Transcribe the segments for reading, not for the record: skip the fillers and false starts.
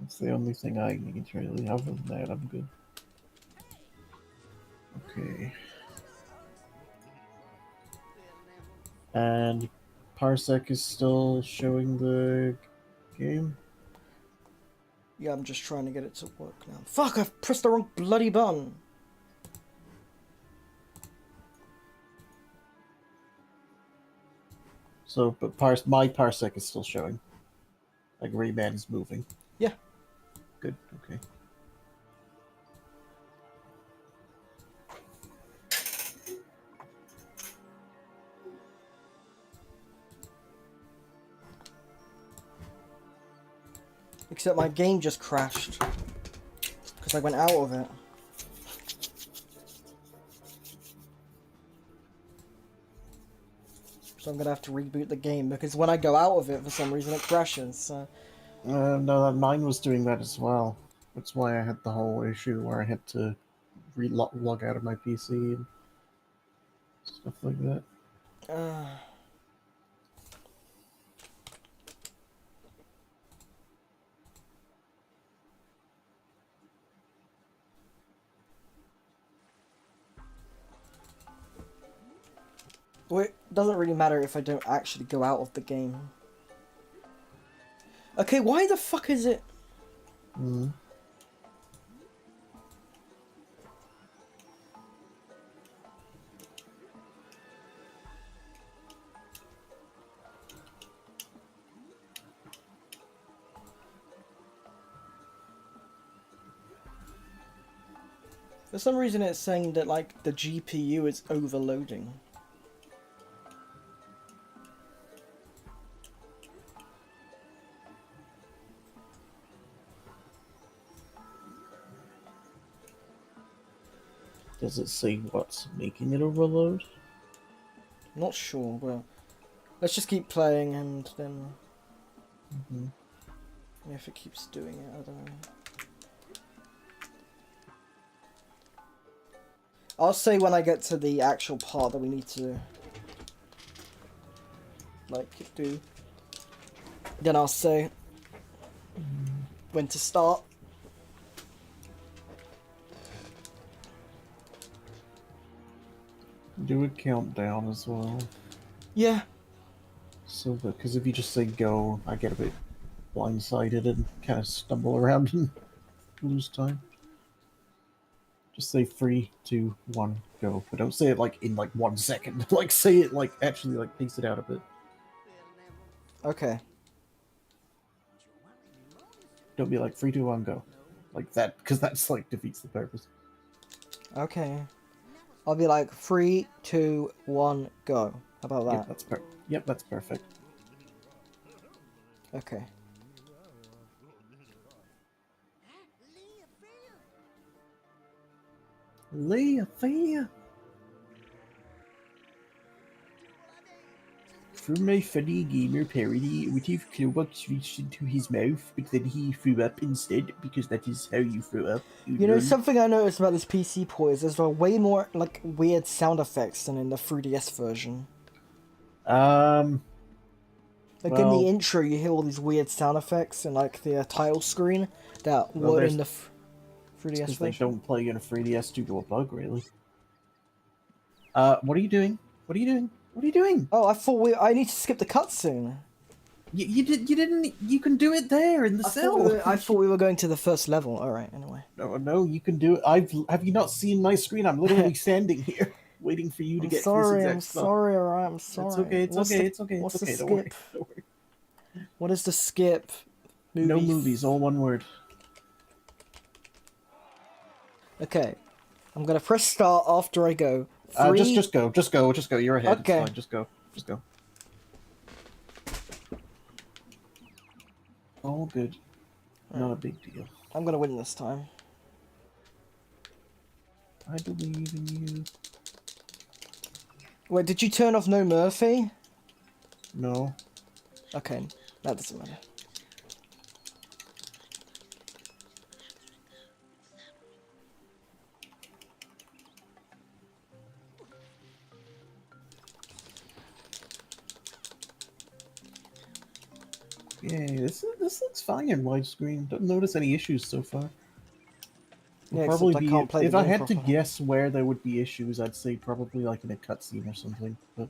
That's the only thing I need really. Other than that, I'm good. Okay. And Parsec is still showing the game? Yeah, I'm just trying to get it to work now. Fuck, I've pressed the wrong bloody button. So, but my Parsec is still showing. Like Rayman is moving. Yeah. Good, okay. Except my game just crashed. Because I went out of it. So I'm gonna have to reboot the game because when I go out of it, for some reason it crashes. So. No, mine was doing that as well. That's why I had the whole issue where I had to log out of my PC and stuff like that. Well, it doesn't really matter if I don't actually go out of the game. Okay, why the fuck is it? For some reason it's saying that, like, the GPU is overloading. Does it say what's making it overload? Not sure, but let's just keep playing and then if it keeps doing it, I don't know. I'll say when I get to the actual part that we need to like do. Then I'll say when to start. Do a countdown as well. Yeah. So that, because if you just say go, I get a bit blindsided and kind of stumble around and lose time. Just say 3, 2, 1, go. But don't say it like in like 1 second. Like say it like actually like pace it out a bit. Okay. Don't be like 3, 2, 1, go. Like that, because that's like defeats the purpose. Okay. I'll be like 3, 2, 1, go. How about that? Yep, that's perfect. Okay. Leafia. From my funny gamer parody, what if Clobox reached into his mouth, but then he threw up instead, because that is how you throw up. You know, something I noticed about this PC port is there's way more, like, weird sound effects than in the 3DS version. Like, in the intro, you hear all these weird sound effects and, like, the title screen that were in the 3DS version. They don't play in a 3DS due to a bug, really. What are you doing? What are you doing? What are you doing? Oh, I thought I need to skip the cutscene. You didn't. You can do it there in the cell. I thought we were going to the first level. All right. Anyway. No, you can do it. Have you not seen my screen? I'm literally standing here waiting for you to get to this exact spot. Alright, I'm sorry. It's okay. What's the skip? Don't worry. What is the skip? No movies, all one word. Okay. I'm gonna press start after I go. Just go. You're ahead. Okay. It's fine. Just go. All good. Not a big deal. I'm gonna win this time. I believe in you. Wait, did you turn off No Murphy? No. Okay, that doesn't matter. Yeah, this looks fine in widescreen. Don't notice any issues so far. It'll Yeah, except probably I be can't play the if I game had to properly. guess where there would be issues, I'd say probably like in a cutscene or something. But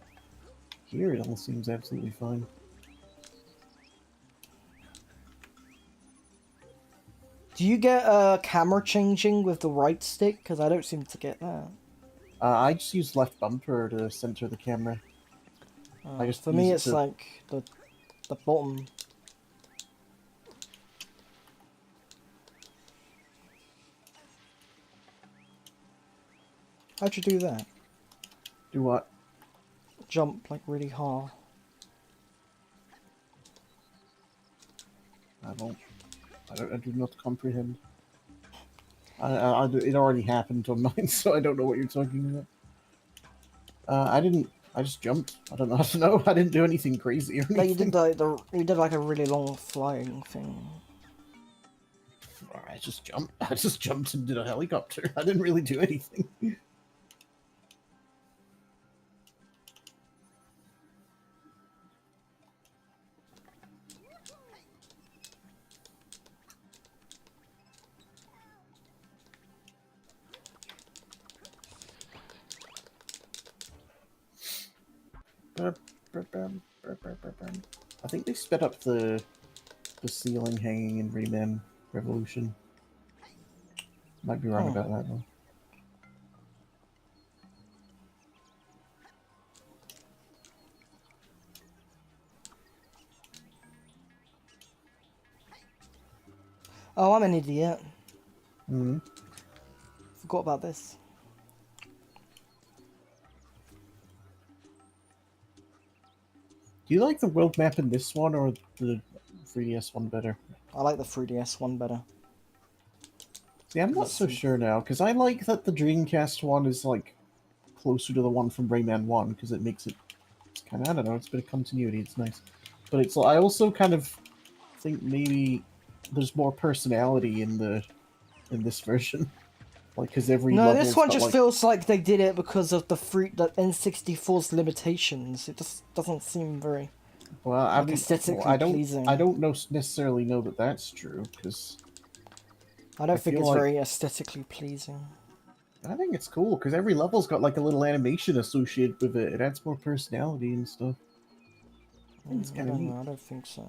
here it all seems absolutely fine. Do you get camera changing with the right stick? Because I don't seem to get that. I just use left bumper to center the camera. I just For use me, it it's to. like the bottom. How'd you do that? Do what? Jump like really hard. I don't. I do not comprehend. It already happened on mine, so I don't know what you're talking about. I didn't. I just jumped. I don't know. I don't know. I didn't do anything crazy or No, you anything. did you did like a really long flying thing. I just jumped. I just jumped and did a helicopter. I didn't really do anything. I think they sped up the ceiling hanging in Rayman Revolution. Might be wrong about that though. Oh, I'm an idiot. Hmm. Forgot about this. Do you like the world map in this one or the 3DS one better? I like the 3DS one better. See, I'm not so sure now, because I like that the Dreamcast one is, like, closer to the one from Rayman 1, because it makes it, it's kind of, I don't know, it's a bit of continuity, it's nice. But it's, I also kind of think maybe there's more personality in this version. Like, because every No, this level's one got, just like... feels like they did it because of the N64's limitations. It just doesn't seem very Well, I mean, aesthetically pleasing. I don't necessarily know that that's true, because... I don't think feel it's like... very aesthetically pleasing. I think it's cool, because every level's got, like, a little animation associated with it. It adds more personality and stuff. I think it's kind of neat. I don't think so.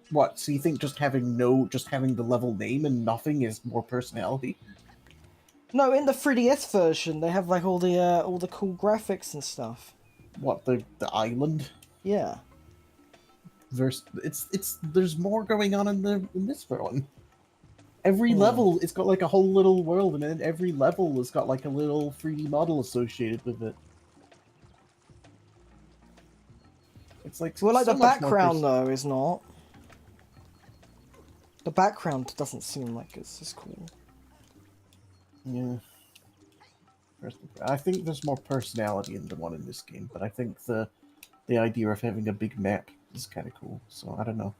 What? So you think just having the level name and nothing is more personality? No, in the 3DS version, they have like all the cool graphics and stuff. What, the island? Yeah. There's more going on in this one. Every level, it's got like a whole little world, and then every level has got like a little 3D model associated with it. It's like Well, like so the much more background though is not. The background doesn't seem like it's as cool. Yeah. I think there's more personality in the one in this game, but I think the idea of having a big map is kind of cool. So I don't know.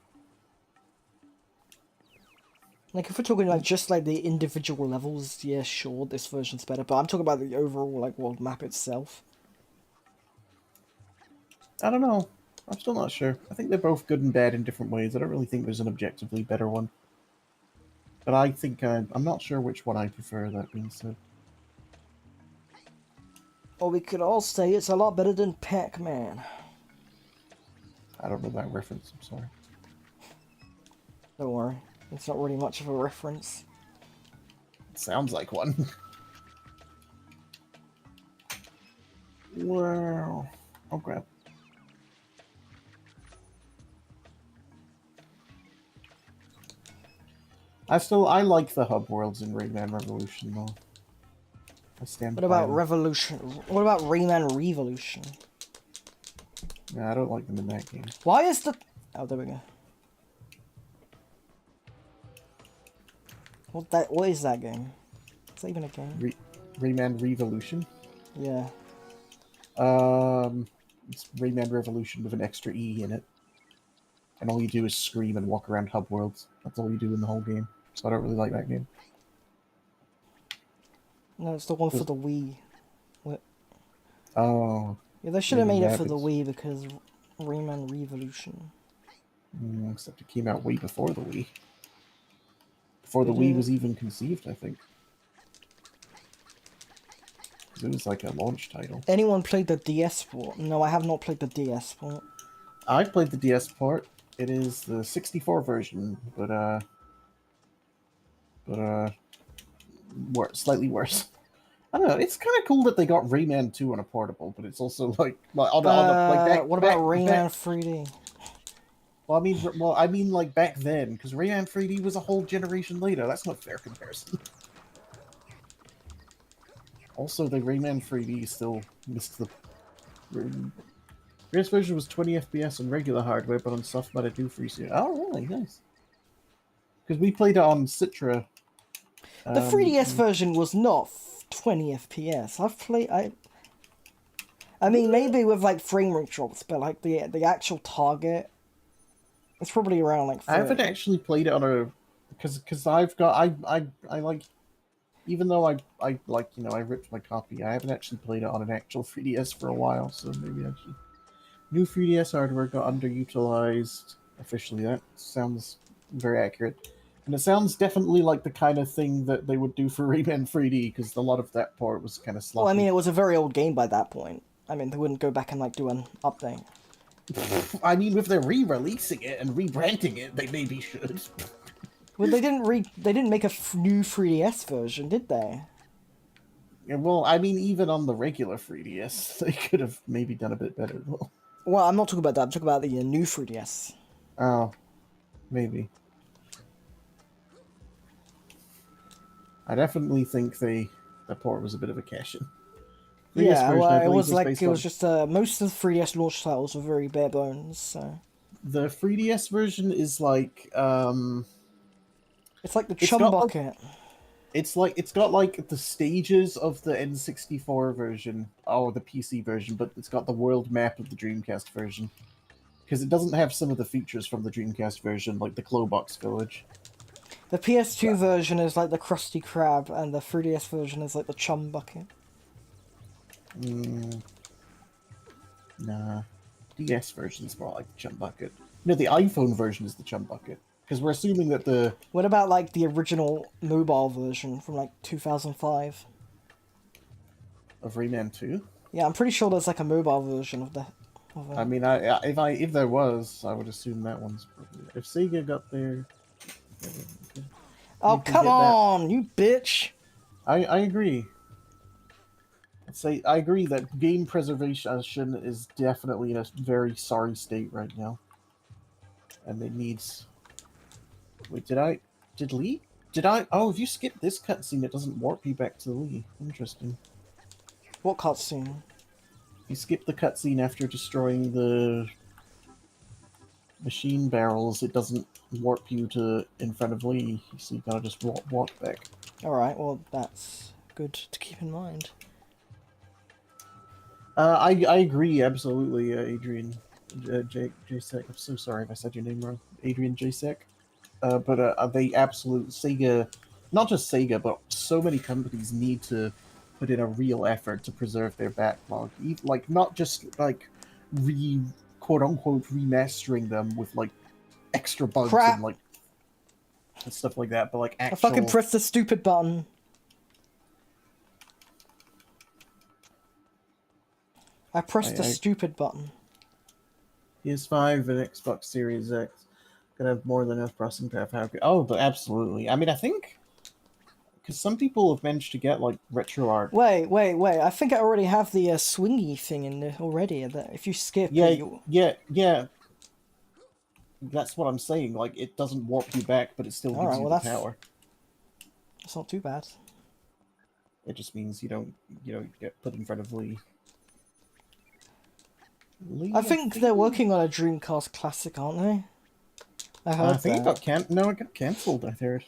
Like if we're talking like just like the individual levels, yeah, sure, this version's better. But I'm talking about the overall like world map itself. I don't know. I'm still not sure. I think they're both good and bad in different ways. I don't really think there's an objectively better one. But I think I'm not sure which one I prefer, that being said. Or we could all say it's a lot better than Pac-Man. I don't know that reference, I'm sorry. Don't worry, it's not really much of a reference. It sounds like one. Wow. Oh crap. I like the hub worlds in Rayman Revolution though. I stand What about Revolution? What about Rayman Revolution? Yeah, I don't like them in that game. Why is the... Oh, there we go. What is that game? Is that even a game? Rayman Revolution? Yeah. It's Rayman Revolution with an extra E in it. And all you do is scream and walk around hub worlds. That's all you do in the whole game. So I don't really like that game. No, it's the one for the Wii. What? Oh. Yeah, they should have made it for the Wii because Rayman Revolution. Except it came out way before the Wii. Before the It Wii did. was even conceived, I think. Because it was like a launch title. Anyone played the DS port? No, I have not played the DS port. I've played the DS port. It is the 64 version, but slightly worse. I don't know. It's kind of cool that they got Rayman 2 on a portable, but it's also like on a like What about Rayman back. 3D? Well, I mean like back then, because Rayman 3D was a whole generation later. That's not a fair comparison. Also, the Rayman 3D still missed the. Previous version was 20 FPS on regular hardware, but on soft mode it do freeze you. Oh, really? Nice. Because we played it on Citra. The 3DS version was not 20 FPS. I mean, maybe with like frame rate drops, but like the actual target, it's probably around like 30. I haven't actually played it on a because I've got I like even though I like I ripped my copy. I haven't actually played it on an actual 3DS for a while, so maybe actually new 3DS hardware got underutilized officially. That sounds very accurate. And it sounds definitely like the kind of thing that they would do for Rayman 3D, because a lot of that port was kind of sloppy. Well, I mean, it was a very old game by that point. I mean, they wouldn't go back and like do an update. I mean, if they're re-releasing it and rebranding it, they maybe should. Well, they didn't make a new 3DS version, did they? Yeah, well, I mean, even on the regular 3DS, they could have maybe done a bit better. Well, I'm not talking about that. I'm talking about the new 3DS. Oh, maybe. I definitely think the port was a bit of a cash-in. Yeah, well, it was like just most of the 3DS launch titles were very bare bones. So the 3DS version is like it's like the chum bucket. It's got like the stages of the N64 version or the PC version, but it's got the world map of the Dreamcast version. Because it doesn't have some of the features from the Dreamcast version, like the Clowbox Village. The PS2 version is like the Krusty Krab, and the 3DS version is like the chum bucket. Nah. DS version is more like the chum bucket. No, the iPhone version is the chum bucket. Because we're assuming that the... What about like the original mobile version from like 2005? Of Rayman 2? Yeah, I'm pretty sure there's like a mobile version of that. I mean, if there was, I would assume that one's probably... If Sega got there... Oh, come on, you bitch! I agree. I agree that game preservation is definitely in a very sorry state right now. And it needs... Wait, did Lee? Oh, if you skip this cutscene, it doesn't warp you back to Lee. Interesting. What cutscene? If you skip the cutscene after destroying the machine barrels, it doesn't warp you to in front of Lee, so you gotta just walk back. Alright, well, that's good to keep in mind. I agree, absolutely, Adrian Jasek. I'm so sorry if I said your name wrong. Adrian Jasek. But they Sega, not just Sega, but so many companies need to put in a real effort to preserve their backlog. Like, not just, like, quote-unquote remastering them with, like, extra bugs and, like, and stuff like that, but, like, actual... I fucking pressed the stupid button. I pressed the stupid button. PS5 and Xbox Series X gonna have more than enough processing power. Oh, but absolutely. I mean, I think... Because some people have managed to get, like, retro art. Wait. I think I already have the swingy thing in there already. That if you skip Yeah. That's what I'm saying. Like, it doesn't warp you back, but it still gives you the power. That's not too bad. It just means you don't get put in front of Lee. I think they're working on a Dreamcast classic, aren't they? I heard I think it got cancelled, I heard.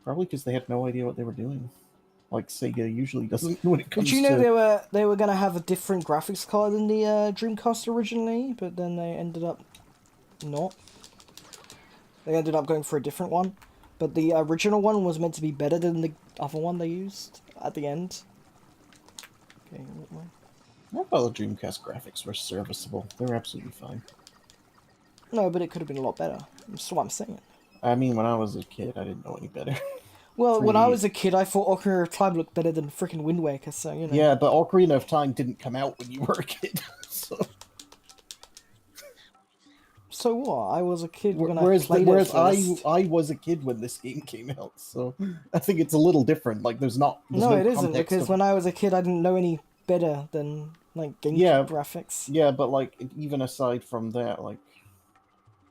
Probably because they had no idea what they were doing. Like Sega usually doesn't when it comes to... Did you know they were gonna have a different graphics card than the Dreamcast originally, but then they ended up not. They ended up going for a different one, but the original one was meant to be better than the other one they used at the end. Okay. I thought the Dreamcast graphics were serviceable. They're absolutely fine. No, but it could have been a lot better. That's what I'm saying. I mean, when I was a kid, I didn't know any better. Well, when I 3D. was a kid, I thought Ocarina of Time looked better than freaking Wind Waker, so, you know. Yeah, but Ocarina of Time didn't come out when you were a kid. So, So what? I was a kid when I whereas played it first. I was a kid when this game came out, so I think it's a little different. Like, there's no It isn't, context because of when I was a kid, I didn't know any better than, like, GameCube yeah, graphics. yeah, but like even aside from that, like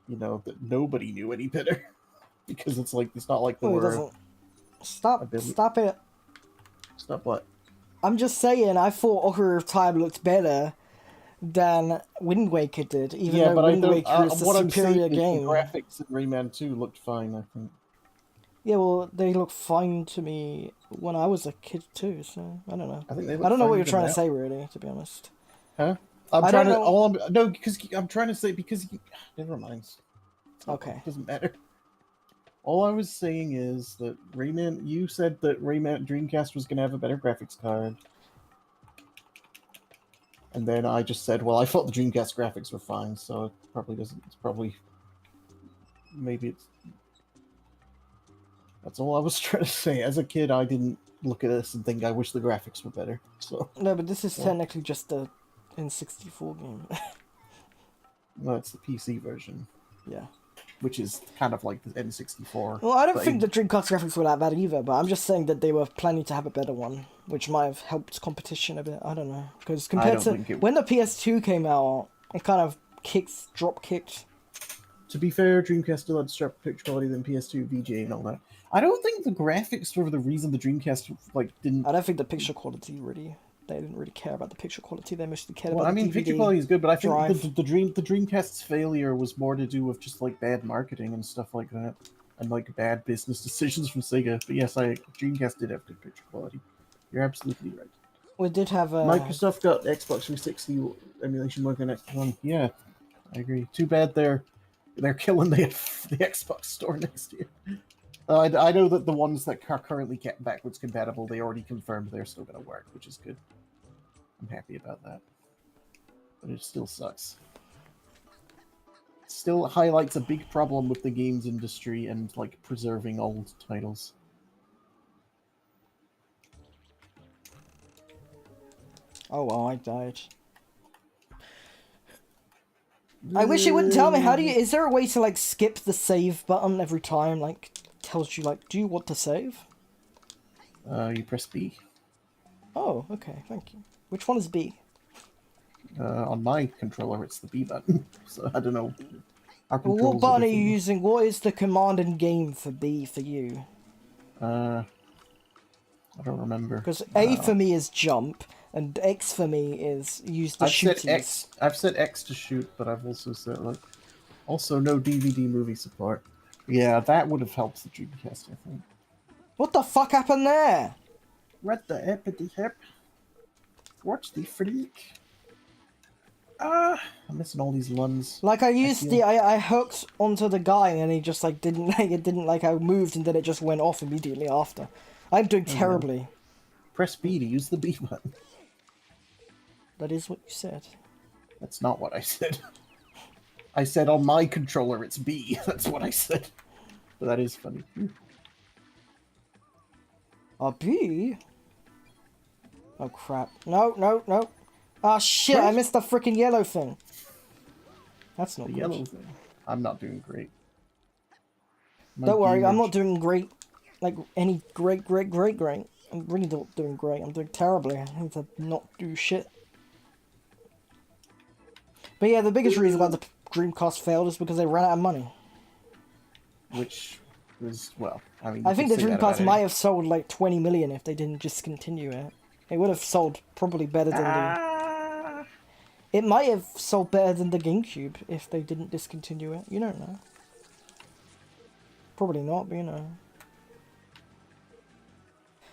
that nobody knew any better because it's like it's not like there Well, it were doesn't. a Stop. billion Stop it. stuff. What? I'm just saying, I thought Ocarina of Time looked better than Wind Waker did, even Yeah, though but I Wind don't. Waker is the What I'm saying superior is the game. graphics in Rayman 2 looked fine. I think. Yeah, well, they look fine to me when I was a kid too, so I don't know. I think they I look don't know fine what you're even trying to now. say, really, to be honest. Huh? I'm I trying don't to. know. No, because I'm trying to say because never mind. Okay. It doesn't matter. All I was saying is that Rayman. You said that Rayman Dreamcast was going to have a better graphics card, and then I just said, well, I thought the Dreamcast graphics were fine, so it probably doesn't. It's probably maybe it's. That's all I was trying to say. As a kid, I didn't look at this and think I wish the graphics were better. So No, but this is well, technically just a N64 game. well, it's the PC version, Yeah. which is kind of like the N64. Well, I don't But think the Dreamcast graphics were that bad either, but I'm just saying that they were planning to have a better one, which might have helped competition a bit. I don't know. Because I compared don't to think it. when the PS2 came out, it kind of drop kicked. To be fair, Dreamcast still had sharper picture quality than PS2, VGA, and all that. I don't think the graphics were the reason the Dreamcast didn't. I don't think the picture quality really. They didn't really care about the picture quality. They mostly cared Well, about I the mean, DVD picture quality is good, but I think drive. the Dreamcast's failure was more to do with just like bad marketing and stuff like that, and like bad business decisions from Sega. But yes, Dreamcast did have good picture quality. You're absolutely right. We did have a. Microsoft got Xbox 360 emulation working on X1. Yeah, I agree. Too bad they're killing the Xbox store next year. I know that the ones that are currently backwards compatible, they already confirmed they're still going to work, which is good. I'm happy about that. But it still sucks. It still highlights a big problem with the games industry and like preserving old titles. Oh well, I died. I wish it wouldn't tell me. How do you? Is there a way to like skip the save button every time? Like tells you like, do you want to save? You press B. Oh, okay, thank you. Which one is B? On my controller, it's the B button. So I don't know. Our Well, what controls button are you different. using? What is the command in game for B for you? I don't remember. Because A for me is jump, and X for me is use the I've set shooties. X. I've set X to shoot, but I've also set also no DVD movie support. Yeah, that would have helped the Dreamcast, I think. What the fuck happened there? What the hippity hip? What's the freak? I'm missing all these ones. Like I used I hooked onto the guy and he just like didn't like it didn't like I moved and then it just went off immediately after. I'm doing terribly. Press B to use the B button. That is what you said. That's not what I said. I said on my controller it's B. That's what I said. But that is funny. A B? Oh crap. No, no, no. Ah shit, I missed the freaking yellow thing. That's not The good. yellow thing. I'm not doing great. Don't worry, I'm not doing great. Like any great. I'm really not doing great. I'm doing terribly. I need to not do shit. But yeah, the biggest reason why the Dreamcast failed is because they ran out of money. Which was, well, I mean, I think the Dreamcast might have sold like 20 million if they didn't discontinue it. It would have sold probably better than the... It might have sold better than the GameCube if they didn't discontinue it. You don't know. Probably not, but you know.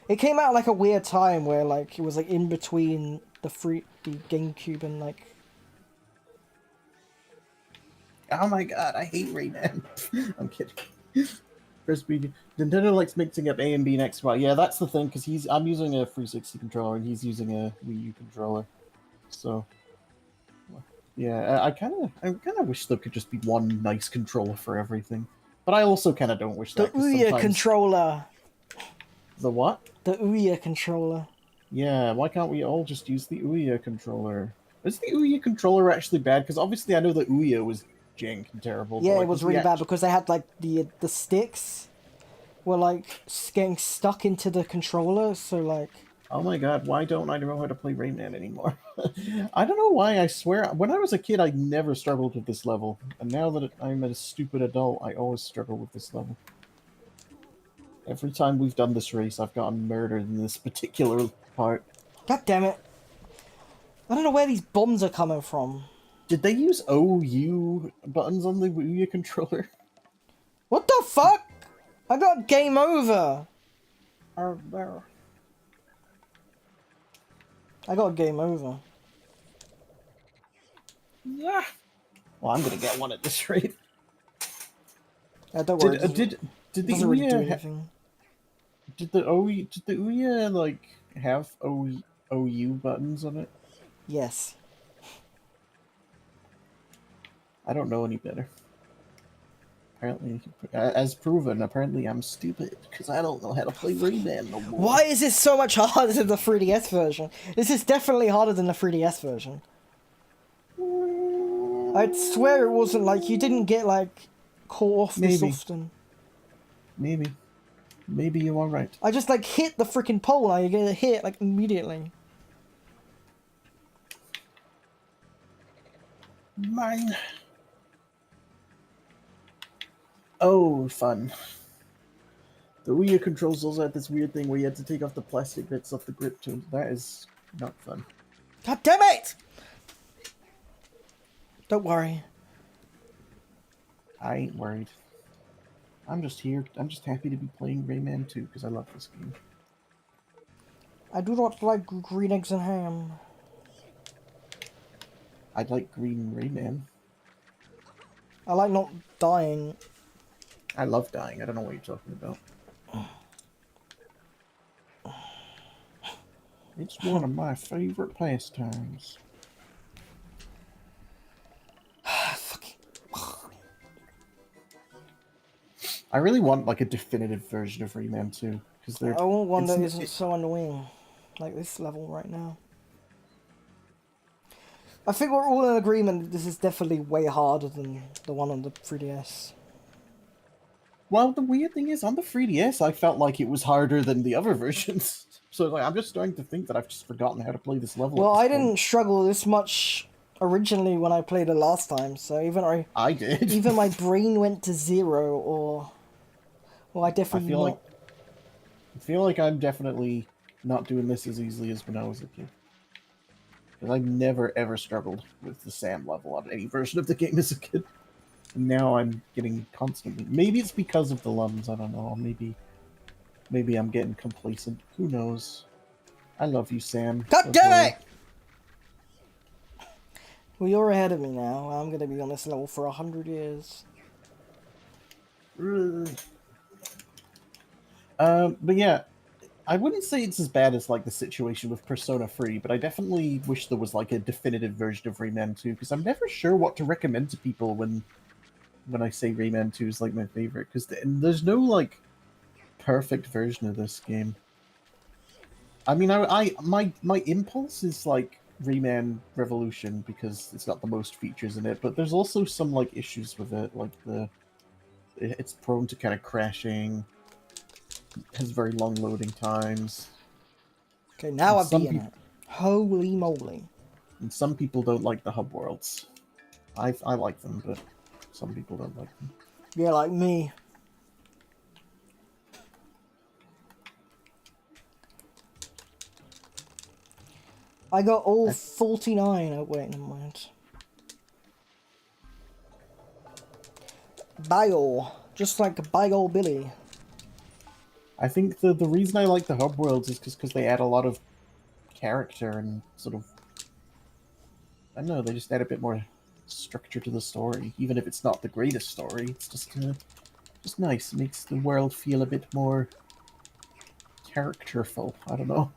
It came out like a weird time where like it was like in between the GameCube and like... Oh my god, I hate Rayman. I'm kidding. First B. Nintendo likes mixing up A and B and X. Well, yeah, that's the thing, because I'm using a 360 controller and he's using a Wii U controller. So yeah, I kind of wish there could just be one nice controller for everything. But I also kind of don't wish The that because Ouya sometimes controller. the what? The Ouya controller. Yeah, why can't we all just use the Ouya controller? Is the Ouya controller actually bad? Because obviously I know the Ouya was jank and terrible, but Yeah, it like, was was the really bad act? because they had like the sticks were like getting stuck into the controller, so like Oh my god, why don't I know how to play Rayman anymore? I don't know why. I swear, when I was a kid, I never struggled with this level, and now that I'm a stupid adult, I always struggle with this level. Every time we've done this race, I've gotten murdered in this particular part. God damn it. I don't know where these bombs are coming from. Did they use OU buttons on the Wii U controller? What the fuck? I got game over. There. I got game over. Yeah. Well, I'm gonna get one at this rate. Don't worry, Did it uh, doesn't, did did it the doesn't really do Ouya anything. did the Ouya like have OU buttons on it? Yes. I don't know any better. Apparently, as proven, apparently I'm stupid because I don't know how to play Rayman no more. Why is this so much harder than the 3DS version? This is definitely harder than the 3DS version. I'd swear it wasn't like you didn't get like caught off this Maybe, often. maybe you are right. I just like hit the freaking pole and I get hit like immediately. Mine. Oh, fun. The Wii U controls also had this weird thing where you had to take off the plastic bits off the grip too. That is not fun. God damn it! Don't worry. I ain't worried. I'm just here. I'm just happy to be playing Rayman 2 because I love this game. I do not like green eggs and ham. I like Green Rayman. I like not dying. I love dying. I don't know what you're talking about. It's one of my favorite pastimes. Fucking. I really want like a definitive version of Rayman 2 because they're. I want one it's, that isn't it, so annoying. Like this level right now. I think we're all in agreement that this is definitely way harder than the one on the 3DS. well, the weird thing is, on the 3DS, I felt like it was harder than the other versions. So like, I'm just starting to think that I've just forgotten how to play this level. Well, at this I point. didn't struggle this much originally when I played it last time, so I did. even my brain went to zero, or well, I I definitely feel like not. I'm definitely not doing this as easily as when I was a kid. Because I never ever struggled with the Sam level on any version of the game as a kid. And now I'm getting constantly. Maybe it's because of the lums. I don't know. Maybe I'm getting complacent. Who knows? I love you, Sam. God Oh, damn boy. it! Well, you're ahead of me now. I'm gonna be on this level for 100 years. But yeah, I wouldn't say it's as bad as like the situation with Persona 3, but I definitely wish there was like a definitive version of Rayman 2 because I'm never sure what to recommend to people when I say Rayman 2 is like my favorite because there's no like perfect version of this game. I mean, my impulse is like Rayman Revolution because it's got the most features in it, but there's also some like issues with it, like it's prone to kind of crashing, has very long loading times, Okay, now and I've beaten it. Holy moly. some people don't like the hub worlds. I like them, but some people don't like them. Yeah, like me. I got all 49. Oh, wait, never mind. Bio. Just like Bio Billy. I think the reason I like the hub worlds is because they add a lot of character and sort of I don't know, they just add a bit more structure to the story, even if it's not the greatest story. It's just nice. It makes the world feel a bit more characterful. I don't know.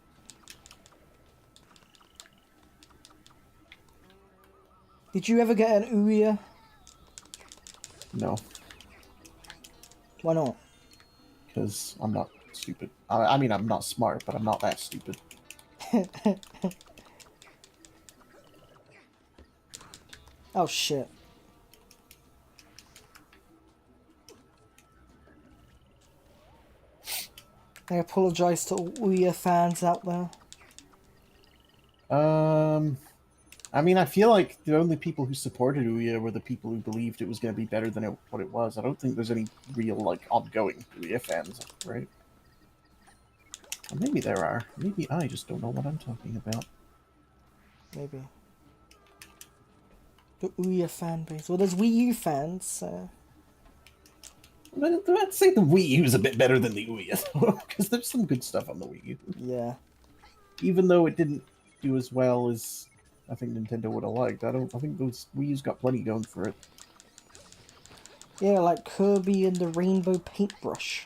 Did you ever get an Ouya? No, Why not? because I'm not stupid. I mean, I'm not smart, but I'm not that stupid. Oh shit. I apologise to all Ouya fans out there. I mean, I feel like the only people who supported Ouya were the people who believed it was going to be better than what it was. I don't think there's any real, like, ongoing Ouya fans, right? Or maybe there are. Maybe I just don't know what I'm talking about. Maybe. The Ouya fan base. Well, there's Wii U fans, so... I'd say the Wii U is a bit better than the Ouya, because there's some good stuff on the Wii U. Yeah. Even though it didn't do as well as I think Nintendo would have liked, I think those Wii U's got plenty going for it. Yeah, like Kirby and the Rainbow Paintbrush.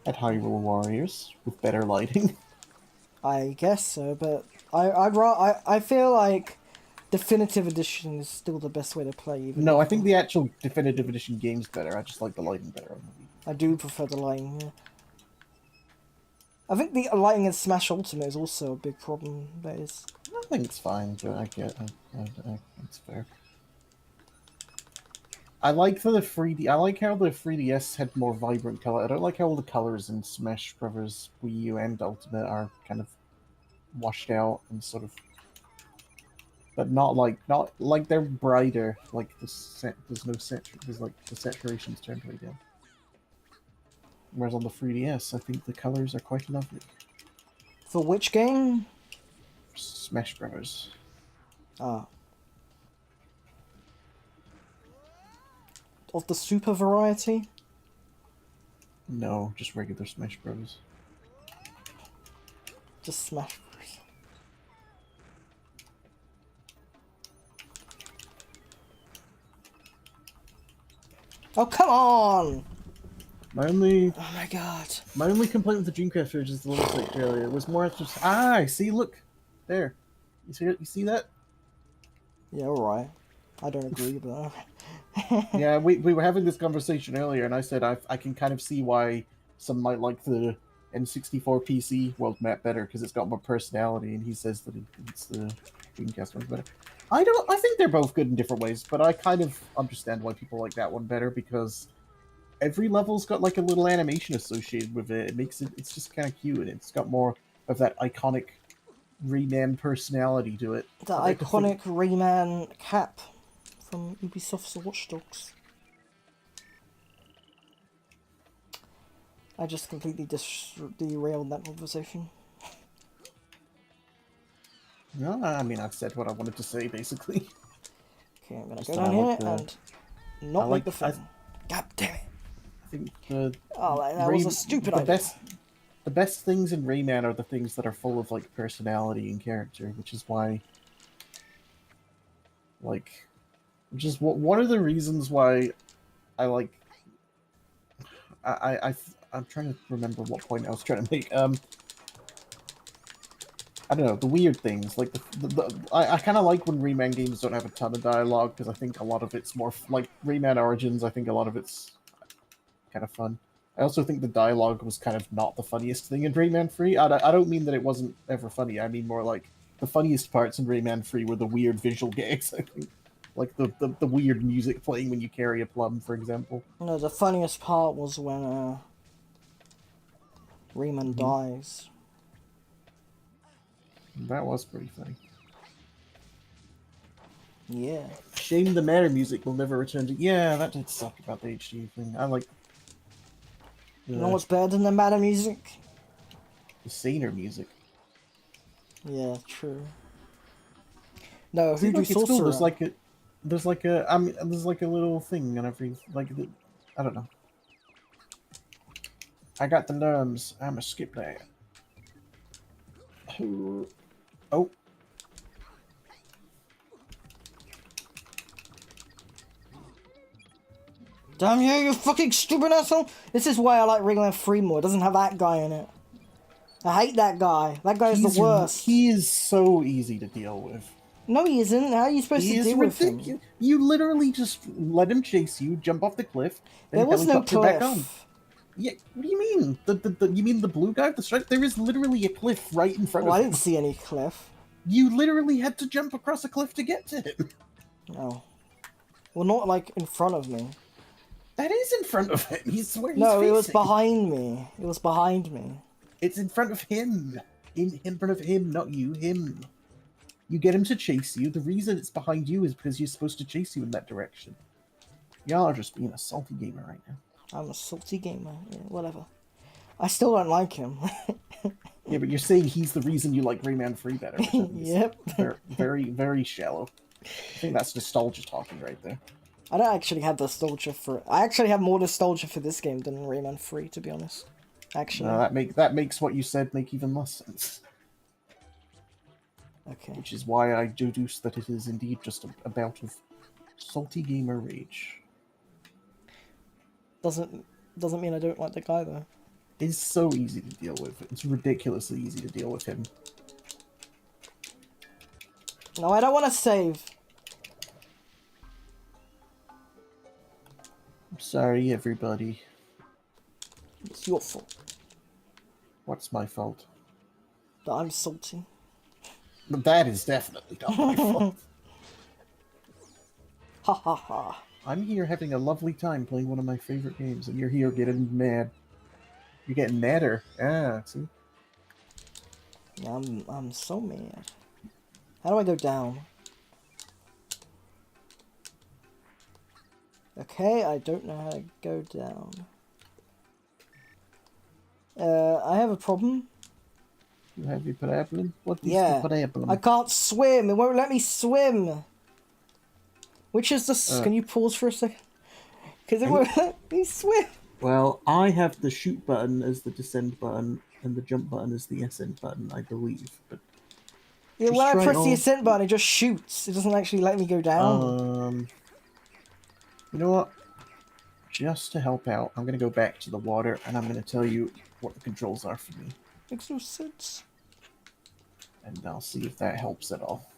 At Hyrule Warriors with better lighting. I guess so, but I feel like Definitive Edition is still the best way to play. Even No, if I think the actual Definitive Edition game's better. I just like the lighting better on the Wii. I do prefer the lighting. Yeah. I think the lighting in Smash Ultimate is also a big problem. That is. I think it's fine, but it's fair. I like the 3D. I like how the 3DS had more vibrant color. I don't like how all the colors in Smash Brothers Wii U and Ultimate are kind of washed out and sort of, but not like they're brighter. Like there's no there's like the saturation's turned way down. Whereas on the 3DS, I think the colors are quite lovely. For which game? Smash Brothers. Ah. Of the Super variety? No, just regular Smash Bros. Just Smash Bros. Oh, come on! My only Oh my god. complaint with the Dreamcast footage is the little site earlier was more just see, look there, you see that? Yeah, alright. I don't agree, but... Yeah, we were having this conversation earlier, and I said I can kind of see why some might like the N64 PC world map better because it's got more personality, and he says that it's the Dreamcast one's better. I think they're both good in different ways, but I kind of understand why people like that one better because every level's got like a little animation associated with it. It makes it's just kind of cute, and it's got more of that iconic Rayman personality to it. The iconic Rayman cap from Ubisoft's Watch Dogs. I just completely derailed that conversation. No, I mean I've said what I wanted to say basically. Okay, I'm gonna Just go that I down here like and not I like like- the thing. God damn it! I think the Oh, that was a stupid idea. The best things in Rayman are the things that are full of like personality and character, which is why, like, which is one of the reasons why I like. I'm trying to remember what point I was trying to make. I don't know, the weird things like I kind of like when Rayman games don't have a ton of dialogue because I think a lot of it's more like Rayman Origins. I think a lot of it's kind of fun. I also think the dialogue was kind of not the funniest thing in Rayman 3. I don't mean that it wasn't ever funny. I mean more like the funniest parts in Rayman 3 were the weird visual gags, I think. Like the weird music playing when you carry a plum, for example. No, the funniest part was when Rayman dies. That was pretty funny. Yeah. Shame the Matter music will never return to... Yeah, that did suck about the HD thing. I like... You know what's better than the Matter music? the saner music. Yeah, true. No, See, Hoodoo like, it's cool. Sorcerer. There's like a little thing and every I don't know. I got the nerves. I'ma skip that. Oh. Damn you fucking stupid asshole! This is why I like Rayman 3 more. It doesn't have that guy in it. I hate that guy. That guy is the worst. He is so easy to deal with. No, he isn't. How are you supposed He to is deal with him? ridiculous. You literally just let him chase you, jump off the cliff, then There was no helicopter back on. cliff. Yeah, what do you mean? You mean the blue guy with the stripe? There is literally a cliff right in front Oh, of I him. didn't see any cliff. You literally had to jump across a cliff to get to him. Oh. Well, not like in front of me. That is in front of him. He's where he's No, facing. it was behind me. It was behind me. It's in front of him. In front of him, not you. Him. You get him to chase you. The reason it's behind you is because you're supposed to chase you in that direction. Y'all are just being a salty gamer right now. I'm a salty gamer. Yeah, whatever. I still don't like him. Yeah, but you're saying he's the reason you like Rayman 3 better, which I think Yep. is very, very, very shallow. I think that's nostalgia talking right there. I don't actually have nostalgia for it. I actually have more nostalgia for this game than Rayman 3, to be honest. Actually. That makes what you said make even less sense. Okay. Which is why I deduce that it is indeed just a bout of salty gamer rage. Doesn't mean I don't like the guy, though. It's so easy to deal with. It's ridiculously easy to deal with him. No, I don't want to save. I'm sorry, everybody. It's your fault What's my fault? that I'm salty. But that is definitely not my fault. Ha ha ha. I'm here having a lovely time playing one of my favorite games, and you're here getting mad. You're getting madder. Ah, see? Yeah, I'm so mad. How do I go down? Okay, I don't know how to go down. I have a problem. You have your problem? What is Yeah, the problem? I can't swim. It won't let me swim. Which is the... Can you pause for a second? Because it won't let me swim. Well, I have the shoot button as the descend button, and the jump button as the ascend button, I believe. But Yeah, when I press the ascent button, it just shoots. It doesn't actually let me go down. You know what? Just to help out, I'm going to go back to the water, and I'm going to tell you what the controls are for me. Makes no sense. And I'll see if that helps at all.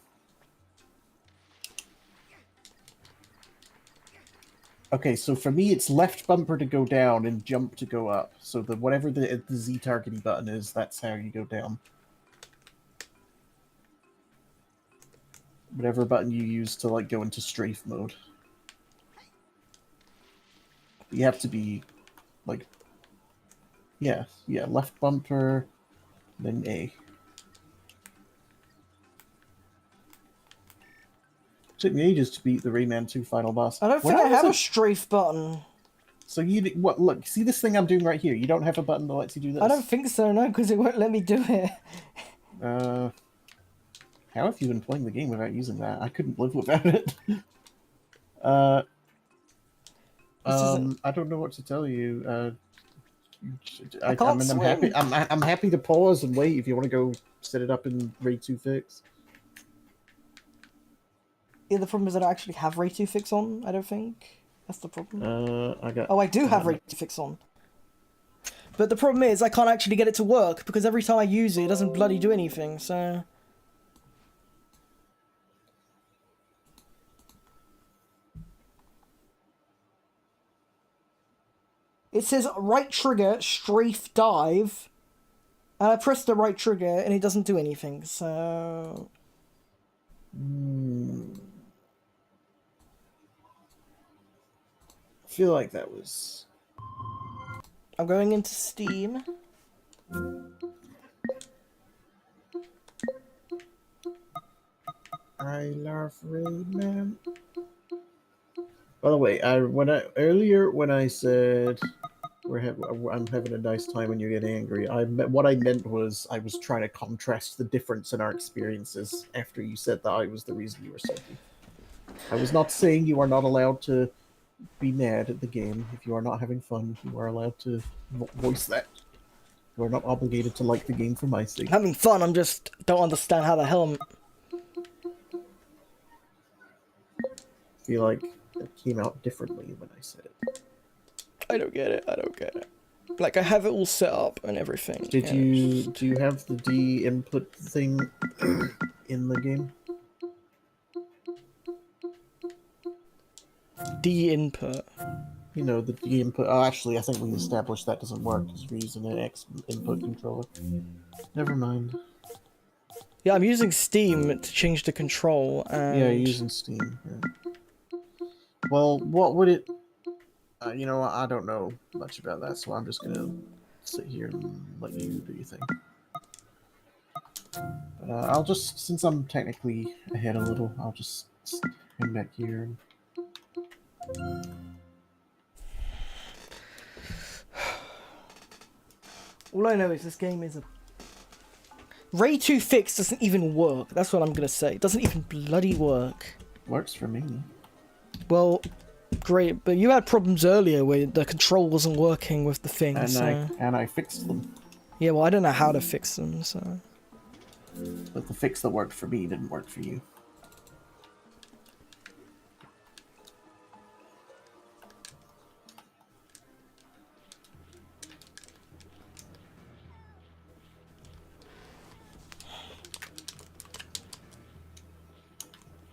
Okay, so for me, it's left bumper to go down and jump to go up. So whatever the Z targeting button is, that's how you go down. Whatever button you use to like go into strafe mode. You have to be like, yeah, left bumper, then A. Took me ages to beat the Rayman 2 final boss. I don't think I have a strafe button. So what? Look, see this thing I'm doing right here. You don't have a button that lets you do this. I don't think so, no, because it won't let me do it. How have you been playing the game without using that? I couldn't live without it. I don't know what to tell you. I'm happy to pause and wait if you want to go set it up in Ray 2 Fix. Yeah, the problem is I don't actually have Ray 2 Fix on, I don't think. That's the problem. I do have Ray 2 Fix on. But the problem is I can't actually get it to work, because every time I use it, it doesn't bloody do anything, so... It says right trigger, strafe dive, and I press the right trigger and it doesn't do anything, so... I feel like that was... I'm going into Steam. I love Rayman. By the way, earlier when I said I'm having a nice time when you get angry, what I meant was I was trying to contrast the difference in our experiences after you said that I was the reason you were salty. I was not saying you are not allowed to be mad at the game. If you are not having fun, you are allowed to voice that. You are not obligated to like the game for my sake. Having fun, I'm just don't understand how the hell I'm... I feel like it came out differently when I said it. I don't get it. Like, I have it all set up and everything. Do you have the D input thing in the game? D input. You know, the D input. Oh, actually, I think we established that doesn't work because we're using an X input controller. Never mind. Yeah, I'm using Steam to change the control, and... Yeah, using Steam. Yeah. Well, what would it... you know, I don't know much about that, so I'm just gonna sit here and let you do your thing. I'll just, since I'm technically ahead a little, I'll just hang back here. All I know is this game is a... Ray 2 Fix doesn't even work. That's what I'm gonna say. It doesn't even bloody work. Works for me. Well, great, but you had problems earlier where the control wasn't working with the thing, And so... I fixed them. Yeah, well, I don't know how to fix them, so... But the fix that worked for me didn't work for you.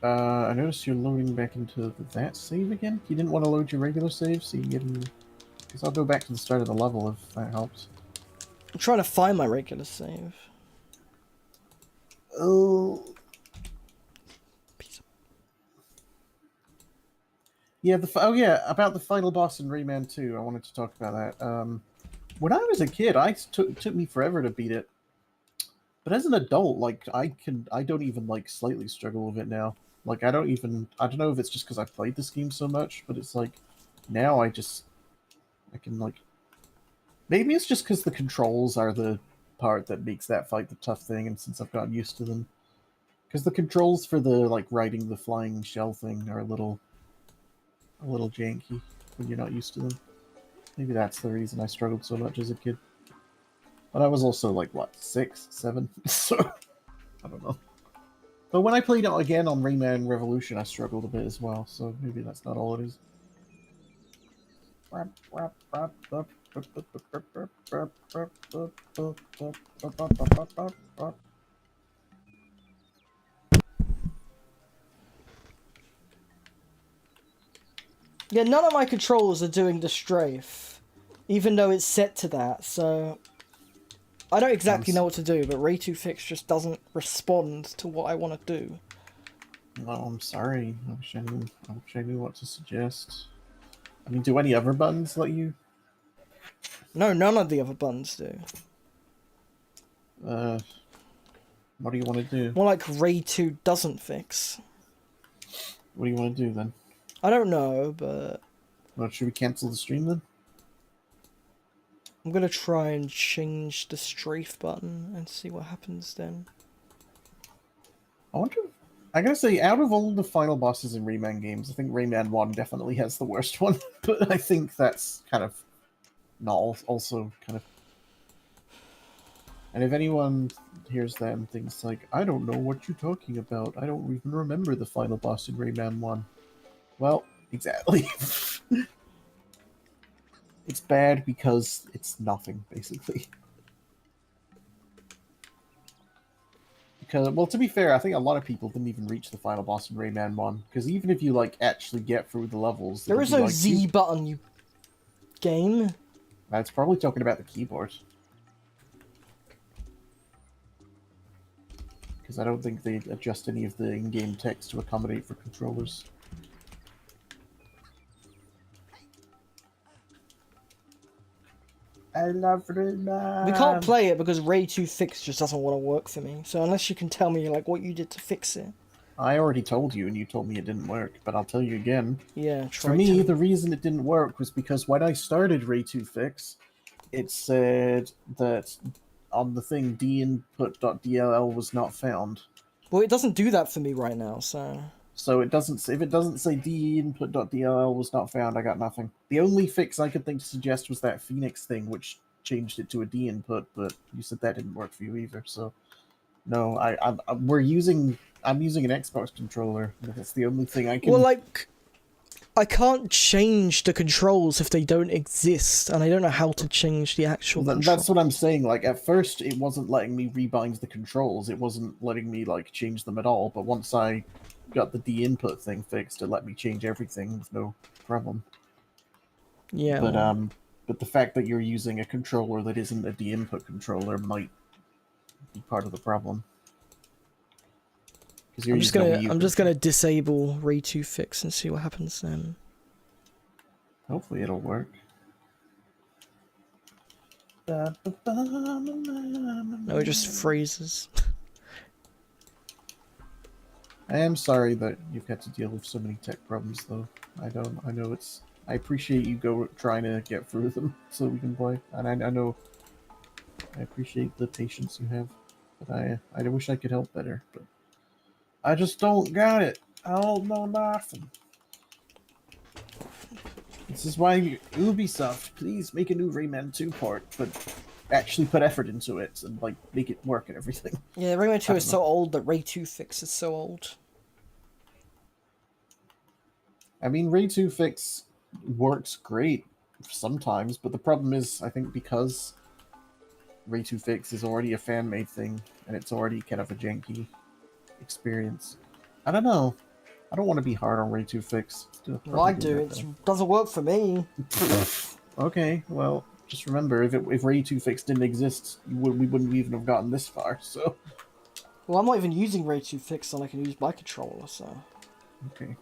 I noticed you're loading back into that save again. You didn't want to load your regular save, so you get in... Because I'll go back to the start of the level if that helps. I'm trying to find my regular save. Oh... Yeah, about the final boss in Rayman 2, I wanted to talk about that. When I was a kid, it took me forever to beat it. But as an adult, like, I don't even, like, slightly struggle with it now. Like, I don't know if it's just because I played this game so much, but it's like, now I can, like... Maybe it's just because the controls are the part that makes that fight the tough thing, and since I've gotten used to them. Because the controls for the, like, riding the flying shell thing are a little janky when you're not used to them. Maybe that's the reason I struggled so much as a kid. But I was also like, what, 6, 7? So, I don't know. But when I played it again on Rayman Revolution, I struggled a bit as well, so maybe that's not all it is. Yeah, none of my controls are doing the strafe, even though it's set to that, so... I don't exactly know what to do, but Ray 2 Fix just doesn't respond to what I want to do. Well, I'm sorry. I wish I knew what to suggest. I mean, do any other buttons let you? No, none of the other buttons do. What do you want to do? More like Ray 2 doesn't fix. What do you want to do then? I don't know, but... Well, should we cancel the stream then? I'm gonna try and change the strafe button and see what happens then. I wonder... I gotta say, out of all the final bosses in Rayman games, I think Rayman 1 definitely has the worst one. But I think that's kind of... not also kind of... And if anyone hears that and thinks like, I don't know what you're talking about, I don't even remember the final boss in Rayman 1. Well, exactly. It's bad because it's nothing, basically. Because, well, to be fair, I think a lot of people didn't even reach the final boss in Rayman 1. Because even if you, like, actually get through the levels... There is no Z button, you game. That's probably talking about the keyboard. Because I don't think they adjust any of the in-game text to accommodate for controllers. I love Rayman. We can't play it because Ray 2 Fix just doesn't want to work for me. So unless you can tell me like what you did to fix it. I already told you and you told me it didn't work, but I'll tell you again. Yeah, try For me, the reason it didn't work was because when I started Ray 2 Fix, it said that on the thing dinput.dll was not found. Well, it doesn't do that for me right now, so... So it doesn't. If it doesn't say dinput.dll was not found, I got nothing. The only fix I could think to suggest was that Phoenix thing, which changed it to a D input, but you said that didn't work for you either. So no, I'm using an Xbox controller. That's the only thing I can. Well, like, I can't change the controls if they don't exist, and I don't know how to change the actual. That's what I'm saying. Like at first, it wasn't letting me rebind the controls. It wasn't letting me like change them at all. But once I got the D-input thing fixed, it let me change everything with no problem. Yeah. But Well, but the fact that you're using a controller that isn't a D-input controller might be part of the problem. Because you're using a Wii U I'm just controller. gonna disable Ray2 fix and see what happens then. Hopefully it'll work. No, it just freezes. I am sorry that you've had to deal with so many tech problems, though. I know it's. I appreciate you trying to get through them so we can play, and I know. I appreciate the patience you have, but I wish I could help better, but I just don't got it. I don't know nothing. This is why Ubisoft, please make a new Rayman 2 port, but actually put effort into it and like make it work and everything. Yeah, Rayman 2 I is don't know. so old that Ray2 fix is so old. I mean, Ray 2 Fix works great sometimes, but the problem is, I think, because Ray 2 Fix is already a fan made thing and it's already kind of a janky experience. I don't know. I don't want to be hard on Ray 2 Fix. Well, I do. It doesn't work for me. Okay, well, just remember, if Ray 2 Fix didn't exist, we wouldn't even have gotten this far, so. Well, I'm not even using Ray2 fix, and I can use my controller, so. Okay.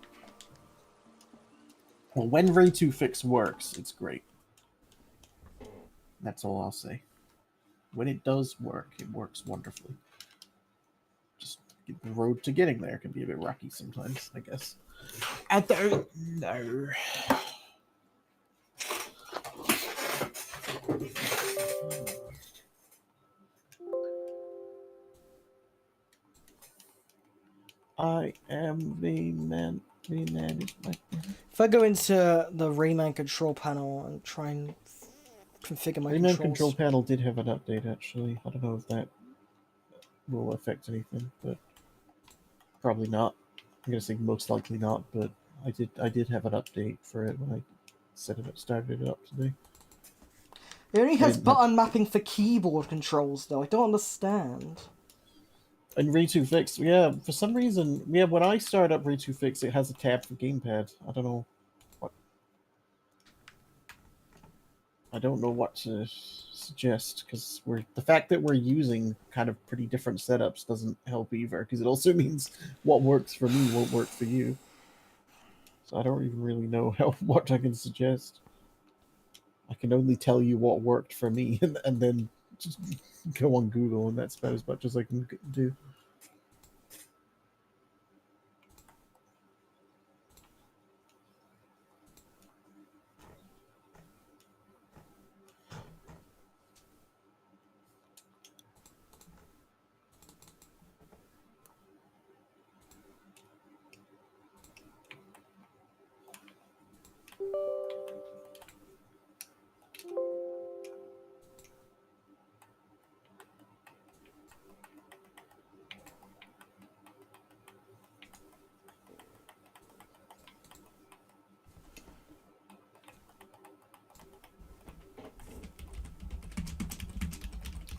Well, when Ray 2 Fix works, it's great. That's all I'll say. When it does work, it works wonderfully. Just the road to getting there can be a bit rocky sometimes, I guess. I don't know. I am the man. The man is my. If I go into the Rayman control panel and try and configure my Rayman controls. control panel did have an update actually. I don't know if that will affect anything, but probably not. I'm gonna say most likely not, but I did have an update for it when I started it up today. It only has didn't have- button mapping for keyboard controls, though. I don't understand. And Ray 2 Fix, yeah, for some reason, yeah, when I start up Ray 2 Fix, it has a tab for gamepad. I don't know what. I don't know what to suggest because the fact that we're using kind of pretty different setups doesn't help either because it also means what works for me won't work for you. So I don't even really know what I can suggest. I can only tell you what worked for me and then just go on Google, and that's about as much as I can do.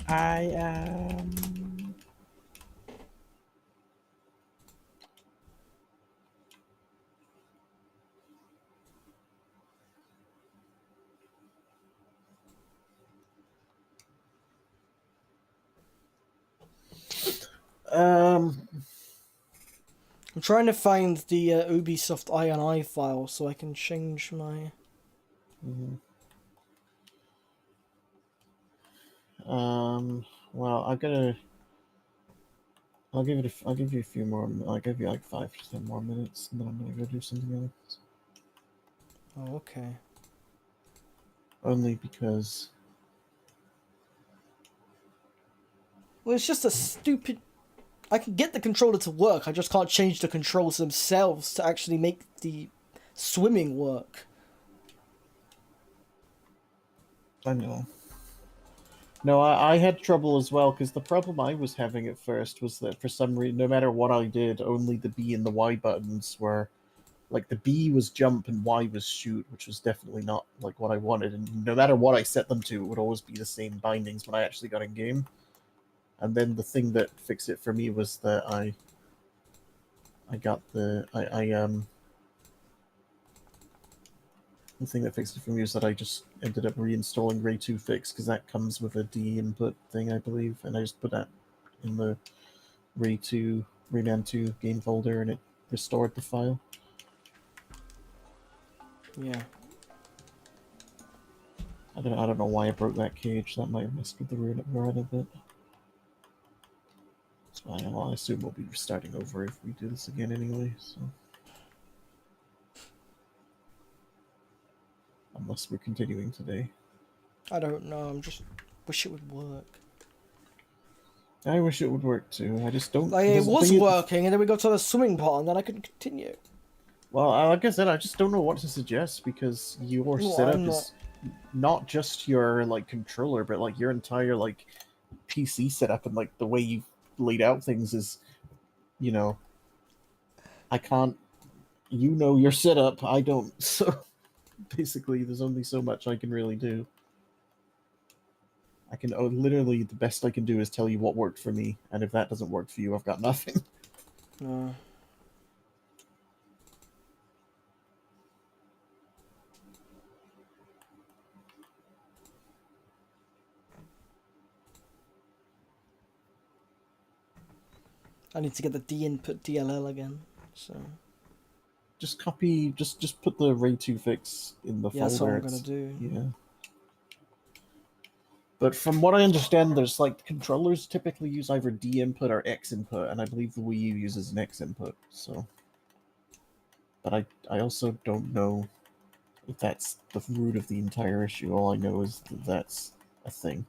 I am. Um. I'm trying to find the Ubisoft INI file so I can change my. Mhm. Well, I'll give it. I'll give you a few more. I'll give you like 5 to 10 more minutes, and then I'm gonna go do something else. Oh, okay. Only because. Well, it's just a stupid. I can get the controller to work. I just can't change the controls themselves to actually make the swimming work. I know. No, I had trouble as well because the problem I was having at first was that for some reason, no matter what I did, only the B and the Y buttons were like the B was jump and Y was shoot, which was definitely not like what I wanted. And no matter what I set them to, it would always be the same bindings when I actually got in game. And then the thing that fixed it for me was that I got the the thing that fixed it for me was that I just ended up reinstalling Ray 2 Fix because that comes with a D input thing, I believe, and I just put that in the Ray 2 Rayman 2 game folder and it restored the file. Yeah. I don't know why I broke that cage. That might have messed with the run a bit. It's fine. Well, I assume we'll be starting over if we do this again anyway. So, unless we're continuing today, I don't know. I'm just wish it would work. I wish it would work too. I just don't. Like it was working, and then we got to the swimming part, and then I couldn't continue. Well, like I said, I just don't know what to suggest because your Well, setup is not just your like controller, but like your entire like PC setup and like the way you've laid out things is, you know, I can't. You know your setup. I don't. So basically, there's only so much I can really do. I can literally the best I can do is tell you what worked for me, and if that doesn't work for you, I've got nothing. No. I need to get the D input DLL again. So Just copy. Just put the Ray 2 fix in the yeah, that's what folder. I'm gonna do. Yeah. But from what I understand, there's like controllers typically use either D input or X input, and I believe the Wii U uses an X input. So, but I also don't know if that's the root of the entire issue. All I know is that that's a thing.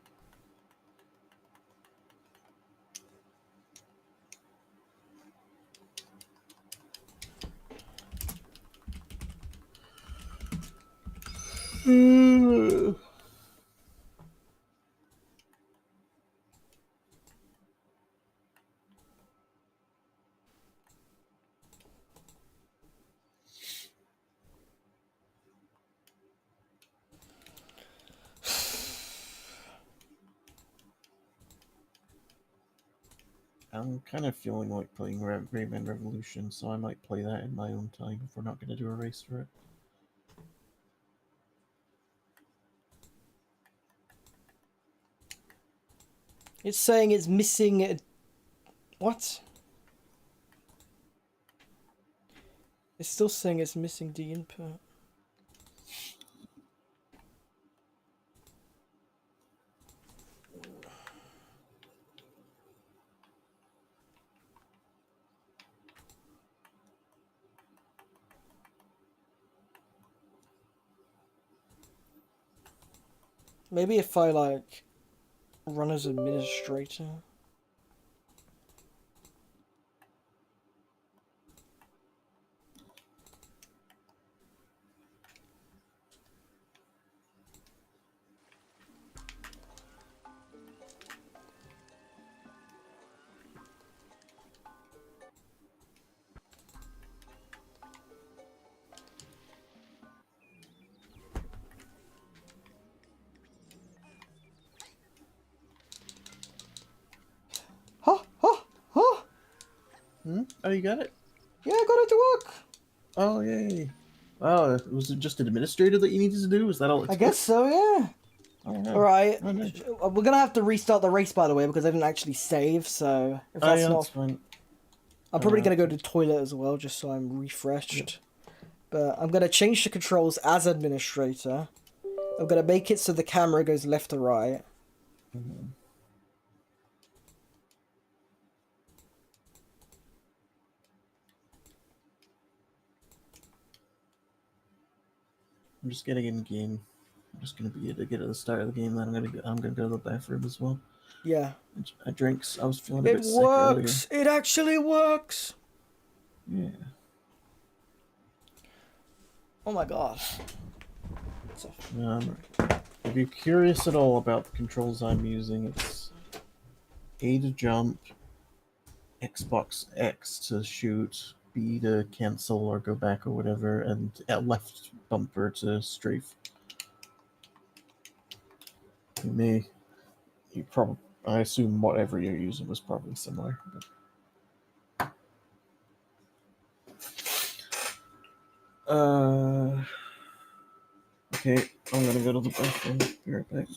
I'm kind of feeling like playing Rayman Revolution, so I might play that in my own time if we're not going to do a race for it. It's saying it's missing a... What? It's still saying it's missing D input. Maybe if I like run as administrator. Huh? Huh? Huh? Oh, you got it? Yeah, I got it to work. Oh, yay. Wow, was it just administrator that you needed to do? Was that all it I took? guess so, yeah. Oh, yeah. Alright. Oh, nice. We're gonna have to restart the race, by the way, because I didn't actually save, so if Oh, that's yeah, not... that's fine. I'm probably gonna go to the toilet as well, just so I'm refreshed. Yep. But I'm gonna change the controls as administrator. I'm gonna make it so the camera goes left to right. Mm-hmm. I'm just getting in game. I'm just gonna be to get at the start of the game. Then I'm gonna go to the bathroom as well. Yeah. I drank. I was feeling a It bit sick earlier. works! It actually works! Yeah. Oh my god. If you're curious at all about the controls I'm using, it's A to jump, Xbox X to shoot, B to cancel or go back or whatever, and left bumper to strafe. I assume whatever you're using was probably similar. But Okay, I'm gonna go to the bathroom. Be right back.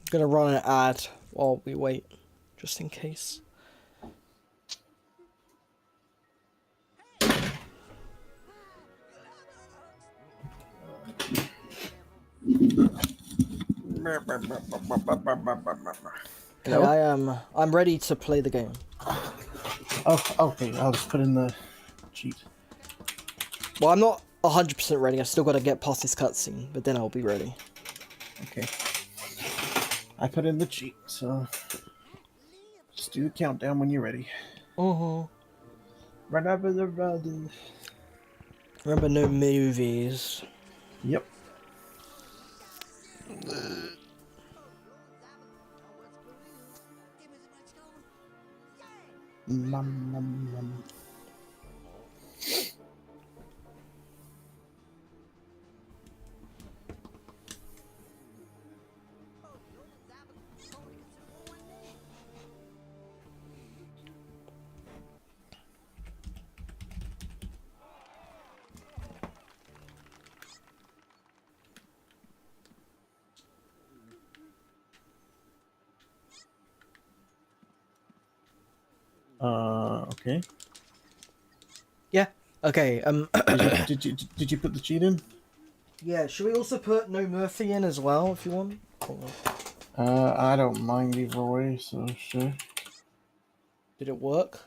Gonna run an ad while we wait, just in case. Okay, Hello? I'm ready to play the game. Oh, okay. I'll just put in the cheat. Well, I'm not 100% ready. I still gotta get past this cutscene, but then I'll be ready. Okay. I put in the cheat, so just do the countdown when you're ready. Whenever they're ready. Remember, no movies. Yep. Nom, nom, nom. Okay. Yeah. Okay. Did you put the cheat in? Yeah. Should we also put no Murphy in as well, if you want? I don't mind either way, so sure. Did it work?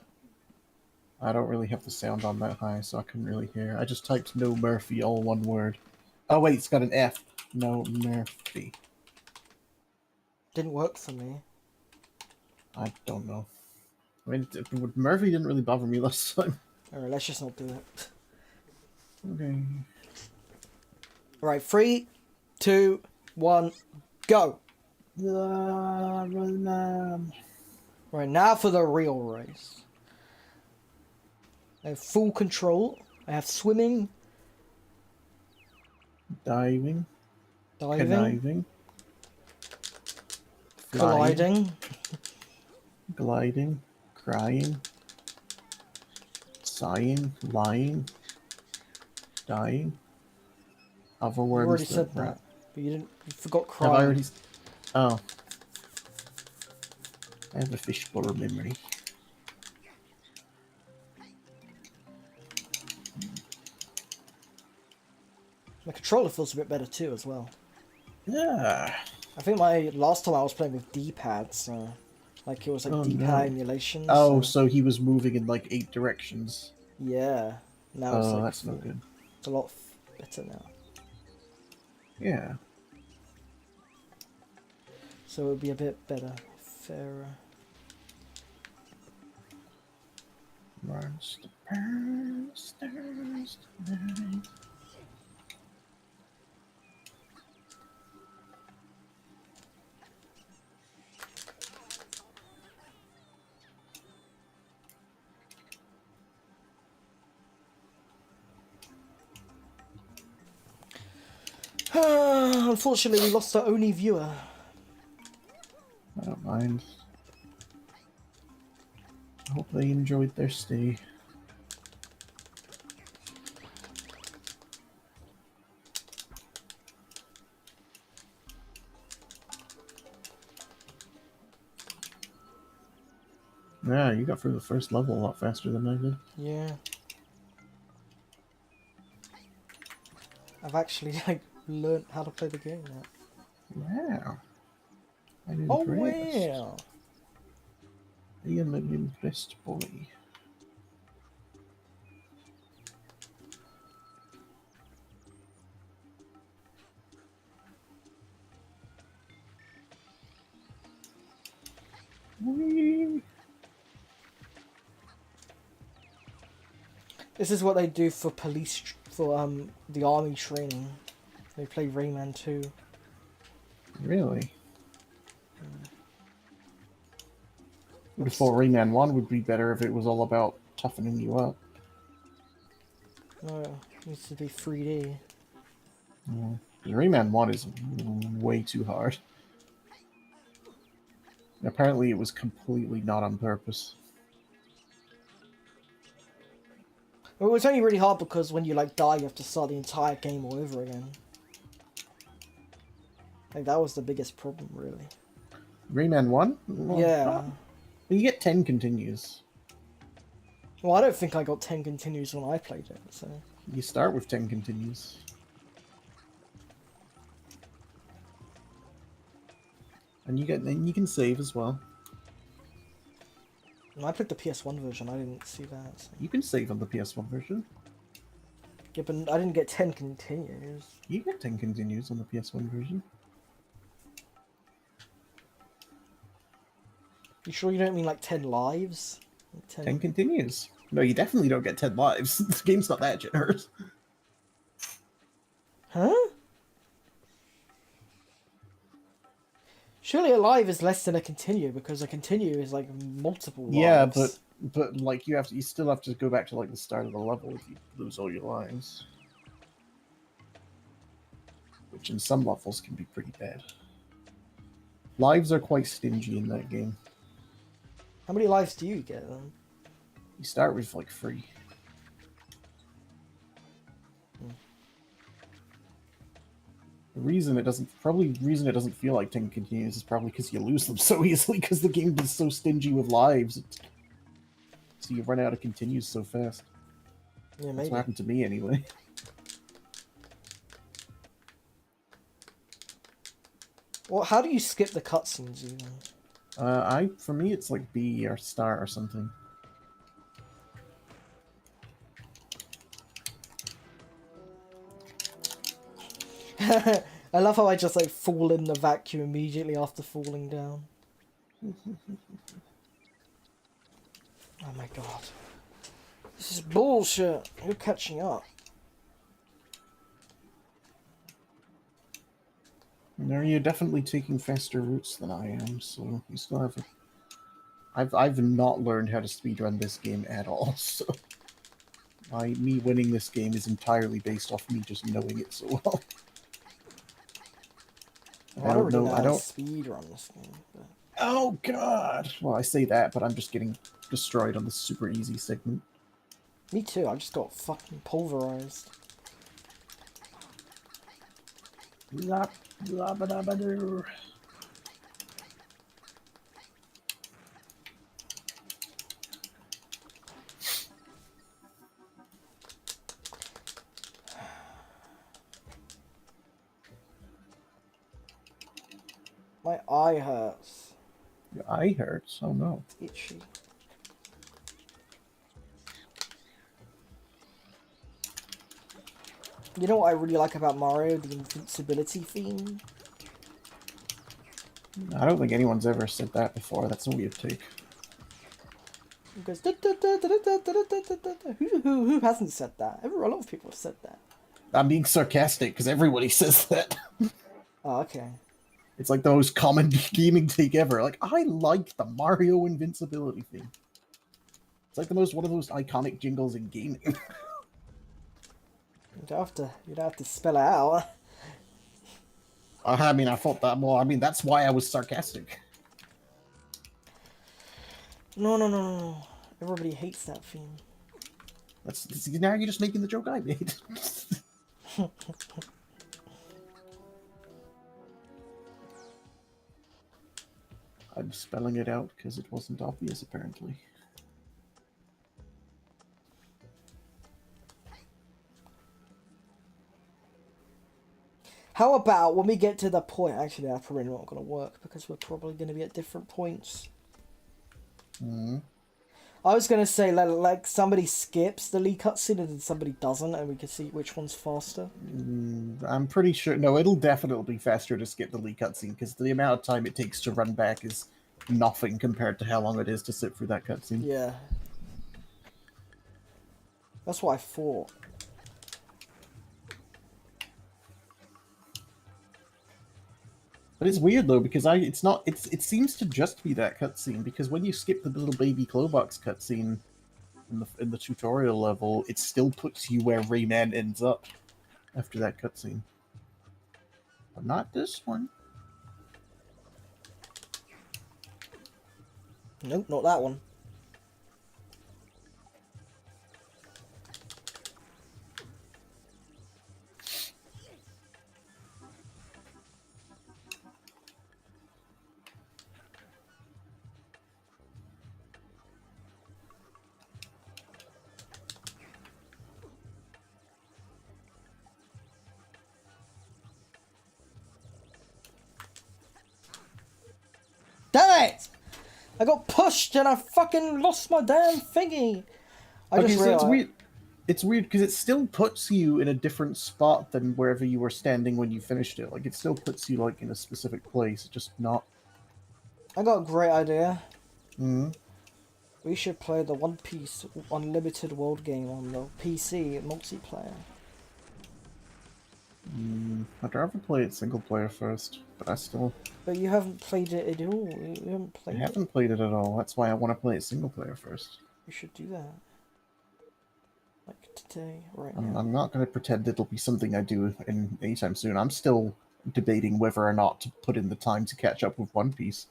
I don't really have the sound on that high, so I couldn't really hear. I just typed no Murphy, all one word. Oh wait, it's got an F. No Murphy. Didn't work for me. I don't know. I mean, Murphy didn't really bother me last time. Alright, let's just not do it. Okay. Alright, 3, 2, 1, go! Right, now for the real race. I have full control. I have swimming, Diving, diving, conniving, flying, colliding, gliding, crying, sighing, lying, dying. Other You already words said that that, but you forgot have I crying. already? Oh, I have a fishbowl memory. My controller feels a bit better too, as well. Yeah. I think my last time I was playing with D-pad, so like it was like Oh D-pad no. emulation. Oh, So so he was moving in like 8 directions. yeah, now it's Oh, like that's no full. good. It's a lot better now. Yeah. So it would be a bit better, fairer. Runs the past, stars tonight. Unfortunately, we lost our only viewer. I don't mind. I hope they enjoyed their stay. Yeah, you got through the first level a lot faster than I did. Yeah. I've actually, like, learnt how to play the game now. Wow. I'm Oh, impressed. wow. I am an impressed boy. Whee! This is what they do for the army training. They play Rayman 2. Really? Would have thought Rayman 1 would be better if it was all about toughening you up. No, it needs to be 3D. Yeah. Rayman 1 is way too hard. Apparently it was completely not on purpose. Well, it's only really hard because when you like die, you have to start the entire game all over again. Like that was the biggest problem, really. Rayman 1? Well, Yeah. you get 10 continues. Well, I don't think I got 10 continues when I played it, so... You start with 10 continues. And you can save as well. When I played the PS1 version, I didn't see that, so... You can save on the PS1 version. Yeah, but I didn't get 10 continues. You get 10 continues on the PS1 version. You sure you don't mean like 10 lives? Like 10 continues. No, you definitely don't get 10 lives. This game's not that generous. Huh? Surely a live is less than a continue, because a continue is like multiple lives. Yeah, but like you still have to go back to like the start of the level if you lose all your lives. Which in some levels can be pretty bad. Lives are quite stingy in that game. How many lives do you get then? You start with like 3. The reason it doesn't feel like 10 continues is probably because you lose them so easily because the game is so stingy with lives. So you run out of continues so fast. Yeah, maybe. That's what happened to me anyway. Well, how do you skip the cutscenes even? For me it's like B or start or something. I love how I just like fall in the vacuum immediately after falling down. Oh my god. This is bullshit. You're catching up. No, you're definitely taking faster routes than I am, so you still have I've not learned how to speedrun this game at all, so me winning this game is entirely based off me just knowing it so well. Well, I don't really know how to speedrun this game. But... Oh god! Well, I say that, but I'm just getting destroyed on the super easy segment. Me too, I just got fucking pulverized. My eye hurts. Your eye hurts? Oh no. It's itchy. You know what I really like about Mario? The invincibility theme. I don't think anyone's ever said that before. That's a weird take. It goes da, da, da, da, da, da, da, da, da, da. Who hasn't said that? A lot of people have said that. I'm being sarcastic because everybody says that. Oh, okay. It's like the most common gaming take ever. Like, I like the Mario invincibility theme. It's like one of those iconic jingles in gaming. You'd have to spell it out. I mean, I thought that. Well, I mean, that's why I was sarcastic. No, no, no, no, no. Everybody hates that theme. That's now you're just making the joke I made. I'm spelling it out because it wasn't obvious, apparently. How about when we get to the point? Actually, that's probably not going to work because we're probably going to be at different points. I was going to say like somebody skips the lead cutscene and then somebody doesn't, and we can see which one's faster. I'm pretty sure. No, it'll definitely be faster to skip the lead cutscene because the amount of time it takes to run back is nothing compared to how long it is to sit through that cutscene. Yeah. That's what I thought. But it's weird though because it seems to just be that cutscene because when you skip the little baby Clobox cutscene in the tutorial level, it still puts you where Rayman ends up after that cutscene. But not this one. Nope, not that one. Damn it! I got pushed and I fucking lost my damn thingy. I just realized. It's weird. It's weird because it still puts you in a different spot than wherever you were standing when you finished it. Like it still puts you like in a specific place, just not. I got a great idea. Mm. We should play the One Piece Unlimited World game on the PC multiplayer. I'd rather play it single player first, but I still. But you haven't played it at all. You haven't I played it. haven't played it at all. That's why I want to play it single player first. You should do that. Like today, right I'm, now. I'm not going to pretend it'll be something I do in anytime soon. I'm still debating whether or not to put in the time to catch up with One Piece,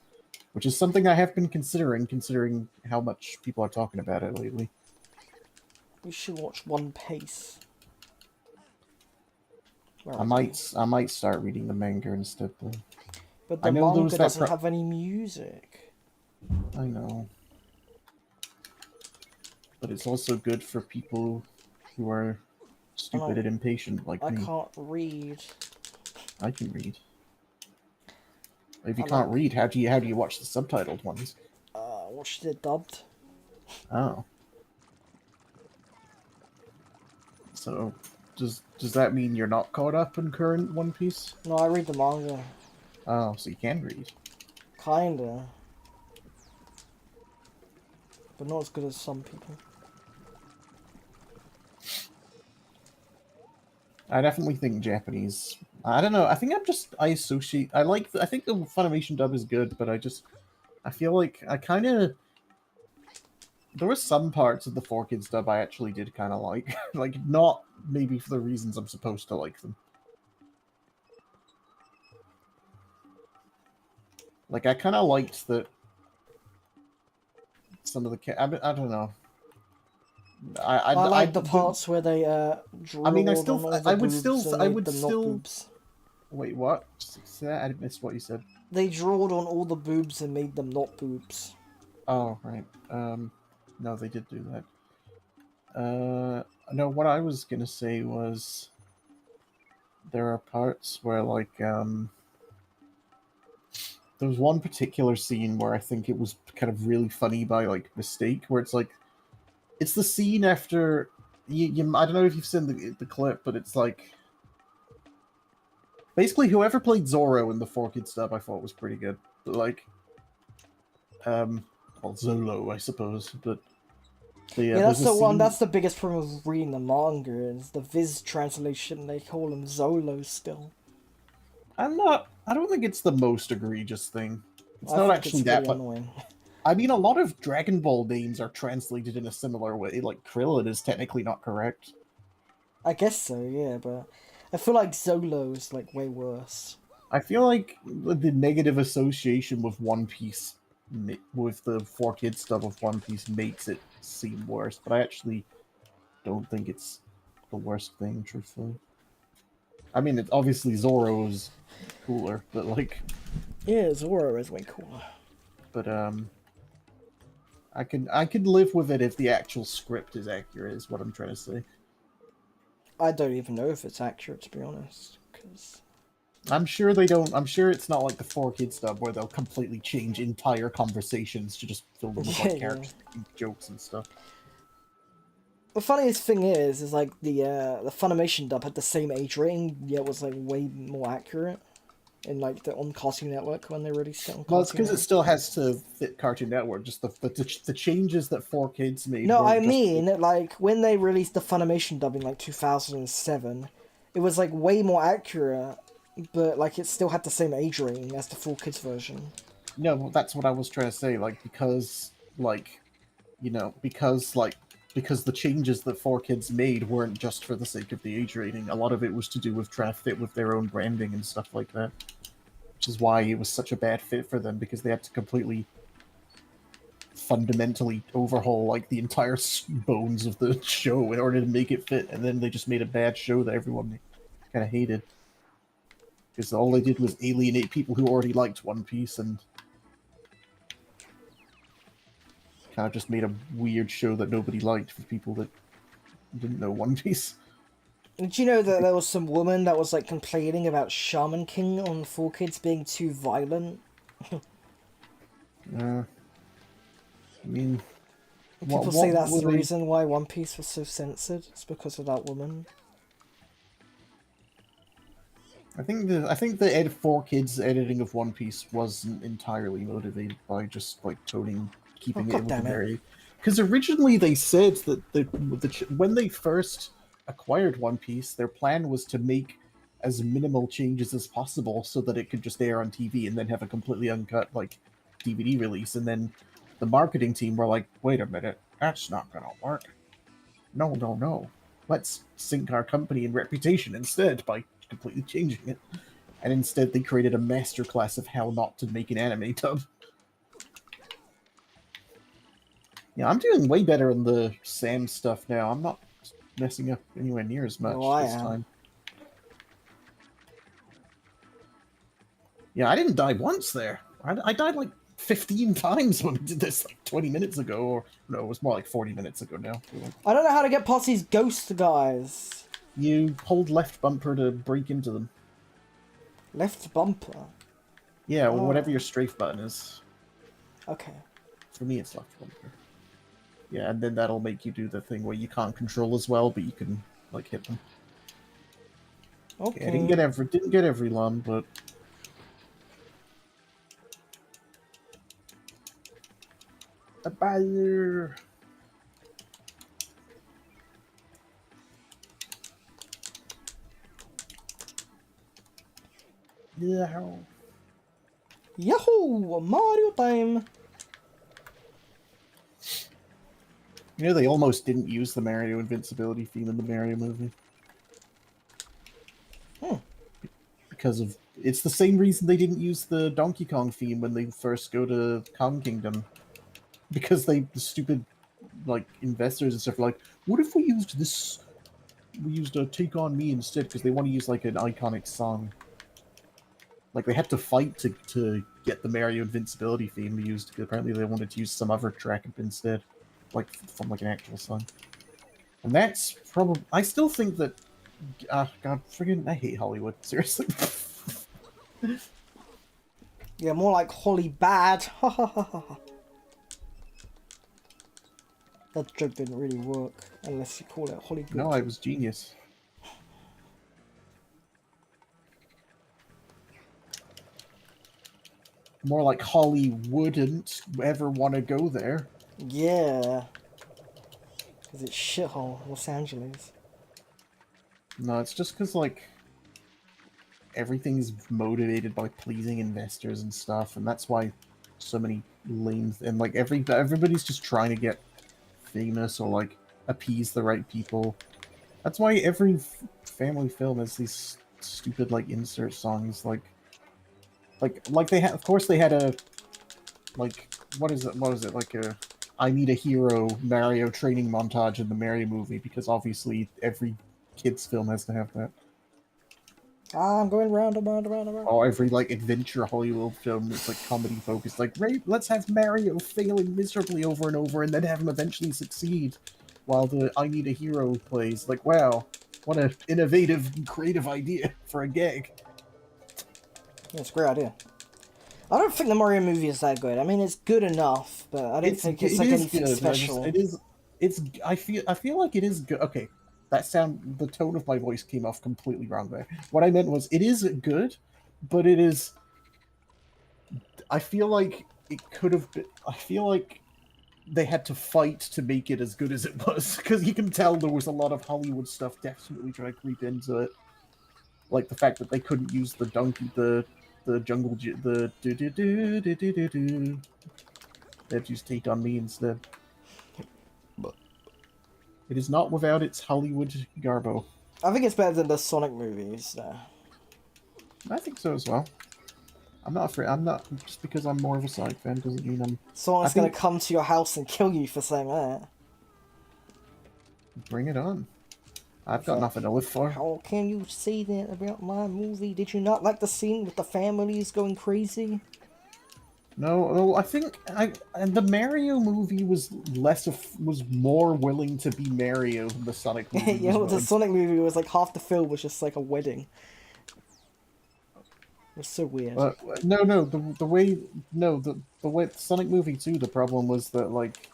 which is something I have been considering how much people are talking about it lately. We should watch One Piece. I might start reading the manga instead, though. But the I know manga doesn't have any music. I know. But it's also good for people who are stupid and impatient like me. I can't read. I can read. If you can't read, how do you watch the subtitled ones? Watched it dubbed. Oh. So, does that mean you're not caught up in current One Piece? No, I read the manga. Oh, so you can read. Kinda. But not as good as some people. I definitely think Japanese. I don't know. I think I associate. I think the Funimation dub is good, but I feel like I kind of. There were some parts of the 4Kids dub I actually did kind of like. Like, not maybe for the reasons I'm supposed to like them. Like, I kind of liked that some of the... I don't know. I like the parts where they drew on all the boobs and made them not boobs. Wait, what? I missed what you said. They drawed on all the boobs and made them not boobs. Oh, right. No, they did do that. No, what I was gonna say was there are parts where, like, there was one particular scene where I think it was kind of really funny by, like, mistake, where it's like, it's the scene after, I don't know if you've seen the clip, but it's like, basically whoever played Zoro in the 4Kids dub I thought was pretty good, but, like, well, Zolo, I suppose, but yeah, that's the one. That's the biggest problem with reading the manga is the Viz translation. They call him Zolo still. I don't think it's the most egregious thing. It's not actually that annoying. I mean, a lot of Dragon Ball names are translated in a similar way. Like Krillin is technically not correct. I guess so, yeah, but I feel like Zolo is like way worse. I feel like the negative association with One Piece, with the 4 Kids stuff of One Piece, makes it seem worse. But I actually don't think it's the worst thing, truthfully. I mean, it's obviously Zoro's cooler, but like, Yeah, Zoro is way cooler. but I could live with it if the actual script is accurate. Is what I'm trying to say. I don't even know if it's accurate, to be honest, because I'm sure they don't. I'm sure it's not like the 4 Kids stuff where they'll completely change entire conversations to just fill them with yeah, like yeah. characters making jokes and stuff. The funniest thing is like the Funimation dub had the same age rating, yet was like way more accurate in like on Cartoon Network when they released it on Well, it's Cartoon because it Network. still has to fit Cartoon Network. Just the changes that 4 Kids made No, I weren't just mean like when they released the Funimation dub in like 2007, it was like way more accurate, but like it still had the same age rating as the full kids version. no. That's what I was trying to say. Like because like because the changes that 4 Kids made weren't just for the sake of the age rating. A lot of it was to do with trying to fit with their own branding and stuff like that. Which is why it was such a bad fit for them because they had to completely fundamentally overhaul like the entire bones of the show in order to make it fit, and then they just made a bad show that everyone kind of hated because all they did was alienate people who already liked One Piece and kind of just made a weird show that nobody liked for people that didn't know One Piece. Did you know that there was some woman that was like complaining about Shaman King on 4 Kids being too violent? I mean, People say what that's were the they? reason why One Piece was so censored. It's because of that woman. I think the 4 Kids editing of One Piece wasn't entirely motivated by just like toning, Oh keeping it god within damn it! their age. Because originally they said that when they first acquired One Piece, their plan was to make as minimal changes as possible so that it could just air on TV and then have a completely uncut like DVD release. And then the marketing team were like, "Wait a minute, that's not gonna work. No, no, no. Let's sink our company and reputation instead by completely changing it." And instead, they created a masterclass of how not to make an anime dub. Yeah, I'm doing way better on the Sam stuff now. I'm not messing up anywhere near as No, much I this am. time. Yeah, I didn't die once there. I died like 15 times when we did this like 20 minutes ago. Or no, it was more like 40 minutes ago now. I don't know how to get past these ghost guys. You hold left bumper to break into them. Left bumper. Yeah, or Oh, whatever your strafe button is. okay. For me, it's left bumper. Yeah, and then that'll make you do the thing where you can't control as well, but you can like hit them. Yeah, I Okay. didn't get every lum, but a buyer. Yeah. Yahoo! Mario time! You know they almost didn't use the Mario invincibility theme in the Mario movie Hmm. because of it's the same reason they didn't use the Donkey Kong theme when they first go to Kong Kingdom because the stupid like investors and stuff are like, what if we used this? We used a Take on Me instead because they want to use like an iconic song. Like they had to fight to get the Mario invincibility theme used because apparently they wanted to use some other track instead, like from like an actual song. And that's probably I still think that God friggin' I hate Hollywood seriously. Yeah, more like Holly Bad. Ha ha ha ha. That joke didn't really work unless you call it Holly No, Good. I was genius. More like Holly wouldn't ever want to go there. Yeah, because it's shithole Los Angeles. No, it's just because like everything's motivated by pleasing investors and stuff, and that's why so many lame and like everybody's just trying to get famous or like appease the right people. That's why every family film has these stupid like insert songs like like they had, of course they had a, like, what is it? What was it? Like a I Need a Hero Mario training montage in the Mario movie, because obviously every kids film has to have that. I'm going round and round and round and round. Or every like adventure Hollywood film that's like comedy focused. Like, Ray, let's have Mario failing miserably over and over, and then have him eventually succeed, while the I Need a Hero plays. Like, wow, what an innovative, creative idea for a gag. Yeah, it's a great idea. I don't think the Mario movie is that good. I mean, it's good enough, but I don't think it's it like is anything good. special. It is. It's. I feel like it is good. Okay, the tone of my voice came off completely wrong there. What I meant was it is good, but it is. I feel like it could have been. I feel like they had to fight to make it as good as it was, because you can tell there was a lot of Hollywood stuff definitely trying to creep into it, like the fact that they couldn't use the donkey, the jungle, the do do do do do do do. They had to use Take on Me instead. It is not without its Hollywood garbo. I think it's better than the Sonic movies. I think so as well. I'm not afraid. I'm not, just because I'm more of a Sonic fan doesn't mean I'm. Sonic's I gonna think come to your house and kill you for saying that. bring it on. I've got So, nothing to live for. how can you say that about my movie? Did you not like the scene with the families going crazy? No, no. I think and the Mario movie was was more willing to be Mario than the Sonic movie Yeah, was well, the willing. Sonic movie was like half the film was just like a wedding. It was so weird. No, no. The way no the way Sonic movie 2. The problem was that like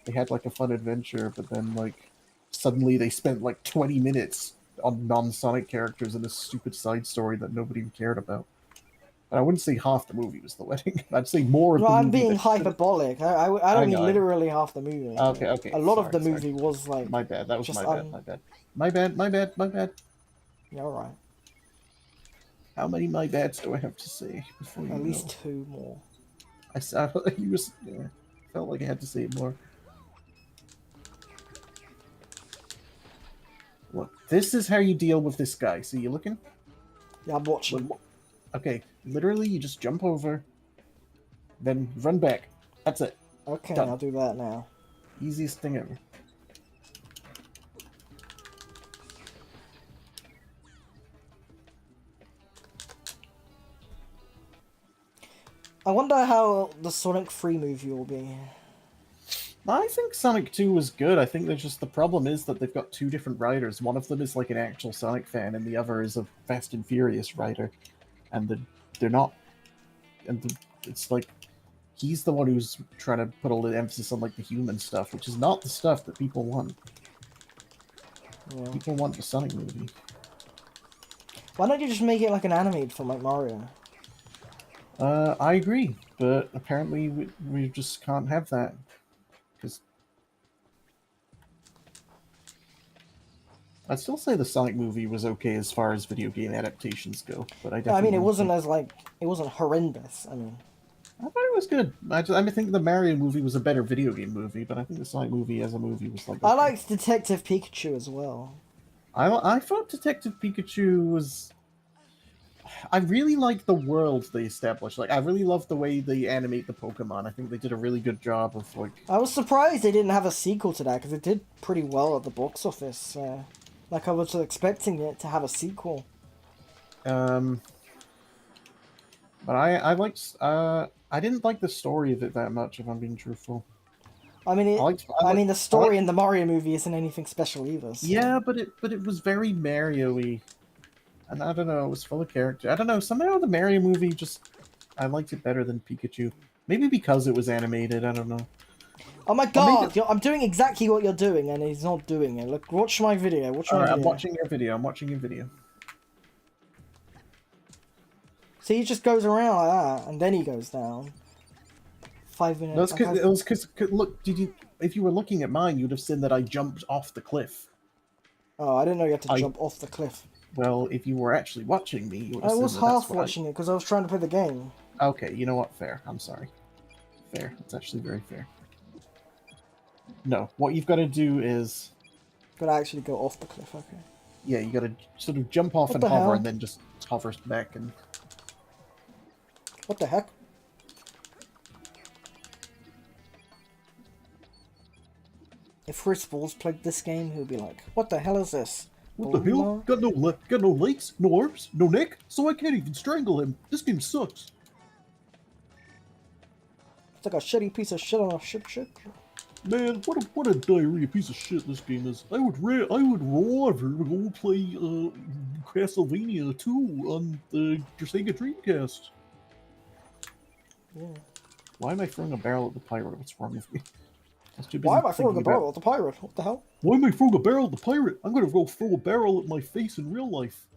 they had like a fun adventure, but then like suddenly they spent like 20 minutes on non-Sonic characters in a stupid side story that nobody cared about. And I wouldn't say half the movie was the wedding. I'd say more of No, the I'm movie being that should. hyperbolic. I I don't know. mean literally half the movie. Okay, okay. A lot of Sorry, the sorry. movie was like My bad. That was just my bad. My bad. My bad. My bad. My bad. Yeah, alright. How many my bads do I have to say before you At go? least 2 more. I saw you was. Yeah, felt like I had to say it more. Look, this is how you deal with this guy. See, you looking? Yeah, I'm watching. Okay, literally, you just jump over, then run back. That's it. Okay, Done. I'll do that now. Easiest thing ever. I wonder how the Sonic 3 movie will be. I think Sonic 2 was good. I think there's just the problem is that they've got two different writers. One of them is like an actual Sonic fan, and the other is a Fast and Furious writer. And they're not. It's like he's the one who's trying to put all the emphasis on like the human stuff, which is not the stuff that people want. Yeah. People want the Sonic movie. Why don't you just make it like an animated film like Mario? I agree, but apparently we just can't have that. Because I'd still say the Sonic movie was okay as far as video game adaptations go, but I definitely. I mean, it wasn't think... as like it wasn't horrendous. I mean, I thought it was good. I think the Mario movie was a better video game movie, but I think the Sonic movie as a movie was like. Okay. I liked Detective Pikachu as well. I thought Detective Pikachu was. I really like the world they established. Like, I really love the way they animate the Pokemon. I think they did a really good job of like. I was surprised they didn't have a sequel to that because it did pretty well at the box office. Like I was expecting it to have a sequel. But I liked. I didn't like the story of it that much, if I'm being truthful. I mean, I mean, the story in the Mario movie isn't anything special either. So. Yeah, but it was very Mario-y. And I don't know, it was full of character. I don't know, somehow the Mario movie just... I liked it better than Pikachu. Maybe because it was animated, I don't know. Oh my god, I'm doing exactly what you're doing and he's not doing it. Look, watch my video, I'm watching your video, I'm watching your video. See, he just goes around like that, and then he goes down. 5 minutes. No, it was because, look, if you were looking at mine, you'd have seen that I jumped off the cliff. Oh, I didn't know you had to jump off the cliff. Well, if you were actually watching me, you would have I seen was half watching it because I was trying to play the game. Okay, you know what? Fair. I'm sorry. Fair. It's actually very fair. No, what you've got to do is... Gotta actually go off the cliff, okay. Yeah, you gotta sort of jump off and hover, and then just hover back and... What the heck? If Chris Balls played this game, he'd be like, what the hell is this? What the hell? Got no legs, no arms, no neck, so I can't even strangle him. This game sucks. It's like a shitty piece of shit on a shit. Man, what a diarrhea piece of shit this game is. I would rather go play Castlevania 2 on the Sega Dreamcast. Yeah. Why am I throwing a barrel at the pirate? What's wrong with me? Why am I throwing a barrel at the pirate? What the hell? Why am I throwing a barrel at the pirate? I'm gonna go throw a barrel at my face in real life.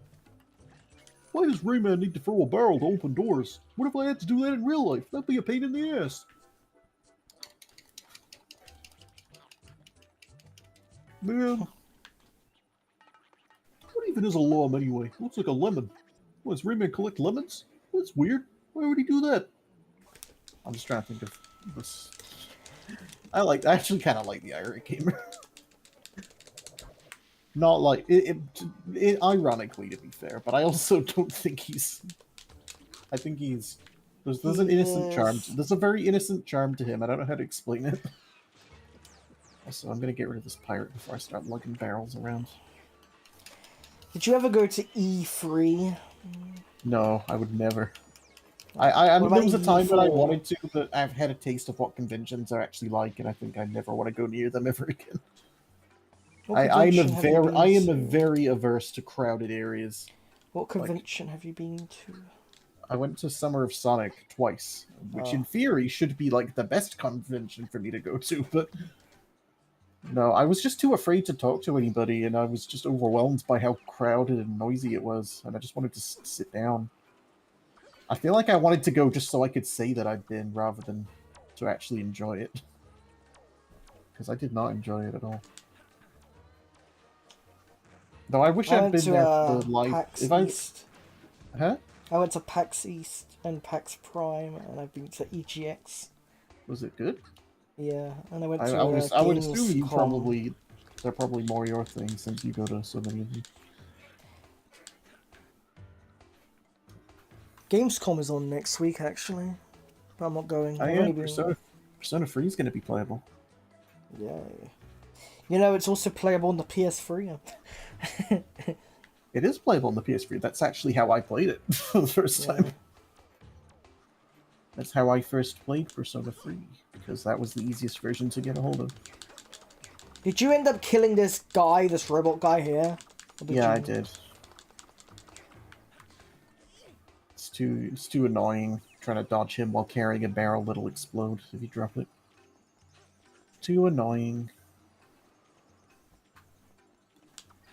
Why does Rayman need to throw a barrel to open doors? What if I had to do that in real life? That'd be a pain in the ass. Man. What even is a lom anyway? Looks like a lemon. What, does Rayman collect lemons? That's weird. Why would he do that? I'm just trying to think of this. I actually kind of like the Irate Gamer. Not like it ironically, to be fair, but I also don't think he's. I think he's. There's an innocent charm. There's a very innocent charm to him. I don't know how to explain it. Also, I'm gonna get rid of this pirate before I start lugging barrels around. Did you ever go to E3? No, I would never. There was a time when I wanted to, but I've had a taste of what conventions are actually like, and I think I never want to go near them ever again. I am very averse to crowded areas. What convention have you been to? I went to Summer of Sonic twice, which in theory should be like the best convention for me to go to, but no, I was just too afraid to talk to anybody, and I was just overwhelmed by how crowded and noisy it was, and I just wanted to sit down. I feel like I wanted to go just so I could say that I'd been, rather than to actually enjoy it. Because I did not enjoy it at all. Though I wish I'd been there for the live. Huh? I went to PAX East and PAX Prime, and I've been to EGX. Was it good? Yeah, and I went to I would assume they're probably more your thing since you go to so many of them. Gamescom is on next week, actually, but I'm not going. Oh yeah, Persona 3 is going to be playable. Yay. You know, it's also playable on the PS3. It is playable on the PS3. That's actually how I played it for the first time. That's how I first played Persona 3, because that was the easiest version to get a hold of. Did you end up killing this guy, this robot guy here? Yeah, I did. It's too annoying trying to dodge him while carrying a barrel that'll explode if you drop it. Too annoying.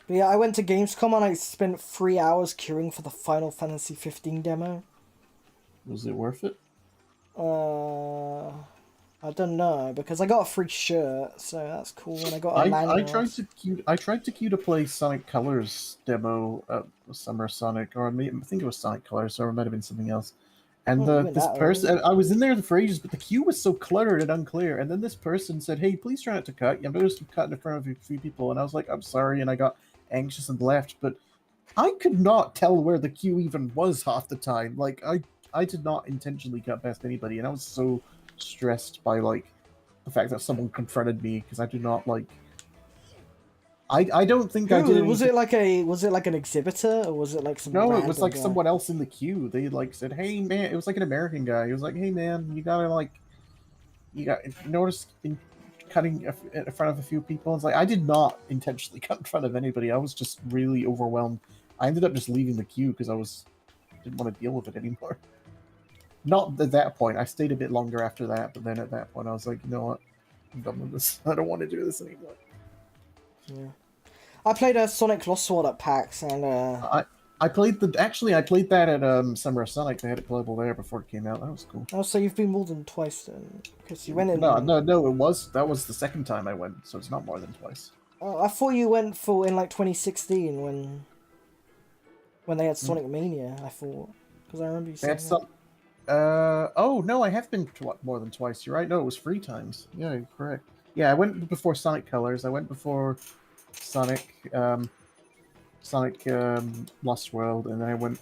But yeah, I went to Gamescom and I spent 3 hours queuing for the Final Fantasy 15 demo. Was it worth it? I don't know, because I got a free shirt, so that's cool. And I got a lanyard. I tried to queue to play Sonic Colors demo at Summer Sonic, or I think it was Sonic Colors, or it might have been something else. And this person, I was in there for ages, but the queue was so cluttered and unclear. And then this person said, "Hey, please try not to cut. I'm just cutting in front of a few people." And I was like, "I'm sorry," and I got anxious and left. But I could not tell where the queue even was half the time. Like I did not intentionally cut past anybody, and I was so stressed by like the fact that someone confronted me, because I do not like. I don't think I did. Was it like an exhibitor, or was it like some? No, it was like someone else in the queue. They like said, "Hey man," it was like an American guy. He was like, "Hey man, you notice in cutting in front of a few people." It's like I did not intentionally cut in front of anybody. I was just really overwhelmed. I ended up just leaving the queue because didn't want to deal with it anymore. Not at that point. I stayed a bit longer after that, but then at that point I was like, you know what? I'm done with this. I don't want to do this anymore. Yeah. I played a Sonic Lost World at PAX, and I played that at Summer of Sonic. They had it playable there before it came out. That was cool. Oh, so you've been more than twice then, because you went in. No, that was the second time I went, so it's not more than twice. Oh, I thought you went in like 2016 when they had Sonic Mania. I thought, because I remember you saying that. Oh no, I have been more than twice. You're right. No, it was 3 times. Yeah, you're correct. Yeah, I went before Sonic Colors. I went before Sonic Lost World, and then I went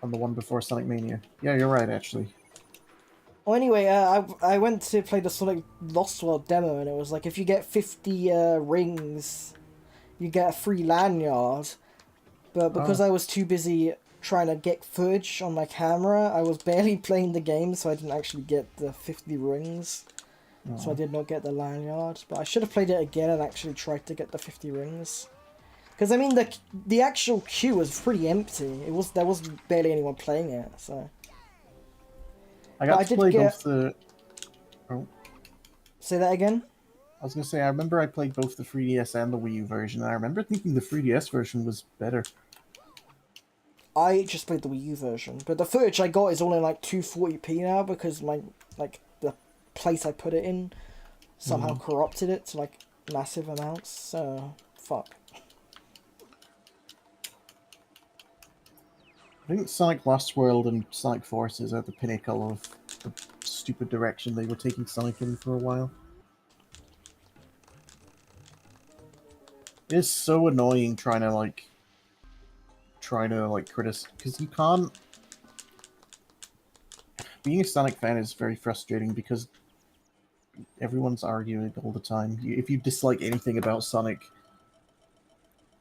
on the one before Sonic Mania. Yeah, you're right, actually. Well, anyway, I went to play the Sonic Lost World demo, and it was like if you get 50 rings, you get a free lanyard. But because Oh, I was too busy trying to get footage on my camera, I was barely playing the game, so I didn't actually get the 50 rings. So I oh. did not get the lanyard. But I should have played it again and actually tried to get the 50 rings. Because I mean, the actual queue was pretty empty. There was barely anyone playing it. So. I But got I to did play get. both the. Oh, Say that again. I was gonna say I remember I played both the 3DS and the Wii U version. And I remember thinking the 3DS version was better. I just played the Wii U version, but the footage I got is all in like 240p now because the place I put it in somehow corrupted it to like massive amounts. So fuck. I think Sonic Lost World and Sonic Forces are the pinnacle of the stupid direction they were taking Sonic in for a while. It is so annoying trying to criticize because you can't. Being a Sonic fan is very frustrating because everyone's arguing all the time. If you dislike anything about Sonic,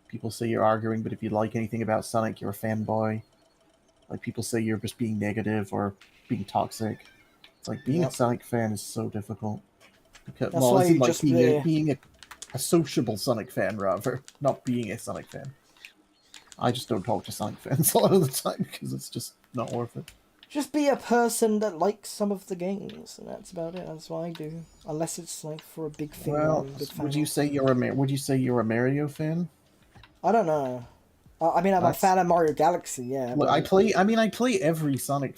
people say you're arguing, but if you like anything about Sonic, you're a fanboy. Like people say you're just being negative or being toxic. It's like being a Yep. Sonic fan is so difficult. Because, That's well, why as in you like just being a sociable Sonic fan rather, not being a Sonic fan. I just don't talk to Sonic fans a lot of the time because it's just not worth it. be a person that likes some of the games, and that's about it. That's what I do. Unless it's like for a big thing that I'm Well, a big fan would you of. say you're a Mario fan? I don't know. I mean, I'm a That's fan of Mario Galaxy, yeah, look. but I like, play. I mean, I play every Sonic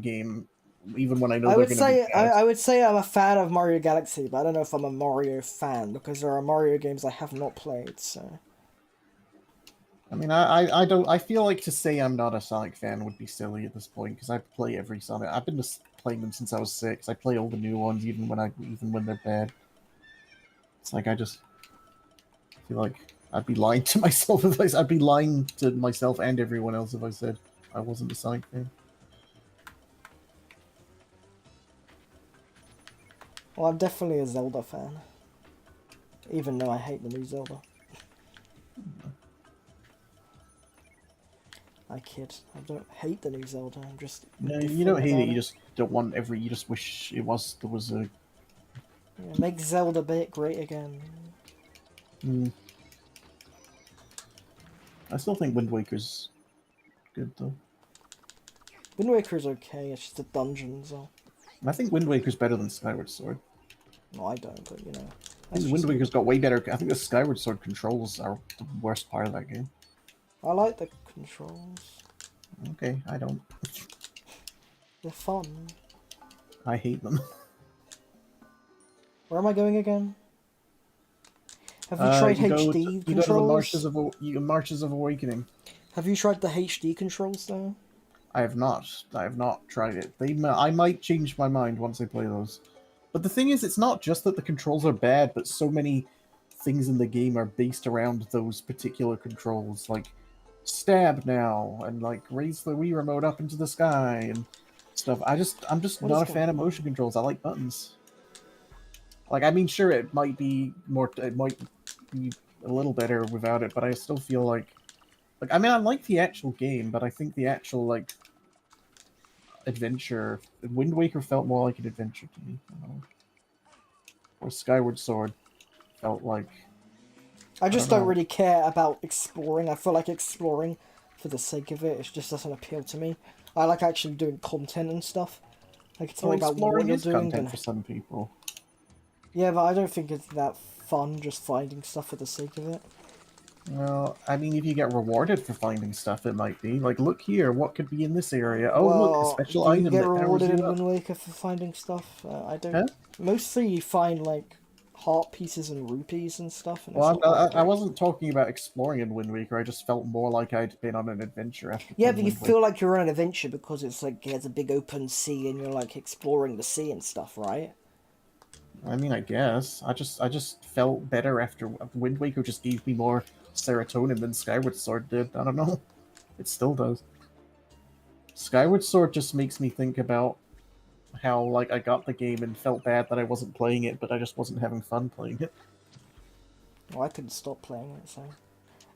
game, even when I know they're going to be bad. I would say I'm a fan of Mario Galaxy, but I don't know if I'm a Mario fan because there are Mario games I have not played. So I mean, I don't. I feel like to say I'm not a Sonic fan would be silly at this point because I play every Sonic. I've been just playing them since I was 6. I play all the new ones, even when they're bad. It's like I just feel like I'd be lying to myself I'd be lying to myself and everyone else if I said I wasn't a Sonic fan. well, I'm definitely a Zelda fan, even though I hate the new Zelda. I kid. I don't hate the new Zelda. I'm just No, you don't indifferent hate it. about You it. just don't want every. You just wish there was a. Yeah, make Zelda bit great again. Mm, I still think Wind Waker's good though. Wind Waker's okay. It's just the dungeons. Are... I think Wind Waker's better than Skyward Sword. No, I don't. But you know, I that's think Wind just me. Waker's got way better. I think the Skyward Sword controls are the worst part of that game. I like the controls. Okay, I don't. They're fun. I hate them. Where am I going again? Have you tried HD You go to the Marches controls? of Marches of Awakening. Have you tried the HD controls though? I have not. I have not tried it. I might change my mind once I play those. But the thing is, it's not just that the controls are bad, but so many things in the game are based around those particular controls, like stab now and like raise the Wii remote up into the sky and stuff. I'm just What is not a going fan of on? motion controls. I like buttons. Like I mean, sure, it might be a little better without it, but I still feel like I mean, I like the actual game, but I think the actual like adventure, Wind Waker felt more like an adventure to me. I don't know. Or Skyward Sword felt like I I don't just don't know. really care about exploring. I feel like exploring for the sake of it, it just doesn't appeal to me. I like actually doing content and stuff. Like it's Well, more about what exploring you're is doing content than for some people. yeah, but I don't think it's that fun just finding stuff for the sake of it. Well, I mean, if you get rewarded for finding stuff, it might be like, look here, what could be in this area? Oh, look, a Well, special do you item get that powers rewarded you in up. Wind Waker for finding stuff? I don't. Huh? Mostly you find like heart pieces and rupees and stuff, and it's Well, not that I great. wasn't talking about exploring in Wind Waker. I just felt more like I'd been on an adventure after Yeah, playing but you Wind Waker. feel like you're on an adventure because it's like it has a big open sea and you're like exploring the sea and stuff, right? I mean, I guess I just felt better after Wind Waker. Just gave me more serotonin than Skyward Sword did. I don't know. It still does. Skyward Sword just makes me think about how like I got the game and felt bad that I wasn't playing it, but I just wasn't having fun playing it. Well, I couldn't stop playing it, so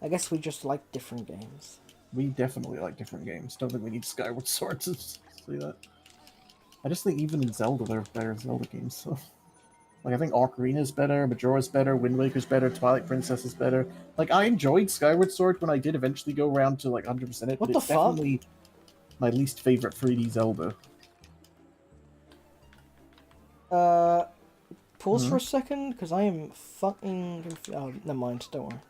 I guess we just like different games. We definitely like different games. Don't think we need Skyward Sword to say that. I just think even in Zelda, there are better Zelda games. So, like, I think Ocarina is better, Majora's better, Wind Waker's better, Twilight Princess is better. Like, I enjoyed Skyward Sword when I did eventually go around to like 100% it, but What the it's fuck? definitely my least favorite 3D Zelda. Pause Hmm? for a second, because I am fucking oh, never mind, don't worry.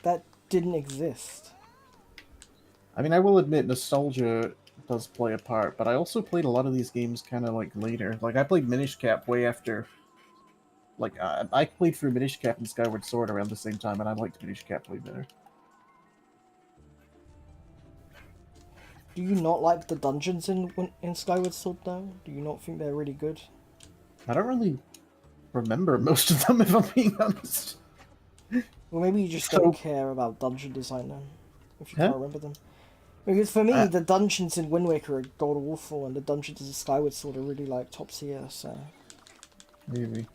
That didn't exist. I mean, I will admit nostalgia does play a part, but I also played a lot of these games kind of like later. Like, I played Minish Cap way after. Like, I played through Minish Cap and Skyward Sword around the same time, and I liked Minish Cap way better. Do you not like the dungeons in Skyward Sword though? Do you not think they're really good? I don't really remember most of them, if I'm being honest. Well, maybe you just don't So, care about dungeon design then, if you huh? can't remember them. Because for me, Uh, the dungeons in Wind Waker are god awful, and the dungeons in Skyward Sword are really like top tier. So maybe.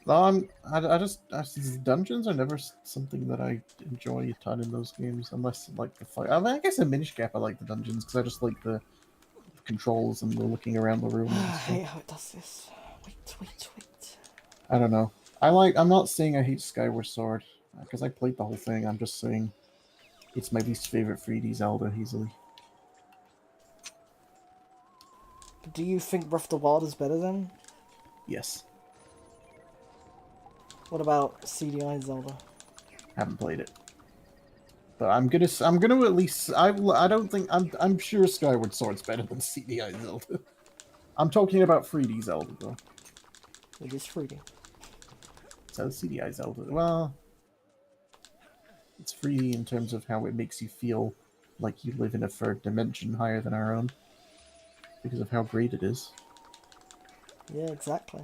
No, dungeons are never something that I enjoy a ton in those games, unless like the fight. I mean, I guess in Minish Cap I like the dungeons because I just like the controls and the looking around the I rooms and stuff. hate how it does this. Wait. I don't know. I'm not saying I hate Skyward Sword because I played the whole thing. I'm just saying it's my least favorite 3D Zelda easily. Do you think Breath of the Wild is better then? Yes, What about CDI Zelda? haven't played it, but I'm gonna at least I don't think I'm sure Skyward Sword's better than CDI Zelda. I'm talking about 3D Zelda though. It is 3D. So CDI Zelda, well, it's 3D in terms of how it makes you feel like you live in a third dimension higher than our own because of how great it is. Yeah, exactly.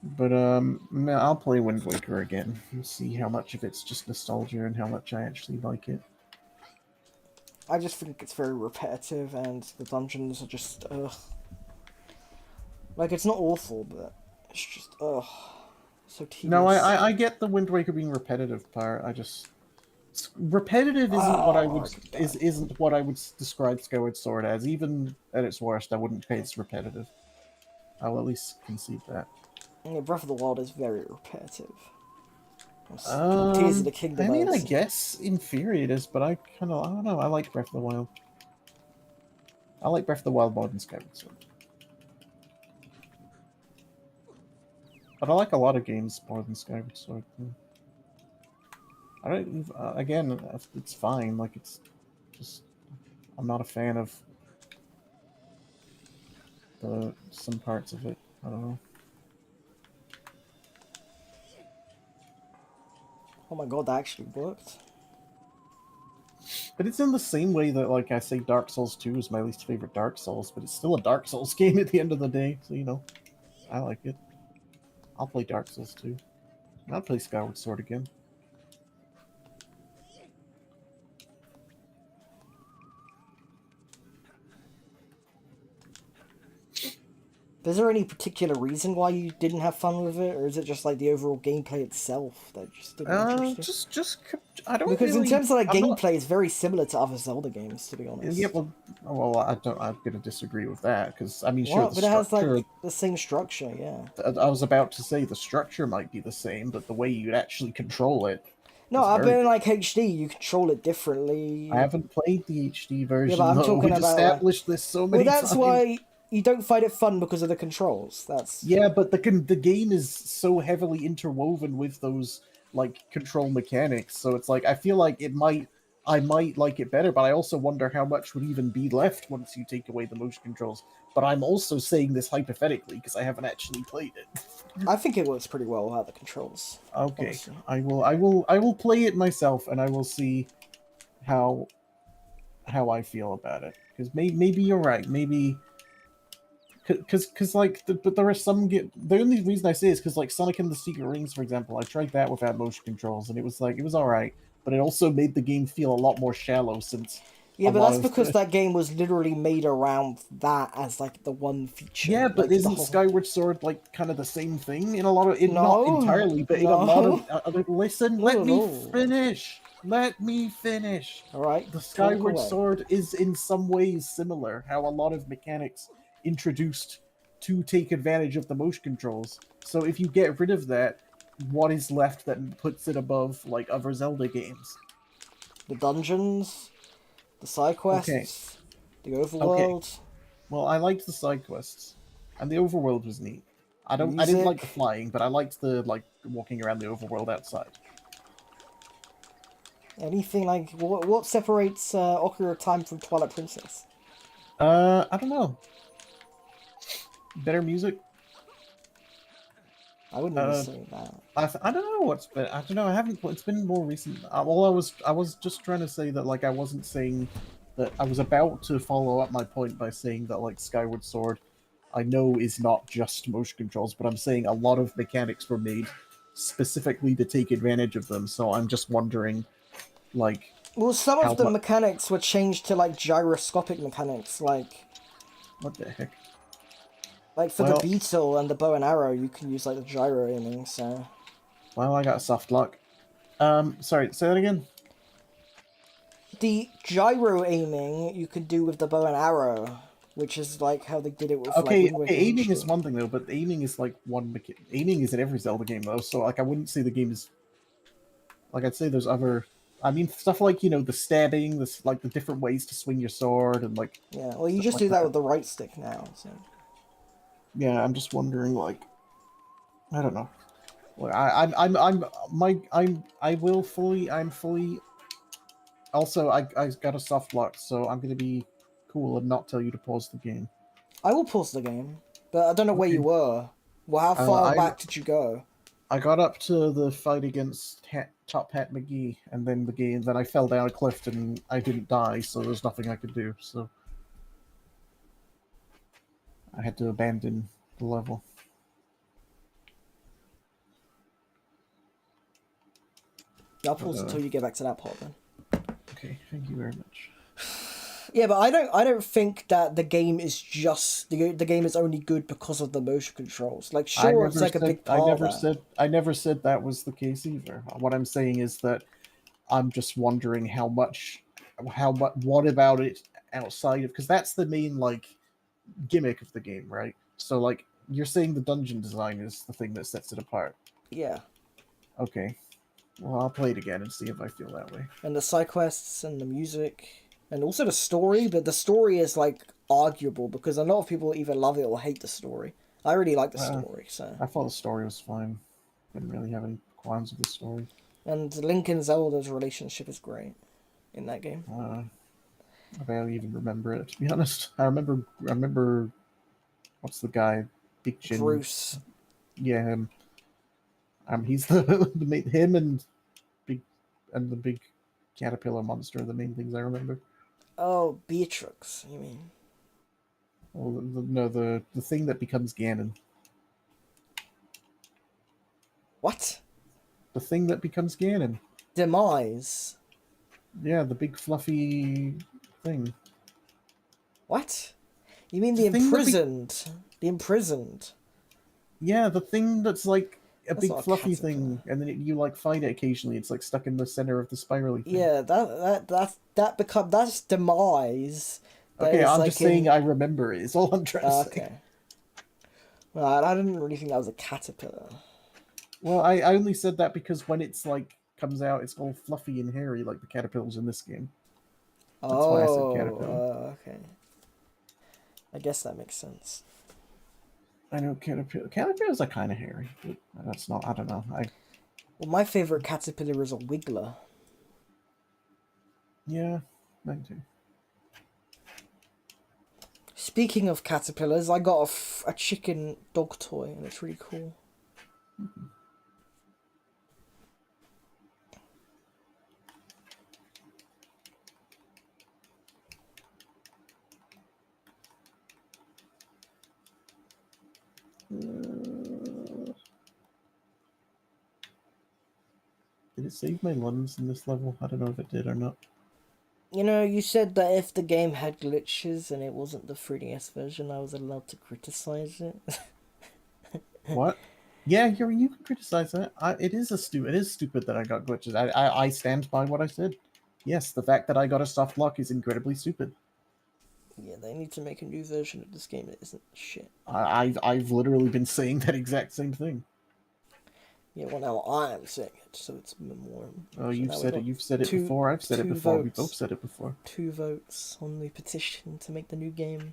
But I'll play Wind Waker again and see how much of it's just nostalgia and how much I actually like it. I just think it's very repetitive, and the dungeons are just ugh. Like it's not awful, but it's just ugh, so No, tedious. I get the Wind Waker being repetitive part. Repetitive isn't what I Oh, would I could die. isn't what I would describe Skyward Sword as. Even at its worst, I wouldn't say it's repetitive. I'll at least concede that. Yeah, Breath of the Wild is very repetitive. Tears of the I Kingdom mean, I is. guess in theory it is, but I don't know. I like Breath of the Wild. I like Breath of the Wild more than Skyward Sword. But I like a lot of games more than Skyward Sword. I don't. Again, it's fine. Like it's just I'm not a fan of some parts of it. I don't know. Oh my god, that actually worked. But it's in the same way that like I say Dark Souls 2 is my least favorite Dark Souls, but it's still a Dark Souls game at the end of the day. So I like it. I'll play Dark Souls 2. I'll play Skyward Sword again. Is there any particular reason why you didn't have fun with it, or is it just like the overall gameplay itself that just didn't interest you? I don't Because in really. terms of like I'm not. gameplay, it's very similar to other Zelda games, to be Yeah, honest. well, I don't. I'm gonna disagree with that because I mean, sure, What? the But it has structure. like the same structure, yeah. I was about to say the structure might be the same, but the way you actually control it No, is I've very been in different. like HD. You control it I differently. haven't played the HD Yeah, but version I'm though. talking We've about like. established this so Well, many that's times. why you don't find it fun because of the controls. That's Yeah, but the game is so heavily interwoven with those like control mechanics, so it's like I feel like I might like it better, but I also wonder how much would even be left once you take away the motion controls. But I'm also saying this hypothetically because I haven't actually played it. I think it works pretty well without the controls. Okay, Honestly, I will play it myself and I will see how I feel about it because maybe you're right. Maybe Because like, but there are some the only reason I say is because like Sonic and the Secret Rings, for example, I tried that without motion controls, and it was like it was all right, but it also made the game feel a lot more shallow since Yeah, a but lot that's of because that game was literally made around that as like the one feature. yeah, but Like the isn't whole. Skyward Sword like kind of the same thing in a lot of it? Not No, entirely, but in a lot of no, other. Listen, not let at me all. finish. Let me finish. All right, The talk Skyward away. Sword is in some ways similar. How a lot of mechanics introduced to take advantage of the motion controls. So if you get rid of that, what is left that puts it above like other Zelda games? The dungeons, the side Okay, quests, the okay. overworld, Well, I liked the side quests, and the overworld was neat. I didn't like the music. flying, but I liked the like walking around the overworld outside. Anything like what separates Ocarina of Time from Twilight Princess? I don't know. Better music. I wouldn't even Uh, say that. I don't know what's been. I don't know. I haven't. It's been more recent. Well, I was just trying to say that like I wasn't saying that I was about to follow up my point by saying that like Skyward Sword, I know is not just motion controls, but I'm saying a lot of mechanics were made specifically to take advantage of them. So I'm just wondering like Well, some how of the much. mechanics were changed to like gyroscopic mechanics, What the heck? like for the Well, beetle and the bow and arrow, you can use like the gyro aiming. So I got soft luck. Sorry, say that again. the gyro aiming you could do with the bow and arrow, which is like how they did it with like Okay, Wind Waker aiming is HD. one thing though, but aiming is like aiming is in every Zelda game though. So like, I wouldn't say the game is like I'd say there's other. I mean, stuff like the stabbing, this like the different ways to swing your sword, and like Yeah, well, you stuff just like do that that. with the right stick now. So Yeah, I'm just wondering, like, I don't know. Well, I'm my I will fully I'm fully. Also, I got a soft lock, so I'm gonna be cool and not tell you to pause the game. I will pause the game, but I don't know where you Okay. were. Well, how far I back did you go? I got up to the fight against Top Hat McGee, and then then I fell down a cliff and I didn't die, so there's nothing I could do. So I had to abandon the level. I'll But pause until you get back to that part then. okay, thank you very much. Yeah, but I don't think that the game is just the game is only good because of the motion controls. Like, sure, it's like a big part of that. I never said that was the case either. What I'm saying is that I'm just wondering what about it outside of because that's the main like gimmick of the game, right? So like you're saying the dungeon design is the thing that sets it apart. Yeah, Okay, well I'll play it again and see if I feel that way. and the side quests and the music and also the story, but the story is like arguable because a lot of people either love it or hate the story. I really like the Uh, story, so I thought the story was fine. Didn't really have any qualms with the story. and Link and Zelda's relationship is great in that game. I barely even remember it, to be honest. I remember what's the guy? Big Chin. Groose. Yeah, him. He's him and big and the big caterpillar monster are the main things I remember. Oh, Beatrix, you mean? Well, no, the thing that becomes Ganon. What? The thing that becomes Ganon. Demise. Yeah, the big fluffy thing. What? You mean The the thing that be imprisoned? The imprisoned. yeah, the thing that's like a That's big not a fluffy caterpillar. thing, and then you like fight it occasionally. It's like stuck in the center of the spirally thing. Yeah, that's demise. That Okay, is I'm just like saying in. I remember it. Is all I'm trying to say. Okay. Well, I didn't really think that was a caterpillar. Well, I only said that because when it's like comes out, it's all fluffy and hairy like the caterpillars in this game. That's why I said caterpillar. Okay. I guess that makes sense. I know caterpillars are kind of hairy, but that's not. I don't know. Well, my favorite caterpillar is a wiggler. Yeah, mine too. Speaking of caterpillars, I got a chicken dog toy, and it's really cool. Did it save my lungs in this level? I don't know if it did or not. You know, you said that if the game had glitches and it wasn't the 3DS version, I was allowed to criticize it. What? Yeah, you can criticize that. It is stupid that I got glitches. I stand by what I said. Yes, the fact that I got a soft lock is incredibly stupid. Yeah, they need to make a new version of this game that isn't shit. I've literally been saying that exact same thing. Yeah, well now I'm saying it, so it's more. Oh, So you've now we said it. got You've said it two before. I've said it two before. We both votes, said it before. 2 votes on the petition to make the new game.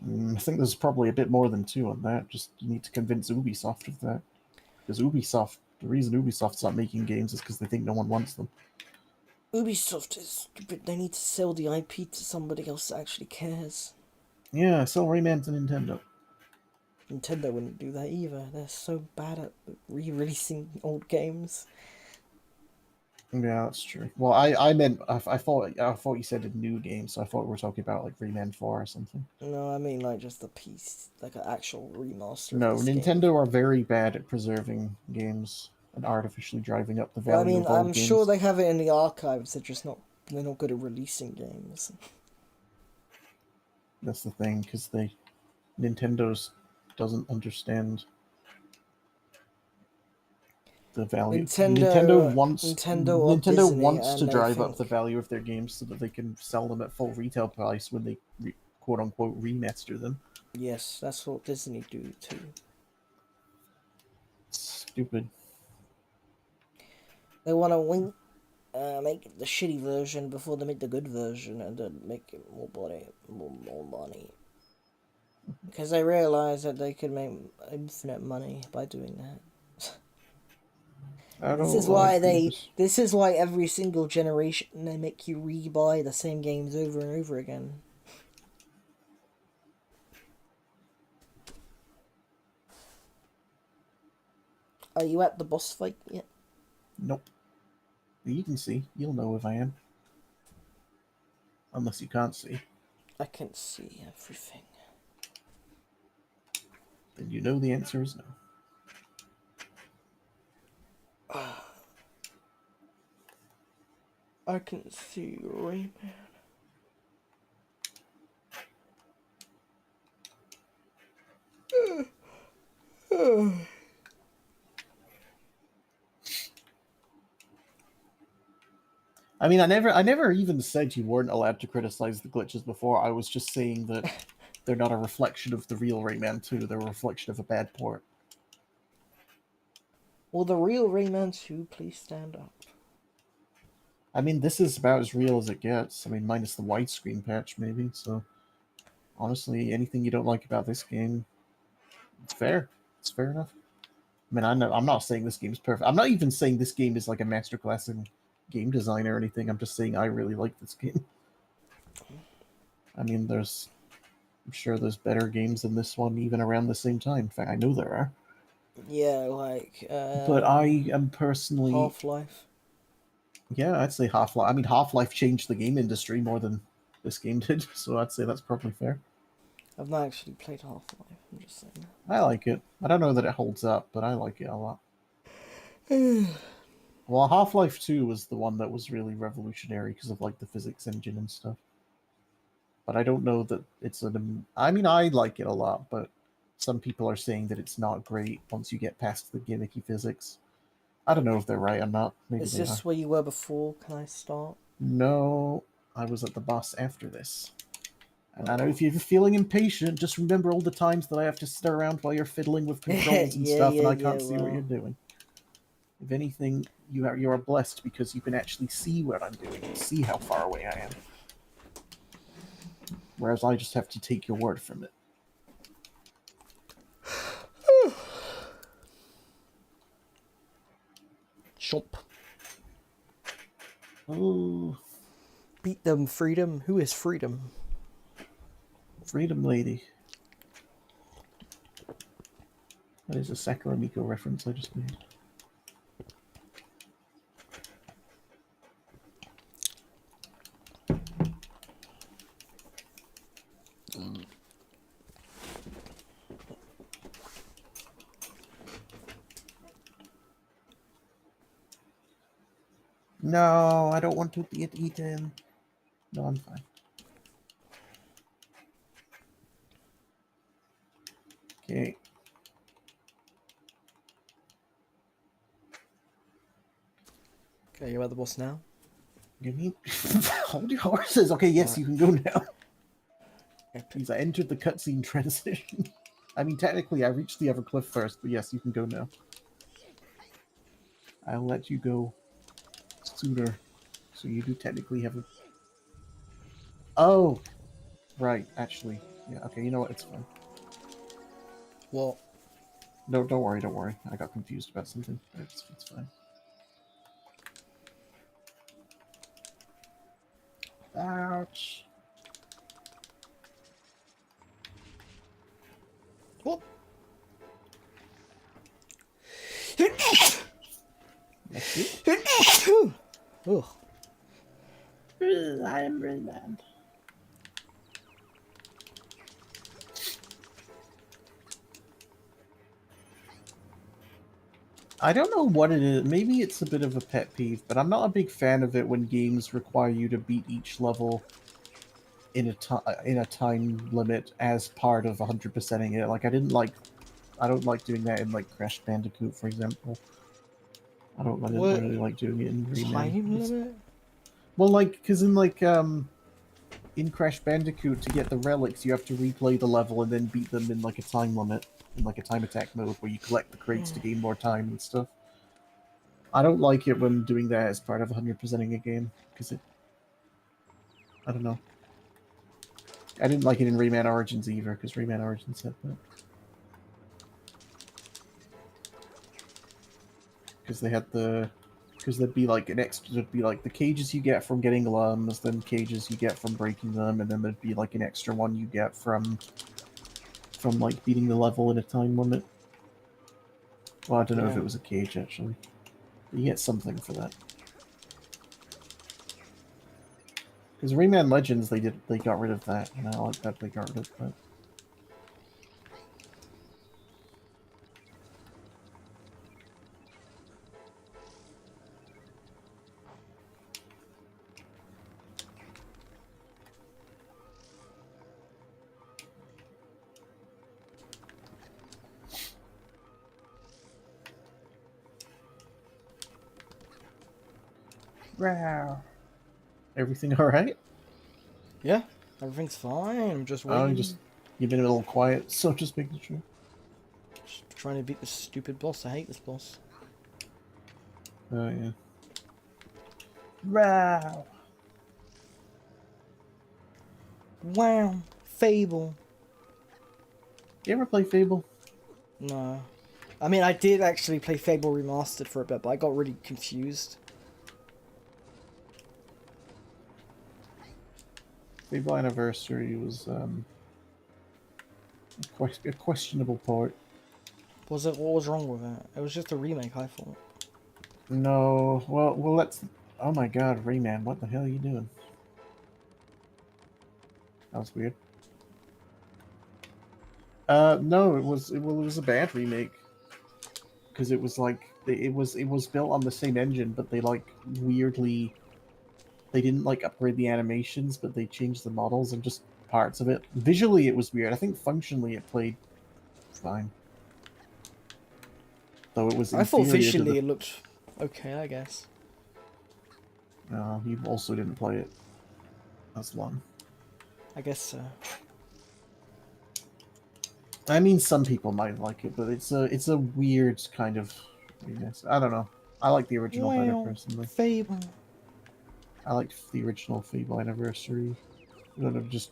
I think there's probably a bit more than two on that. Just you need to convince Ubisoft of that. Because the reason Ubisoft's not making games is because they think no one wants them. Ubisoft is stupid. They need to sell the IP to somebody else that actually cares. Yeah, sell Rayman to Nintendo. Nintendo wouldn't do that either. They're so bad at re-releasing old games. Yeah, that's true. Well, I meant I thought you said a new game, so I thought we were talking about like Rayman 4 or something. No, I mean like just a piece, like an actual remaster of No, this game. Nintendo are very bad at preserving games and artificially driving up the Well, I value mean, of old I'm sure games. they have it in the archives. They're just not. They're not good at releasing games. That's the thing, because Nintendo's doesn't understand the value. Nintendo or Nintendo Disney, wants to and they drive up the think, value of their games so that they can sell them at full retail price when they quote unquote remaster them. yes, that's what Disney do too. Stupid. They want to make the shitty version before they make the good version, and then make it more money. Because they realize that they could make infinite money by doing that. I don't like this. This is why every single generation they make you re-buy the same games over and over again. Are you at the boss fight yet? Nope. You can see. You'll know if I am. Unless you can't see. I can see everything. Then you know the answer is no. I can see Rayman. I mean, I never even said you weren't allowed to criticize the glitches before. I was just saying that they're not a reflection of the real Rayman 2. They're a reflection of a bad port. Will the real Rayman 2 please stand up? I mean, this is about as real as it gets. I mean, minus the widescreen patch, maybe. So, honestly, anything you don't like about this game, it's fair. It's fair enough. I mean, I'm not saying this game's perfect. I'm not even saying this game is like a masterclass in game design or anything. I'm just saying I really like this game. I mean, I'm sure there's better games than this one, even around the same time. In fact, I know there are. Yeah, like But I am personally, Half-Life. yeah, I'd say Half-Life. I mean, Half-Life changed the game industry more than this game did, so I'd say that's probably fair. I've not actually played Half-Life. I'm just saying. I like it. I don't know that it holds up, but I like it a lot. Well, Half-Life 2 was the one that was really revolutionary because of like the physics engine and stuff. But I don't know that it's an. I mean, I like it a lot, but some people are saying that it's not great once you get past the gimmicky physics. I don't know if they're right or not. Maybe Is they are. this where you were before? Can I start? No, I was at the boss after this. And I know Oh. if you're feeling impatient, just remember all the times that I have to sit around while you're fiddling with controls and stuff, and I can't see what you're doing. If anything, you are blessed because you can actually see what I'm doing and see how far away I am. Whereas I just have to take your word from it. Chomp. Oh, Beat them, freedom. Who is freedom? Freedom Lady. That is a Sakura Miko reference I just made. No, I don't want to get eaten. No, I'm fine. Okay. Okay, you're at the boss now. Give me hold your horses. Okay, yes, Alright. you can go now. Epic. Because I entered the cutscene transition. I mean, technically, I reached the other cliff first, but yes, you can go now. I'll let you go sooner. So you do technically have a... Oh! Right, actually. Yeah, okay, you know what? It's fine. What? No, don't worry, don't worry. I got confused about something. It's fine. Ouch. What? Next Ugh. I am Rayman. I don't know what it is. Maybe it's a bit of a pet peeve, but I'm not a big fan of it when games require you to beat each level in a time limit as part of 100%ing it. Like I don't like doing that in like Crash Bandicoot, for example. I didn't What? really like doing it in Rayman. Time limit? Well, like, because in Crash Bandicoot, to get the relics, you have to replay the level and then beat them in like a time limit, in like a time attack mode where you collect the crates to gain more time and stuff. I don't like it when doing that as part of 100%ing a game, because I don't know. I didn't like it in Rayman Origins either, because Rayman Origins had that. Because they had because there'd be like an extra, there'd be like the cages you get from getting lungs, then cages you get from breaking them, and then there'd be like an extra one you get from like beating the level in a time limit. Well, I don't know if Yeah. it was a cage actually. But you get something for that. Because Rayman Legends, they got rid of that, and I like that they got rid of that. Wow. Everything all right? Yeah. Everything's fine. I'm just Oh, waiting. you've been a little quiet, so just making sure. Just trying to beat this stupid boss. I hate this boss. Oh yeah. Wow. Wow. Fable. You ever play Fable? No. I mean, I did actually play Fable Remastered for a bit, but I got really confused. Fable Anniversary was a questionable port. Was it? What was wrong with it? It was just a remake, I thought. No, well, let's. Oh my God, Rayman, what the hell are you doing? That was weird. No, it was a bad remake because it was like it was built on the same engine, but they like weirdly they didn't like upgrade the animations, but they changed the models and just parts of it. Visually, it was weird. I think functionally, it played fine, though it was I thought inferior to visually the. it looked okay, I guess. You also didn't play it as long. I guess so. I mean, some people might like it, but it's a weird kind of remix. I don't know. I like the original better Wow. personally. Fable. I liked the original Fable Anniversary. No, no, just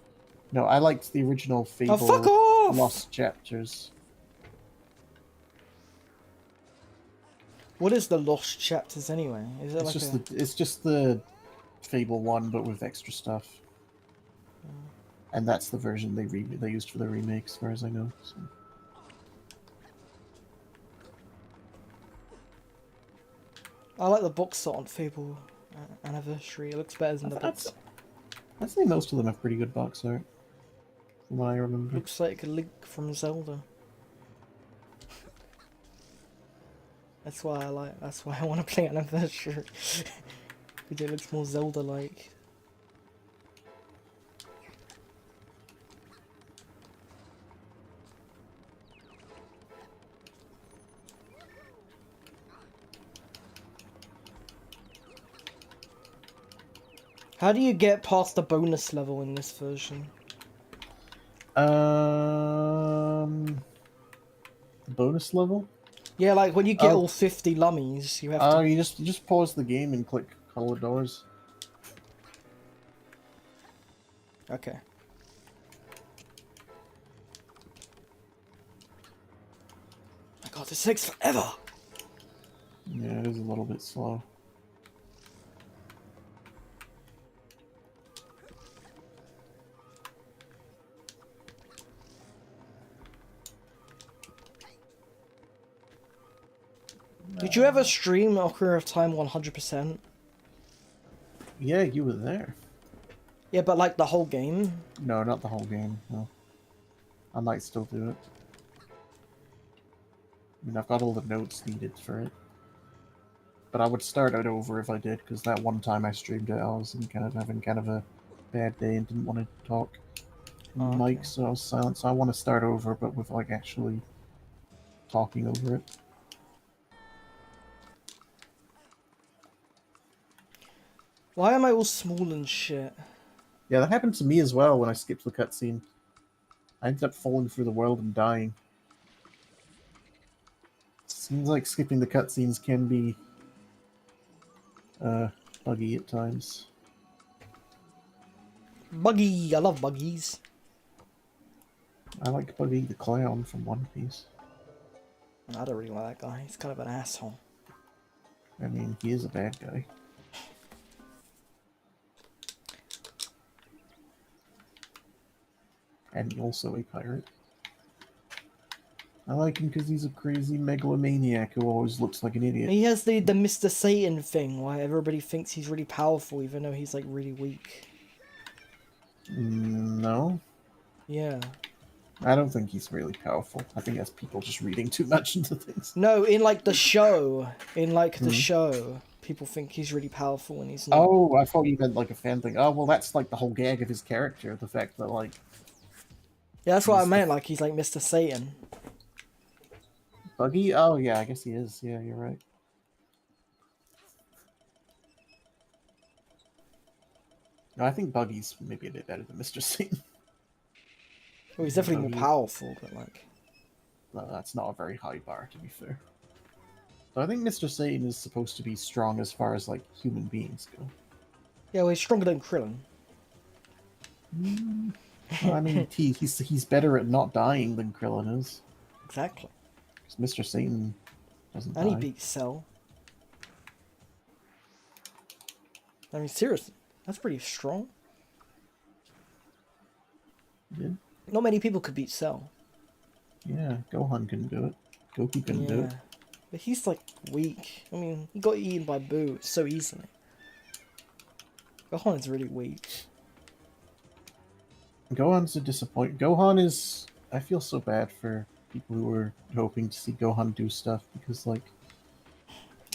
no. I liked the original Oh, fuck Fable off! Lost Chapters. What is the Lost Chapters anyway? Is it It's like just a... it's just the Fable one, but with extra stuff. And that's the version they used for the remake, as far as I know. So. I like the box art on Fable Anniversary. It looks better than the That's box. I'd say most of them have pretty good box art, from what I remember. Looks like a Link from Zelda. That's why I want to play Anniversary. Because it looks more Zelda-like. How do you get past the bonus level in this version? The bonus level? Yeah, like when you get all 50 lummies, you have to... You just pause the game and click color doors. Okay. My god, this takes forever! Yeah, it is a little bit slow. Did you ever stream Ocarina of Time 100%? Yeah, you were there. Yeah, but like the whole game? No, not the whole game, no. I might still do it. I mean, I've got all the notes needed for it. But I would start out over if I did, because that one time I streamed it, I was having kind of a bad day and didn't want to talk in the mic, so I was silent. So I want to start over, but with like actually talking over it. Why am I all small and shit? Yeah, that happened to me as well when I skipped the cutscene. I ended up falling through the world and dying. Seems like skipping the cutscenes can be buggy at times. Buggy! I love buggies. I like Buggy the Clown from One Piece. I don't really like that guy. He's kind of an asshole. I mean, he is a bad guy. And he's also a pirate. I like him because he's a crazy megalomaniac who always looks like an idiot. He has the Mr. Satan thing, where everybody thinks he's really powerful even though he's like really weak. No. Yeah. I don't think he's really powerful. I think that's people just reading too much into things. No, in like the show. In like the show. People think he's really powerful and he's not. Oh, I thought you meant like a fan thing. Oh, well, that's like the whole gag of his character. The fact that like... Yeah, that's what I meant. Like he's like Mr. Satan. Buggy? Oh, yeah, I guess he is. Yeah, you're right. No, I think Buggy's maybe a bit better than Mr. Satan. Well, he's definitely more powerful, but like... Well, that's not a very high bar, to be fair. But I think Mr. Satan is supposed to be strong as far as, like, human beings go. Yeah, well, he's stronger than Krillin. Well, I mean, he's better at not dying than Krillin is. Exactly. Because Mr. Satan doesn't die. And he beats Cell. I mean, seriously, that's pretty strong. Yeah. Not many people could beat Cell. Yeah, Gohan couldn't do it. Goku couldn't do it. But he's like weak. I mean, he got eaten by Boo so easily. Gohan is really weak. Gohan's a disappointment. Gohan is... I feel so bad for people who were hoping to see Gohan do stuff because, like...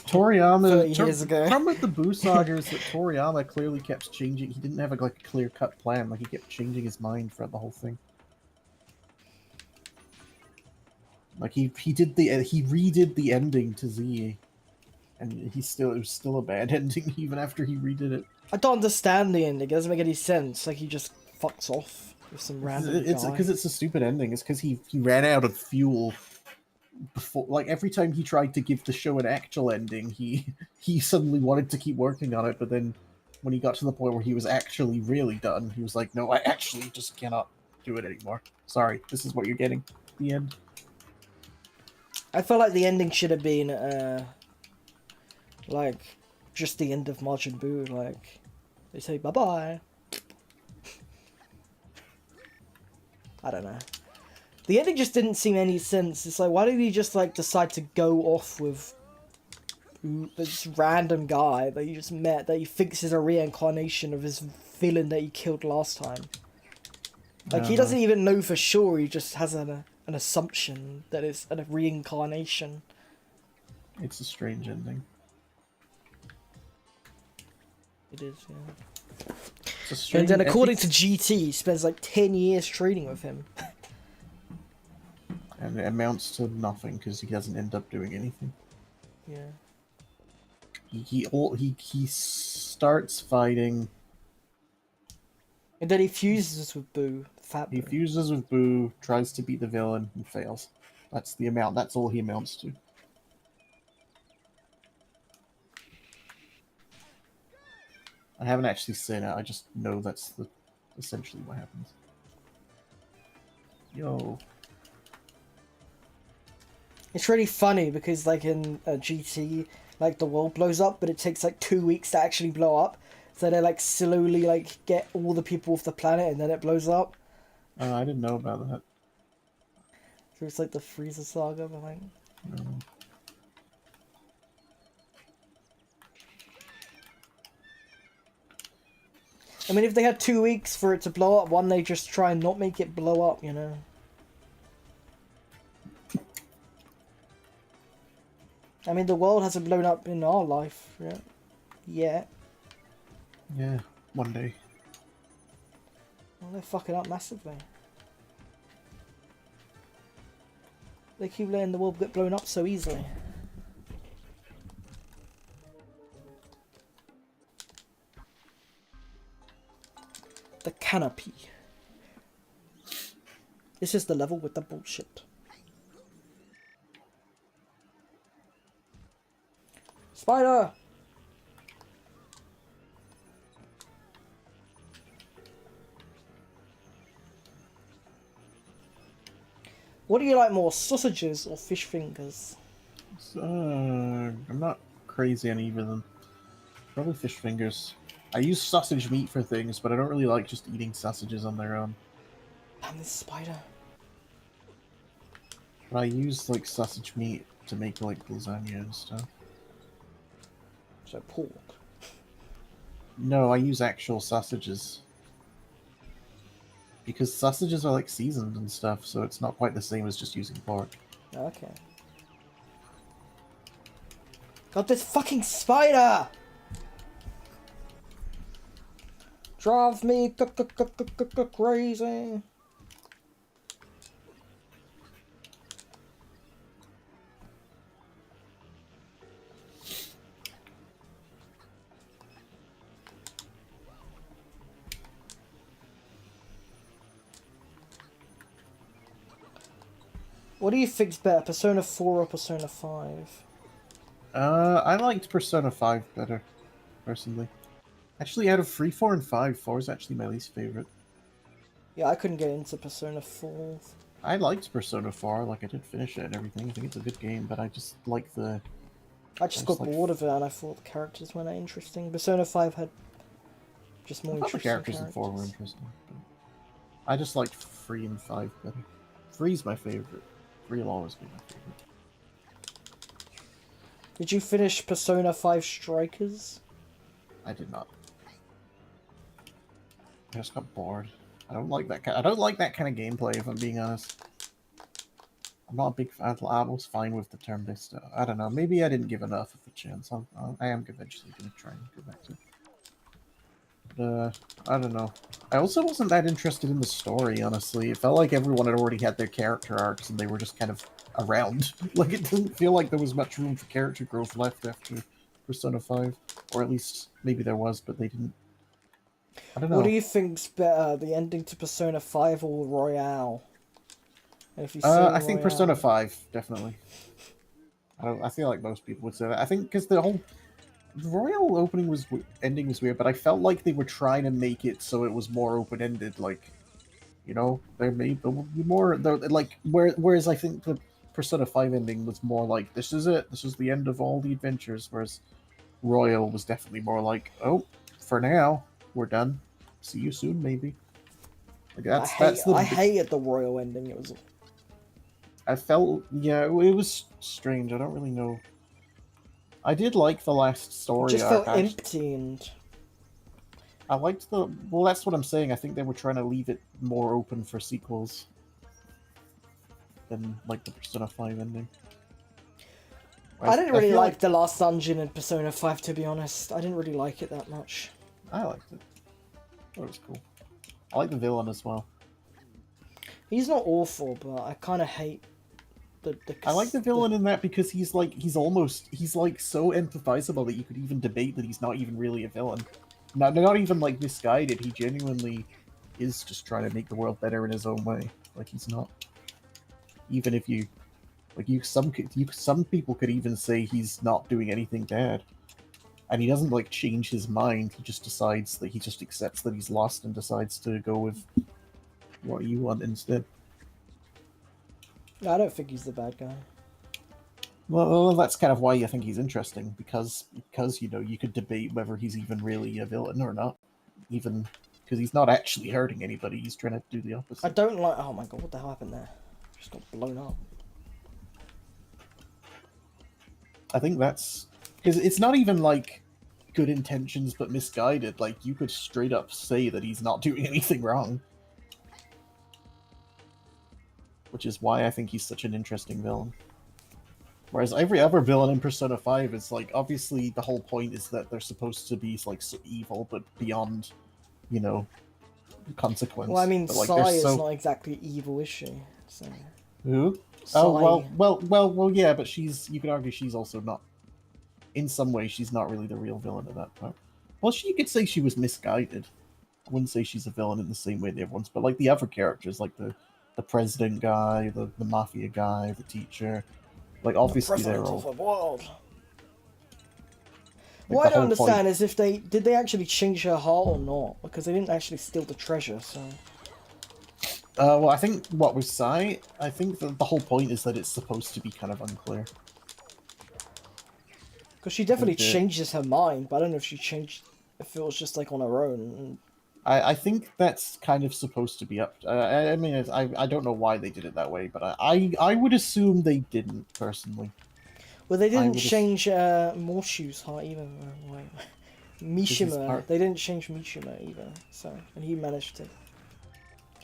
Toriyama... 30 years ago. The problem with the Boo saga is that Toriyama clearly kept changing... He didn't have a clear-cut plan. Like, he kept changing his mind throughout the whole thing. Like, he redid the ending to Z, and it was still a bad ending even after he redid it. I don't understand the ending. It doesn't make any sense. Like, he just fucks off with some random It's guy. because it's a stupid ending. It's because he ran out of fuel before. Like, every time he tried to give the show an actual ending, he suddenly wanted to keep working on it, but then when he got to the point where he was actually really done, he was like, no, I actually just cannot do it anymore. Sorry, this is what you're getting. The end. I felt like the ending should have been, like, just the end of Majin Buu. Like, they say bye-bye. I don't know. The ending just didn't seem any sense. It's like, why did he just, like, decide to go off with this random guy that you just met, that he thinks is a reincarnation of his villain that he killed last time? Like, he doesn't even know for sure, he just has an assumption that it's a reincarnation. It's a strange ending. It is, yeah. It's a strange, And then according to GT, he spends like 10 years training with him. and it amounts to nothing because he doesn't end up doing anything. Yeah. He starts fighting. And then he fuses with Boo, Fat He Boo. fuses with Boo, tries to beat the villain, and fails. That's the amount. That's all he amounts to. I haven't actually seen it. I just know that's essentially what happens. Yo. It's really funny because, like, in GT, like, the world blows up, but it takes, like, 2 weeks to actually blow up. So they, like, slowly, like, get all the people off the planet, and then it blows up. I didn't know about that. So it's like the Frieza saga, but, like... No. I mean, if they had 2 weeks for it to blow up, why don't they just try and not make it blow up, you know? I mean, the world hasn't blown up in our life yet. Yeah, one day. Well, they're fucking up massively. They keep letting the world get blown up so easily. The canopy. This is the level with the bullshit. Spider! What do you like more, sausages or fish fingers? I'm not crazy on either of them. Probably fish fingers. I use sausage meat for things, but I don't really like just eating sausages on their own. Damn this spider. But I use like sausage meat to make like lasagna and stuff. So pork. No, I use actual sausages. Because sausages are like seasoned and stuff, so it's not quite the same as just using pork. Okay. Got this fucking spider! Drive me crazy. What do you think's better, Persona 4 or Persona 5? I liked Persona 5 better, personally. Actually, out of 3, 4, and 5, 4 is actually my least favorite. Yeah, I couldn't get into Persona 4. I liked Persona 4, like I did finish it and everything. I think it's a good game, but I just like the... I just got bored of it and I thought the characters weren't that interesting. Persona 5 had just more interesting the characters in 4 were interesting. But I just liked 3 and 5 better. 3's my favorite. 3 will always be my favorite. Did you finish Persona 5 Strikers? I did not. I just got bored. I don't like that kind. I don't like that kind of gameplay. If I'm being honest, I'm not a big fan. I was fine with the turn-based stuff. I don't know. Maybe I didn't give enough of a chance. I am eventually going to try and go back to it. But, I don't know. I also wasn't that interested in the story, honestly. It felt like everyone had already had their character arcs, and they were just kind of around. Like, it didn't feel like there was much room for character growth left after Persona 5. Or at least, maybe there was, but they didn't. I don't know. What do you think's better, the ending to Persona 5 or Royale? And if you I think Persona 5, definitely. I feel like most people would say that. I think because the Royal ending was weird, but I felt like they were trying to make it so it was more open-ended. Like, you know, there will be more. Like, whereas I think the Persona 5 ending was more like, this is it. This is the end of all the adventures. Whereas Royal was definitely more like, oh, for now, we're done. See you soon, maybe. Like I hated the Royal ending. It was. I felt, yeah, it was strange. I don't really know. I did like the last story It just arc. felt empty and. I liked the. Well, that's what I'm saying. I think they were trying to leave it more open for sequels than like the Persona 5 ending. I didn't really like the last dungeon in Persona 5, to be honest. I didn't really like it that much. I liked it. It was cool. I like the villain as well. He's not awful, but I kind of hate the. I like the villain in that because he's like so empathizable that you could even debate that he's not even really a villain. Not even like misguided. He genuinely is just trying to make the world better in his own way. Like he's not. Even if you, like some people could even say he's not doing anything bad, and he doesn't like change his mind. He just decides that he just accepts that he's lost and decides to go with what you want instead. I don't think he's the bad guy. Well, that's kind of why I think he's interesting because you know you could debate whether he's even really a villain or not, even because he's not actually hurting anybody. He's trying to do the opposite. I don't like. Oh my god, what the hell happened there? Just got blown up. I think that's because it's not even like good intentions but misguided. Like you could straight up say that he's not doing anything wrong, which is why I think he's such an interesting villain. Whereas every other villain in Persona 5 is like, obviously the whole point is that they're supposed to be like so evil, but beyond, you know, consequence. Well, I mean, but, like, Sai is so... not exactly evil, is she? So... Who? Sai. Oh, well, yeah, but you could argue she's also not, in some ways, she's not really the real villain at that point. Well, you could say she was misguided. I wouldn't say she's a villain in the same way that everyone's, but like the other characters, like the president guy, the mafia guy, the teacher, like obviously they're all... of the world. Like, what I don't understand is if did they actually change her heart or not? Because they didn't actually steal the treasure, so... well, I think what with Sai, I think that the whole point is that it's supposed to be kind of unclear. Because she definitely changes her mind, but I don't know if she changed... if it was just, like, on her own. I think that's kind of supposed to be up... I mean, I don't know why they did it that way, but I would assume they didn't, personally. Well, they didn't change Morshu's heart either. Mishima. They didn't change Mishima either, so... And he managed to...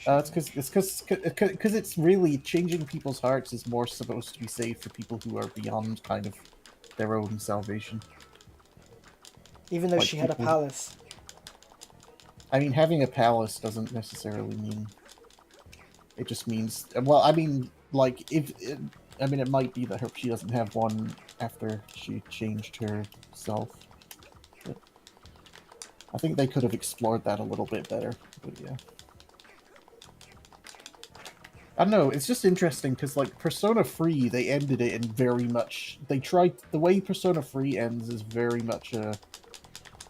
It's because it's really... Changing people's hearts is more supposed to be saved for people who are beyond kind of their own salvation. Even though like she had a palace. I mean, having a palace doesn't necessarily mean... It just means... Well, I mean, like, I mean, it might be that she doesn't have one after she changed herself. But I think they could have explored that a little bit better, but yeah. I don't know, it's just interesting, because, like, Persona 3, they ended it in very much... They tried... The way Persona 3 ends is very much a...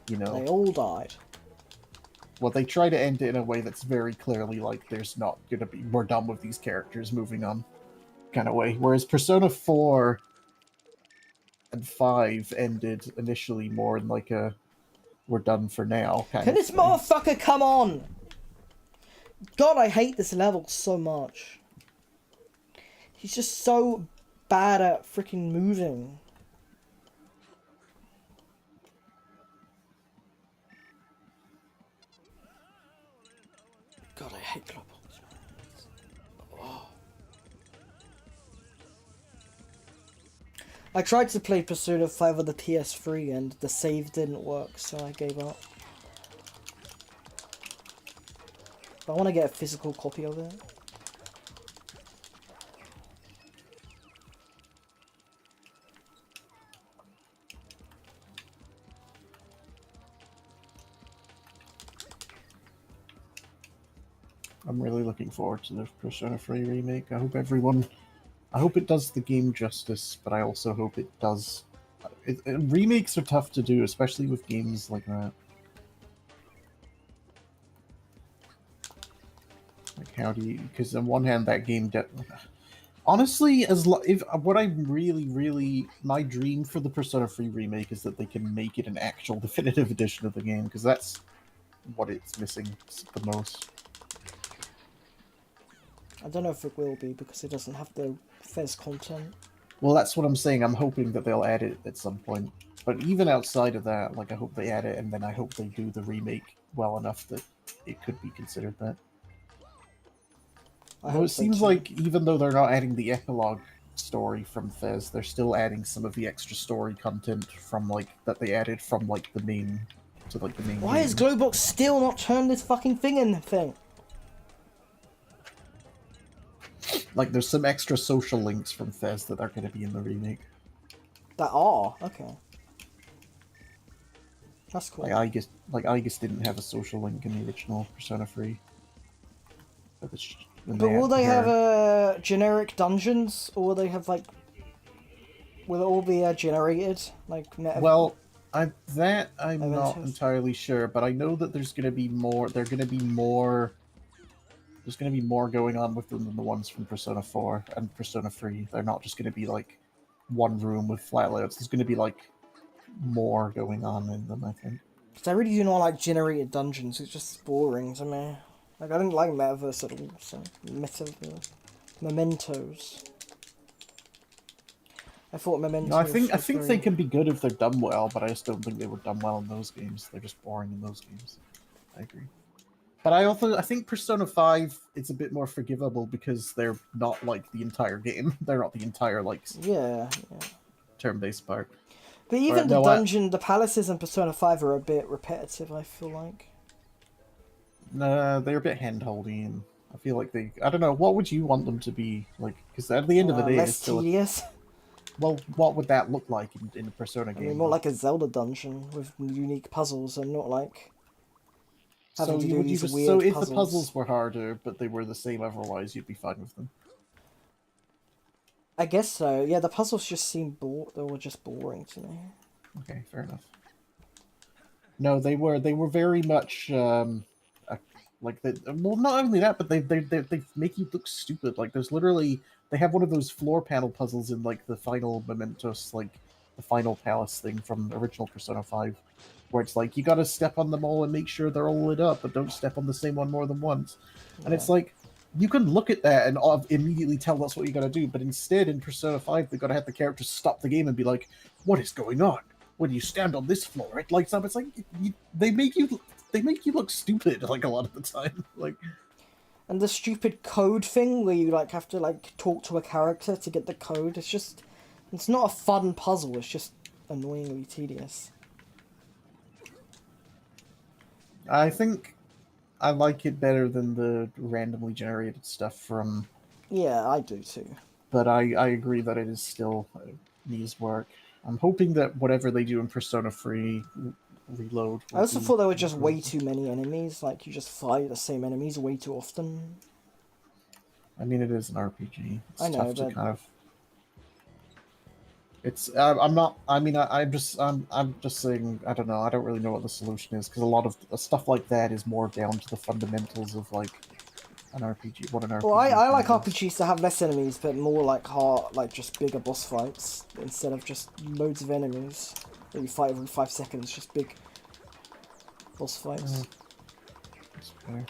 You know... They all died. Well, they try to end it in a way that's very clearly like there's not gonna be... We're done with these characters, moving on kind of way. Whereas Persona 4 and 5 ended initially more in like a we're done for now kind Can of this thing. Motherfucker come on? God, I hate this level so much. He's just so bad at freaking moving. God, I hate globals. Oh. I tried to play Persona 5 on the PS3 and the save didn't work, so I gave up. But I want to get a physical copy of it. I'm really looking forward to the Persona 3 remake. I hope it does the game justice, but I also hope it does... remakes are tough to do, especially with games like that. Like, how do you... Because on one hand, that game... Honestly, what I really... My dream for the Persona 3 remake is that they can make it an actual definitive edition of the game, because that's what it's missing the most. I don't know if it will be, because it doesn't have the Fez content. Well, that's what I'm saying. I'm hoping that they'll add it at some point. But even outside of that, like, I hope they add it, and then I hope they do the remake well enough that it could be considered that. Although it seems like, even though they're not adding the epilogue story from Fez, they're still adding some of the extra story content from, like, that they added from, like, the main to like the main Why game. has Glowbox still not turned this fucking thing in the thing? Like, there's some extra social links from Fez that are going to be in the remake. That are okay. That's cool. Like I guess didn't have a social link in the original Persona 3. But will they have generic dungeons, or will they have like? Will it all be generated like? Well, I'm not Mementos? entirely sure, but I know that there's going to be more. There's going to be more going on with them than the ones from Persona 4 and Persona 3. They're not just going to be like one room with flat layouts. There's going to be like more going on in them, I think. Because I really do not like generated dungeons. It's just boring to me. Like I didn't like Metaverse at all. So Metaverse, Mementos. I thought Mementos. No, I think they can be good if they're done well, but I just don't think they were done well in those games. They're just boring in those games. I agree. But I think Persona 5 it's a bit more forgivable because they're not like the entire game. They're not the entire like turn-based part. But even the palaces in Persona 5 are a bit repetitive, I feel like. No, they're a bit hand-holdy, and I feel like I don't know, what would you want them to be? Like, because at the end of the day, less it's still tedious. Well, what would that look like in a Persona game? I mean, more like a Zelda dungeon with unique puzzles and not like having to do these weird puzzles. So if the puzzles were harder, but they were the same otherwise, you'd be fine with them. I guess so. Yeah, the puzzles just seem they were just boring to me. Okay, fair enough. No, they were very much like they. Well, not only that, but they make you look stupid. Like there's literally they have one of those floor panel puzzles in like the final Mementos, like the final palace thing from original Persona 5, where it's like you got to step on them all and make sure they're all lit up, but don't step on the same one more than once. Yeah. And it's like you can look at that and immediately tell that's what you got to do, but instead in Persona 5 they got to have the characters stop the game and be like, "What is going on? When you stand on this floor, it lights up." It's like they make you look stupid like a lot of the time, like. And the stupid code thing where you like have to like talk to a character to get the code. It's not a fun puzzle. It's just annoyingly tedious. I think I like it better than the randomly generated stuff from. Yeah, I do too. But I agree that it is still needs work. I'm hoping that whatever they do in Persona 3 Reload. I also thought there were just way too many enemies. Like you just fight the same enemies way too often. I mean, it is an RPG. It's I know, tough but to kind of. It's. I'm not. I mean, I'm just saying. I don't know. I don't really know what the solution is because a lot of stuff like that is more down to the fundamentals of like an RPG. What an RPG. Well, I like RPGs to have less enemies, but more like just bigger boss fights instead of just loads of enemies that you fight every 5 seconds. Just big boss fights. That's fair.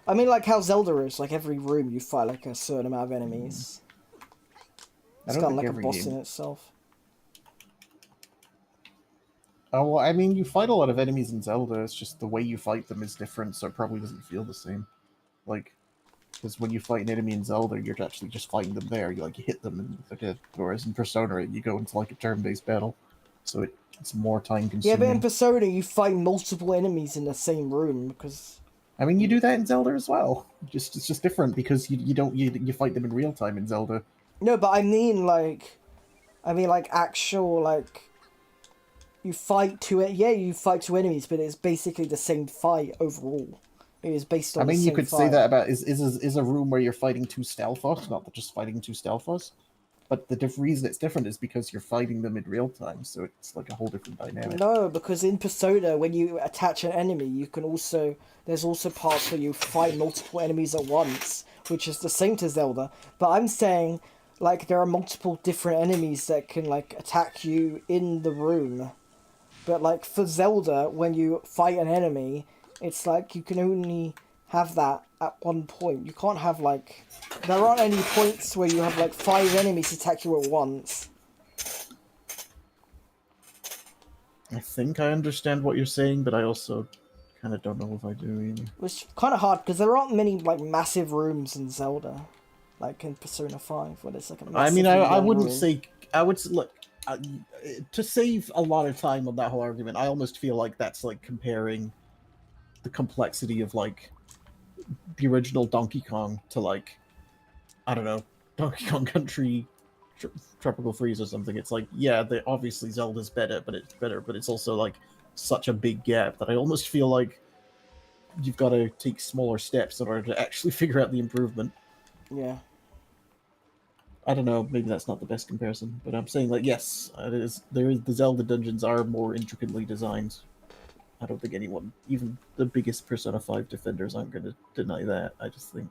I mean, like how Zelda is. Like every room, you fight like a certain amount of enemies. It's kind of like a boss in itself. Oh, well, I mean, you fight a lot of enemies in Zelda. It's just the way you fight them is different, so it probably doesn't feel the same. Like, because when you fight an enemy in Zelda, you're actually just fighting them there. You hit them, and whereas in Persona, you go into like a turn-based battle, so it's more time-consuming. Yeah, but in Persona, you fight multiple enemies in the same room because. I mean, you do that in Zelda as well. It's just different because you fight them in real time in Zelda. No, but I mean like actual like. You fight two enemies, but it's basically the same fight overall. It is based on. I mean, the you same could fight. say that about is a room where you're fighting two Stalfos, not just fighting two Stalfos. But the reason it's different is because you're fighting them in real time, so it's like a whole different dynamic. No, because in Persona, when you attach an enemy, there's also parts where you fight multiple enemies at once, which is the same to Zelda. But I'm saying, like, there are multiple different enemies that can like attack you in the room. But like for Zelda, when you fight an enemy, it's like you can only have that at one point. You can't have like. There aren't any points where you have like 5 enemies attack you at once. I think I understand what you're saying, but I also kind of don't know if I do either. It's kind of hard because there aren't many like massive rooms in Zelda, like in Persona 5, where there's like a massive. I mean, I wouldn't say. I would look. uh, to save a lot of time on that whole argument, I almost feel like that's like comparing the complexity of like the original Donkey Kong to like, I don't know, Donkey Kong Country Tr- Tropical Freeze or something. It's like, yeah, obviously Zelda's better, but it's also like such a big gap that I almost feel like you've got to take smaller steps in order to actually figure out the improvement. Yeah. I don't know, maybe that's not the best comparison, but I'm saying like yes, it is. There is the Zelda dungeons are more intricately designed. I don't think anyone, even the biggest Persona 5 defenders, aren't going to deny that. I just think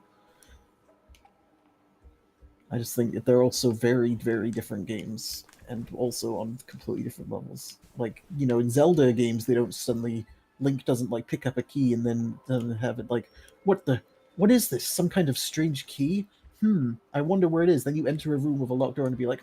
that they're also very, very different games, and also on completely different levels. Like, you know, in Zelda games, they don't suddenly Link doesn't like pick up a key and then have it like, what is this? Some kind of strange key? I wonder where it is. Then you enter a room with a locked door and be like,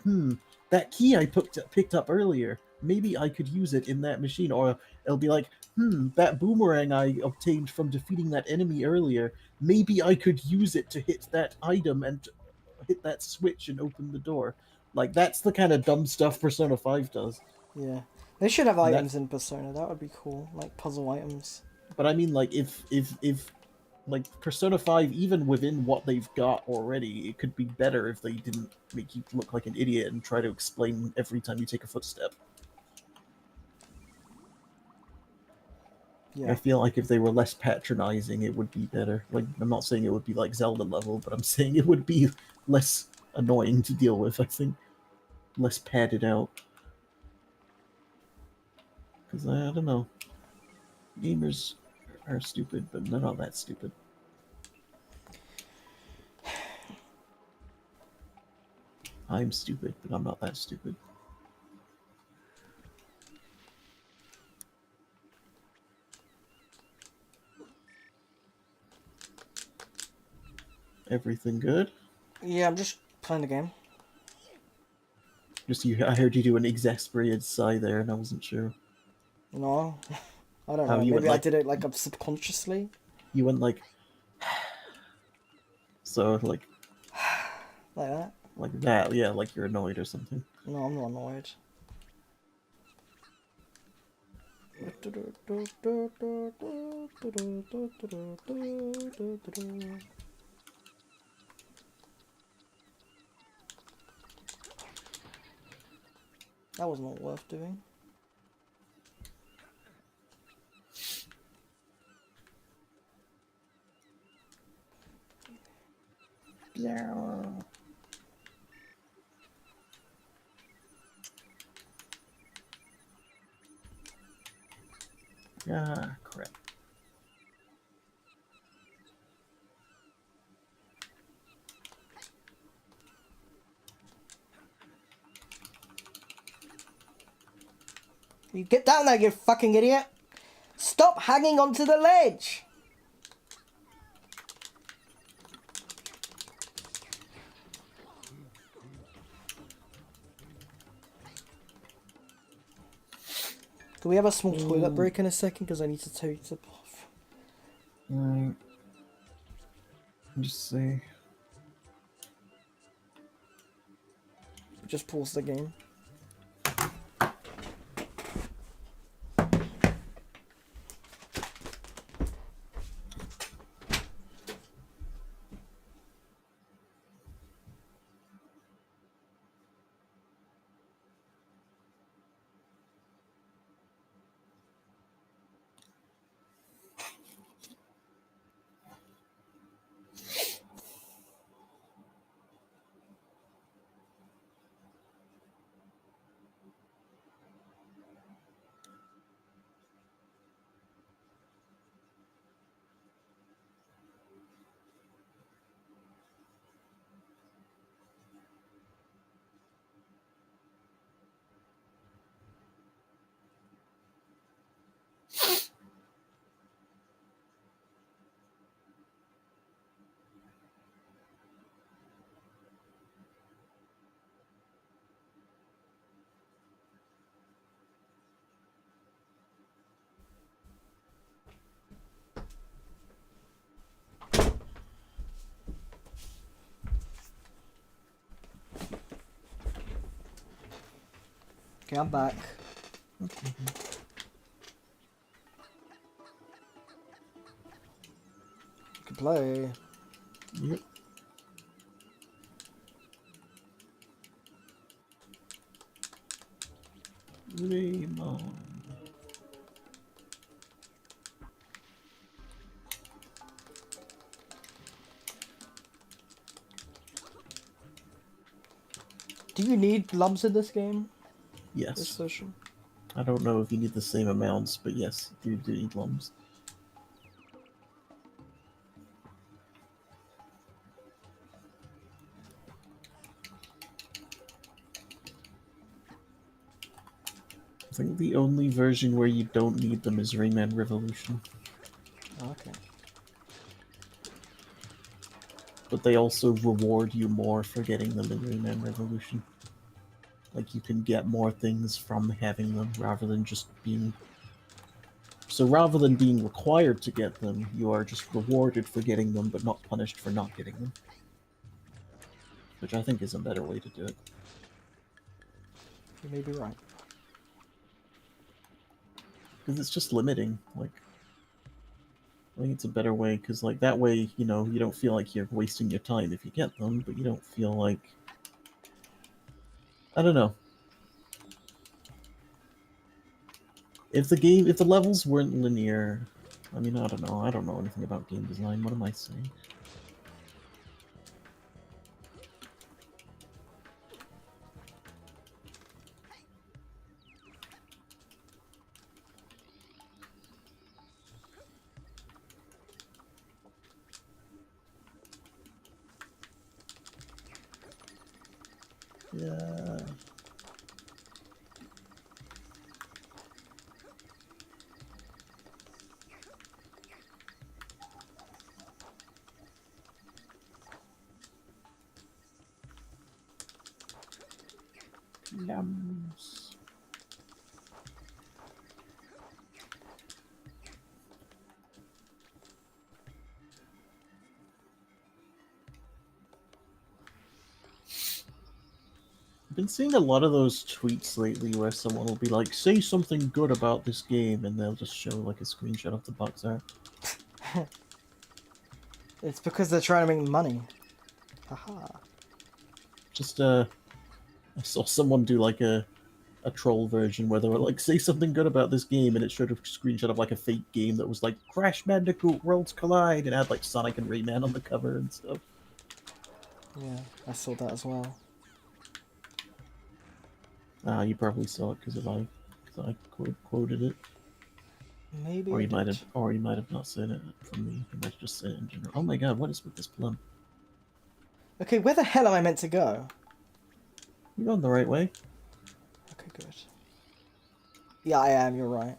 that key I picked up earlier. Maybe I could use it in that machine. Or it'll be like, that boomerang I obtained from defeating that enemy earlier. Maybe I could use it to hit that item and hit that switch and open the door. Like that's the kind of dumb stuff Persona 5 does. Yeah. They should have And items that's in Persona. That would be cool. Like puzzle items. but I mean like if like Persona 5 even within what they've got already, it could be better if they didn't make you look like an idiot and try to explain every time you take a footstep. I Yeah. feel like if they were less patronizing, it would be better. Like I'm not saying it would be like Zelda level, but I'm saying it would be less annoying to deal with, I think. Less padded out. Because I don't know. Gamers are stupid, but they're not that stupid. I'm stupid, but I'm not that stupid. Everything good? Yeah, I'm just playing the game. Just you. I heard you do an exasperated sigh there, and I wasn't sure No. I don't how know. you went Maybe I like did it like subconsciously. you went like so Like that. like that. Yeah, like you're annoyed or something. No, I'm not annoyed. That was not worth doing. Yeah. Ah, crap. You get down there, you fucking idiot! Stop hanging onto the ledge! Can we have a small toilet break in a second? Because I need to take the bath. Right. Just say Just pause the game. Okay, I'm back. Okay. You can play. Yep. Rayman. Do you need lumps in this game? Yes. This session? I don't know if you need the same amounts, but yes, you do need lumps. I think the only version where you don't need them is Rayman Revolution. Okay. But they also reward you more for getting them in Rayman Revolution. Like, you can get more things from having them rather than just being... So rather than being required to get them, you are just rewarded for getting them, but not punished for not getting them. Which I think is a better way to do it. You may be right. Because it's just limiting. Like, I think it's a better way, because like that way, you know, you don't feel like you're wasting your time if you get them, but you don't feel like... I don't know. If the levels weren't linear... I mean, I don't know. I don't know anything about game design. What am I saying? Yeah. Yums. I've been seeing a lot of those tweets lately where someone will be like, say something good about this game, and they'll just show like a screenshot of the box art. It's because they're trying to make money. Haha. Just, I saw someone do like a troll version where they were like, say something good about this game, and it showed a screenshot of like a fake game that was like, Crash Bandicoot Worlds Collide, and had like Sonic and Rayman on the cover and stuff. Yeah, I saw that as well. Ah, you probably saw it because I quoted it. Maybe Or I you might did. have, or you might have not said it from me. You might have just said it in general. Oh my god, what is with this plum? Okay, where the hell am I meant to go? You're going the right way. Okay, good. Yeah, I am, you're right.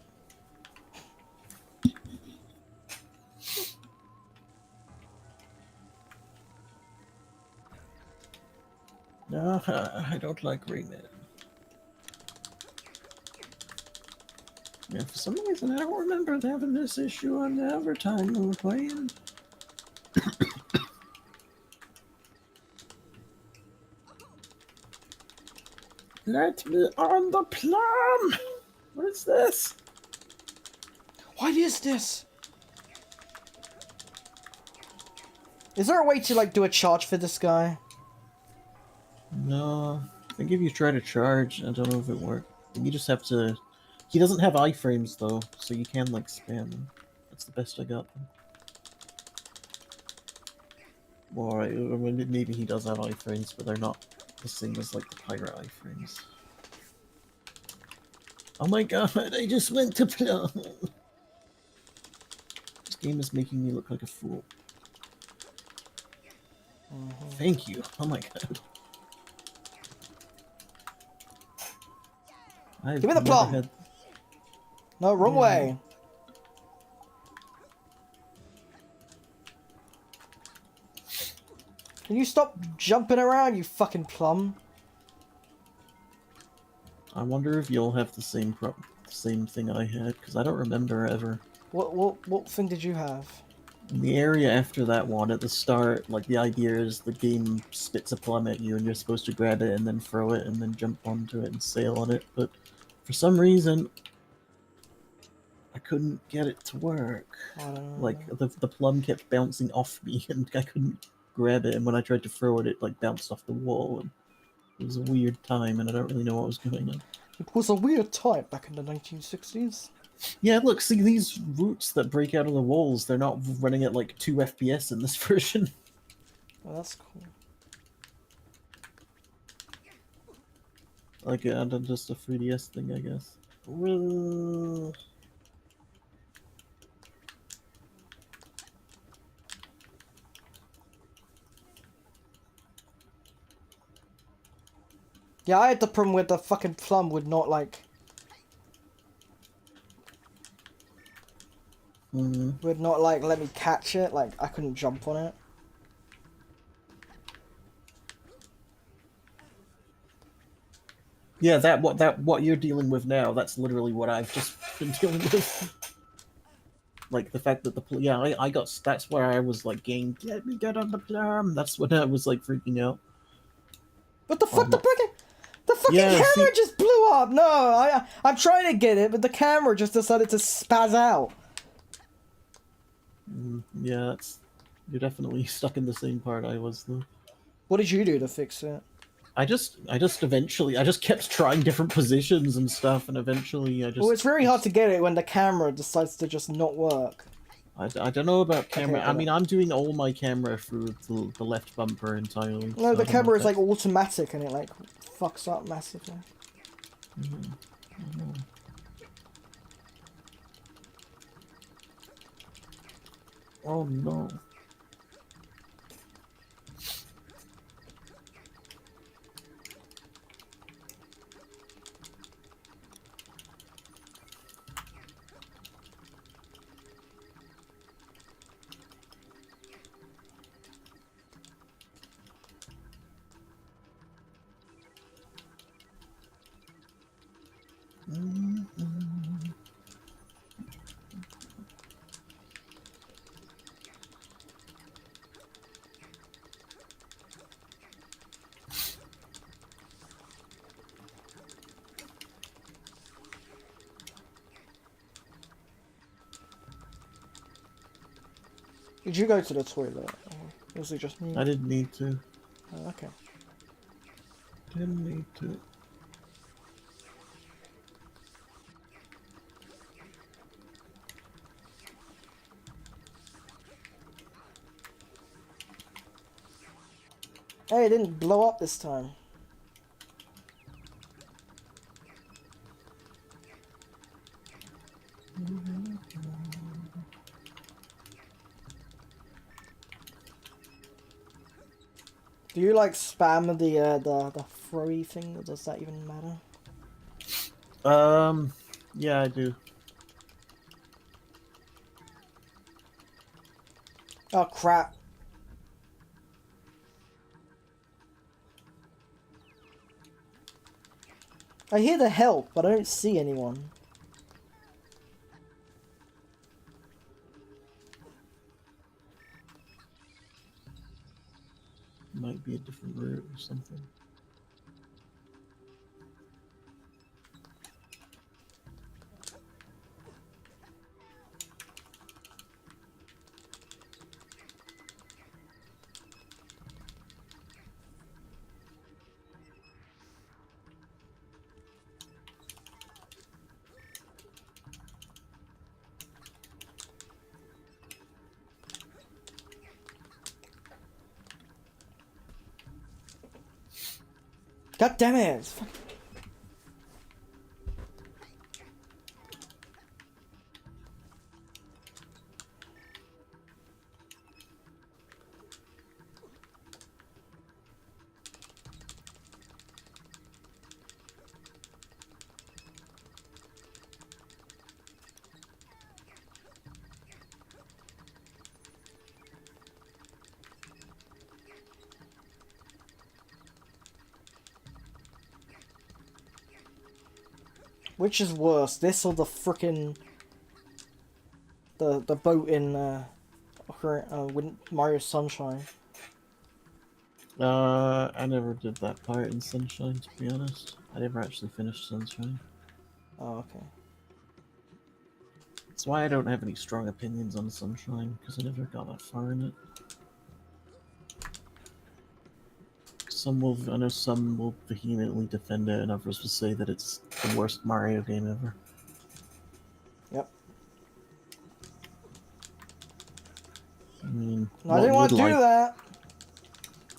No, I don't like Rayman. Yeah, for some reason I don't remember having this issue on the every time we were playing. Let me on the plum! What is this? What is this? Is there a way to, like, do a charge for this guy? No, I think if you try to charge, I don't know if it worked. I think you just have to... He doesn't have iframes though, so you can like spam them. That's the best I got. Or maybe he does have iframes, but they're not the same as like the pirate iframes. Oh my god, I just went to plum! This game is making me look like a fool. Thank you. Oh my god. I've Give me the never plum! had... No, wrong way. Can you stop jumping around, you fucking plum? I wonder if you'll have the same thing I had, because I don't remember ever. What thing did you have? In the area after that one, at the start, like the idea is the game spits a plum at you and you're supposed to grab it and then throw it and then jump onto it and sail on it, but for some reason I couldn't get it to work. I don't Like know. the plum kept bouncing off me and I couldn't grab it, and when I tried to throw it, it like bounced off the wall, and it was a weird time and I don't really know what was going on. It was a weird time back in the 1960s. Yeah, look, see these roots that break out of the walls, they're not running at like 2 FPS in this version. Oh, that's cool. Like, just a 3DS thing, I guess. Well, Yeah, I had the problem where the fucking plum would not, like... would not, like, let me catch it. Like, I couldn't jump on it. yeah, what you're dealing with now, that's literally what I've just been dealing with. Like the fact that I got, that's where I was like, game, get me, get on the plum. That's when I was like freaking out. What the Oh fuck? my, The fucking yeah, see, camera just blew up! No, I'm trying to get it, but the camera just decided to spaz out. yeah, you're definitely stuck in the same part I was though. What did you do to fix it? I just eventually, I just kept trying different positions and stuff, and eventually Well, it's very hard to get it when the camera decides to just not work. I don't know about camera. Okay, I mean, I'm doing all my camera through the left bumper entirely. No, So the I don't know camera if is like that's... automatic and it like fucks up massively. Oh no. Did you go to the toilet? Or was it just me? I didn't need to. Oh, okay. Didn't need to. Hey, it didn't blow up this time. Do you like spam the throwy thing, or does that even matter? Yeah, I do. Oh crap. I hear the help, but I don't see anyone. Might be a different route or something. God damn it! Which is worse, this or the frickin' the boat in Mario Sunshine. I never did that part in Sunshine, to be honest. I never actually finished Sunshine. Oh, okay. That's why I don't have any strong opinions on Sunshine, because I never got that far in it. I know some will vehemently defend it, and others will say that it's the worst Mario game ever. Yep. I mean, No, I didn't want to do that.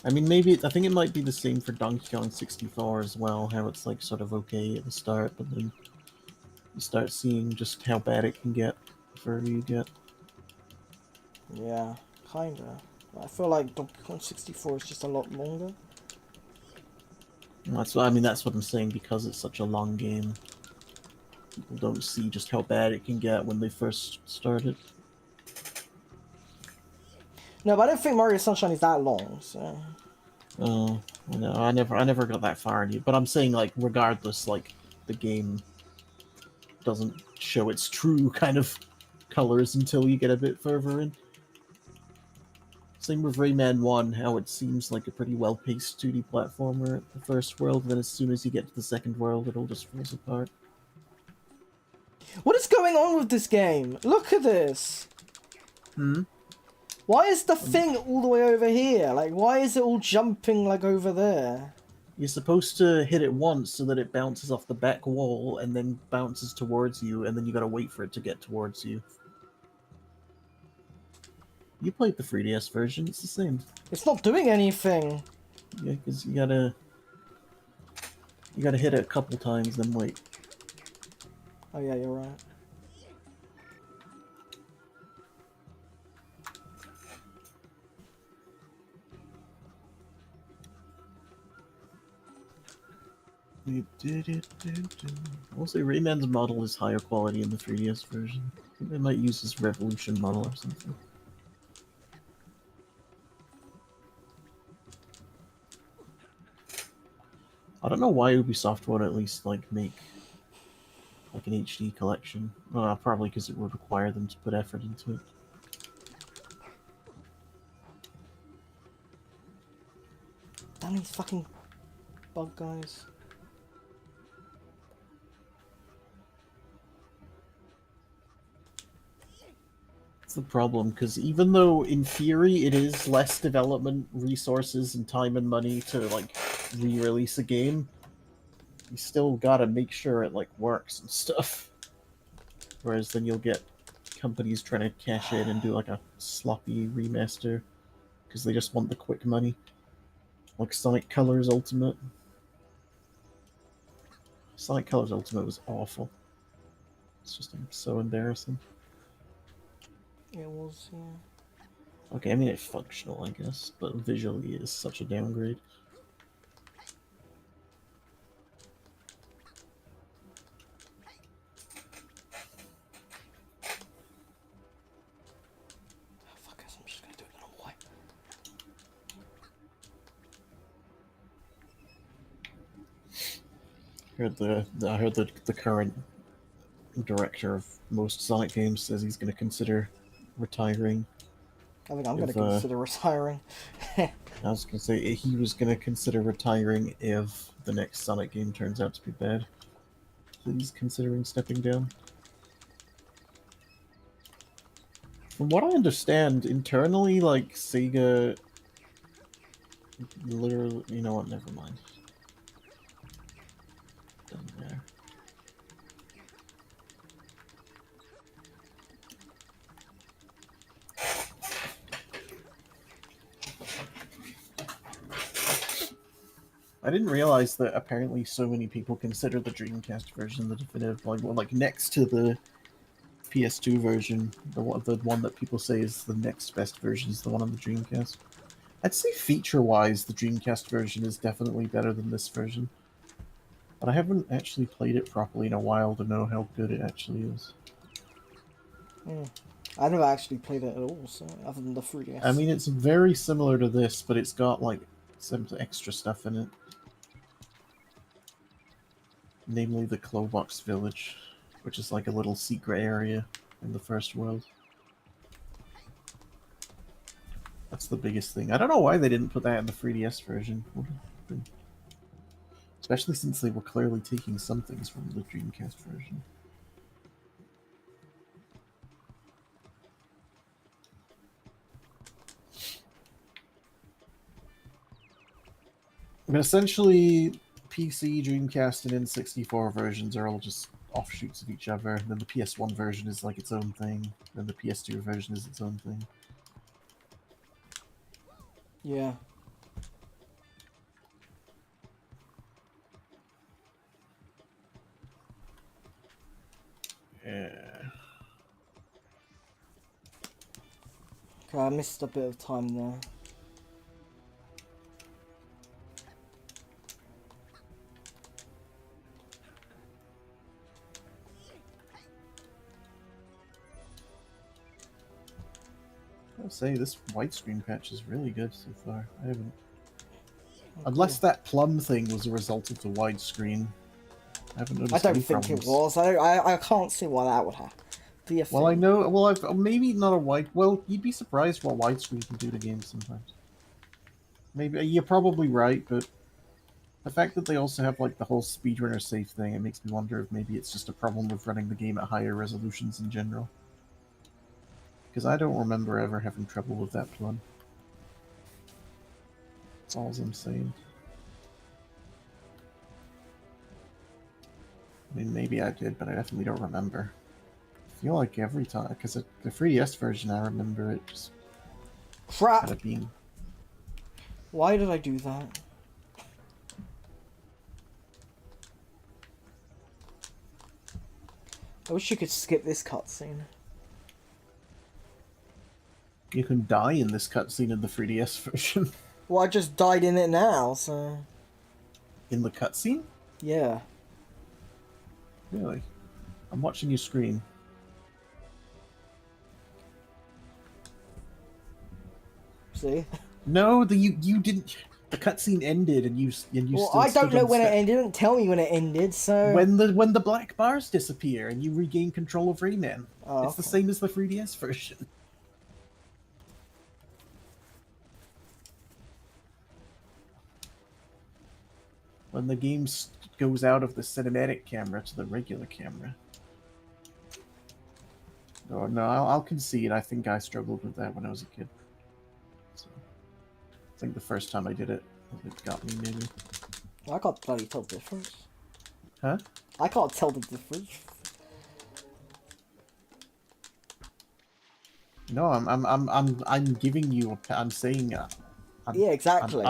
I mean, I think it might be the same for Donkey Kong 64 as well, how it's like sort of okay at the start, but then you start seeing just how bad it can get the further you get. Yeah, kinda. I feel like Donkey Kong 64 is just a lot longer. That's what I'm saying, because it's such a long game. People don't see just how bad it can get when they first start it. No, but I don't think Mario Sunshine is that long, so... Oh, I never got that far in it. But I'm saying, like, regardless, like, the game doesn't show its true kind of colors until you get a bit further in. Same with Rayman 1, how it seems like a pretty well-paced 2D platformer at the first world, then as soon as you get to the second world, it all just falls apart. What is going on with this game? Look at this! Hmm? Why is the thing all the way over here? Like, why is it all jumping, like, over there? You're supposed to hit it once so that it bounces off the back wall and then bounces towards you, and then you gotta wait for it to get towards you. You played the 3DS version, it's the same. It's not doing anything! Yeah, because you gotta hit it a couple times, then wait. Oh yeah, you're right. I'll say Rayman's model is higher quality in the 3DS version. I think they might use his Revolution model or something. I don't know why Ubisoft would at least like make like an HD collection. Probably because it would require them to put effort into it. Damn these fucking bug guys. That's the problem, because even though in theory it is less development resources and time and money to like re-release a game, you still gotta make sure it like works and stuff. Whereas then you'll get companies trying to cash in and do like a sloppy remaster because they just want the quick money. Like Sonic Colors Ultimate. Sonic Colors Ultimate was awful. It's just so embarrassing. It was, yeah. Okay, I mean it's functional, I guess, but visually it's such a downgrade. Oh, fuck it, I'm just gonna do it the normal way. I heard the current director of most Sonic games says he's going to consider retiring. I think I'm gonna If consider retiring. I was going to say he was going to consider retiring if the next Sonic game turns out to be bad. So he's considering stepping down. From what I understand, internally, like Sega, literally, you know what? Never mind. Doesn't matter. I didn't realize that apparently so many people consider the Dreamcast version the definitive, like next to the PS2 version, the one that people say is the next best version is the one on the Dreamcast. I'd say feature-wise, the Dreamcast version is definitely better than this version, but I haven't actually played it properly in a while to know how good it actually is. I never actually played it at all, so other than the 3DS. I mean, it's very similar to this, but it's got like some extra stuff in it. Namely the Clobox Village, which is like a little secret area in the first world. That's the biggest thing. I don't know why they didn't put that in the 3DS version. Especially since they were clearly taking some things from the Dreamcast version. But essentially, PC, Dreamcast, and N64 versions are all just offshoots of each other. And then the PS1 version is like its own thing. Then the PS2 version is its own thing. Yeah. Yeah. Okay, I missed a bit of time there. I'll say this widescreen patch is really good so far. I haven't. Oh, Unless cool. that plum thing was a result of the widescreen. I haven't noticed I any don't think problems. it was. I can't see why that would have be a Well, I thing. know. Well, maybe not a wide. Well, you'd be surprised what widescreen can do to games sometimes. Maybe you're probably right, but the fact that they also have like the whole speedrunner safe thing, it makes me wonder if maybe it's just a problem with running the game at higher resolutions in general. Because I don't remember ever having trouble with that plum. That's all I'm saying. I mean, maybe I did, but I definitely don't remember. I feel like every time, because the 3DS version, I remember it just Crap! kind of being. Why did I do that? I wish you could skip this cutscene. You can die in this cutscene in the 3DS version. Well, I just died in it now, so... In the cutscene? Yeah. Really? I'm watching your screen. See? No, you didn't. The cutscene ended, and you Well, still I don't stood know on when it step. ended. It didn't tell me when it ended, so... When the black bars disappear and you regain control of Rayman, Oh, it's the okay. same as the 3DS version. When the game goes out of the cinematic camera to the regular camera. Oh, no, I'll concede. I think I struggled with that when I was a kid. So, I think the first time I did it, it got me maybe. I can't bloody tell the difference. Huh? I can't tell the difference. No, I'm giving you. I'm saying. Yeah, exactly.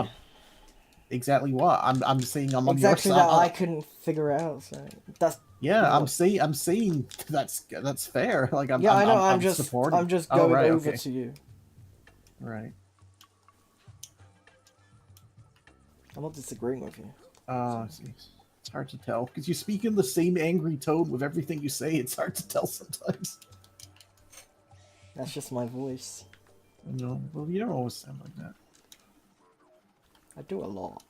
Exactly what I'm saying. I'm on your Exactly side. that I couldn't figure it out, so... That's... Yeah, what- I'm saying that's fair. Like Yeah, I know, I'm I'm supporting. just Oh going right, over okay, to you. right. I'm not disagreeing with you. I see. It's hard to tell because you speak in the same angry tone with everything you say. It's hard to tell sometimes. That's just my voice. No, well, you don't always sound like that. I do a lot.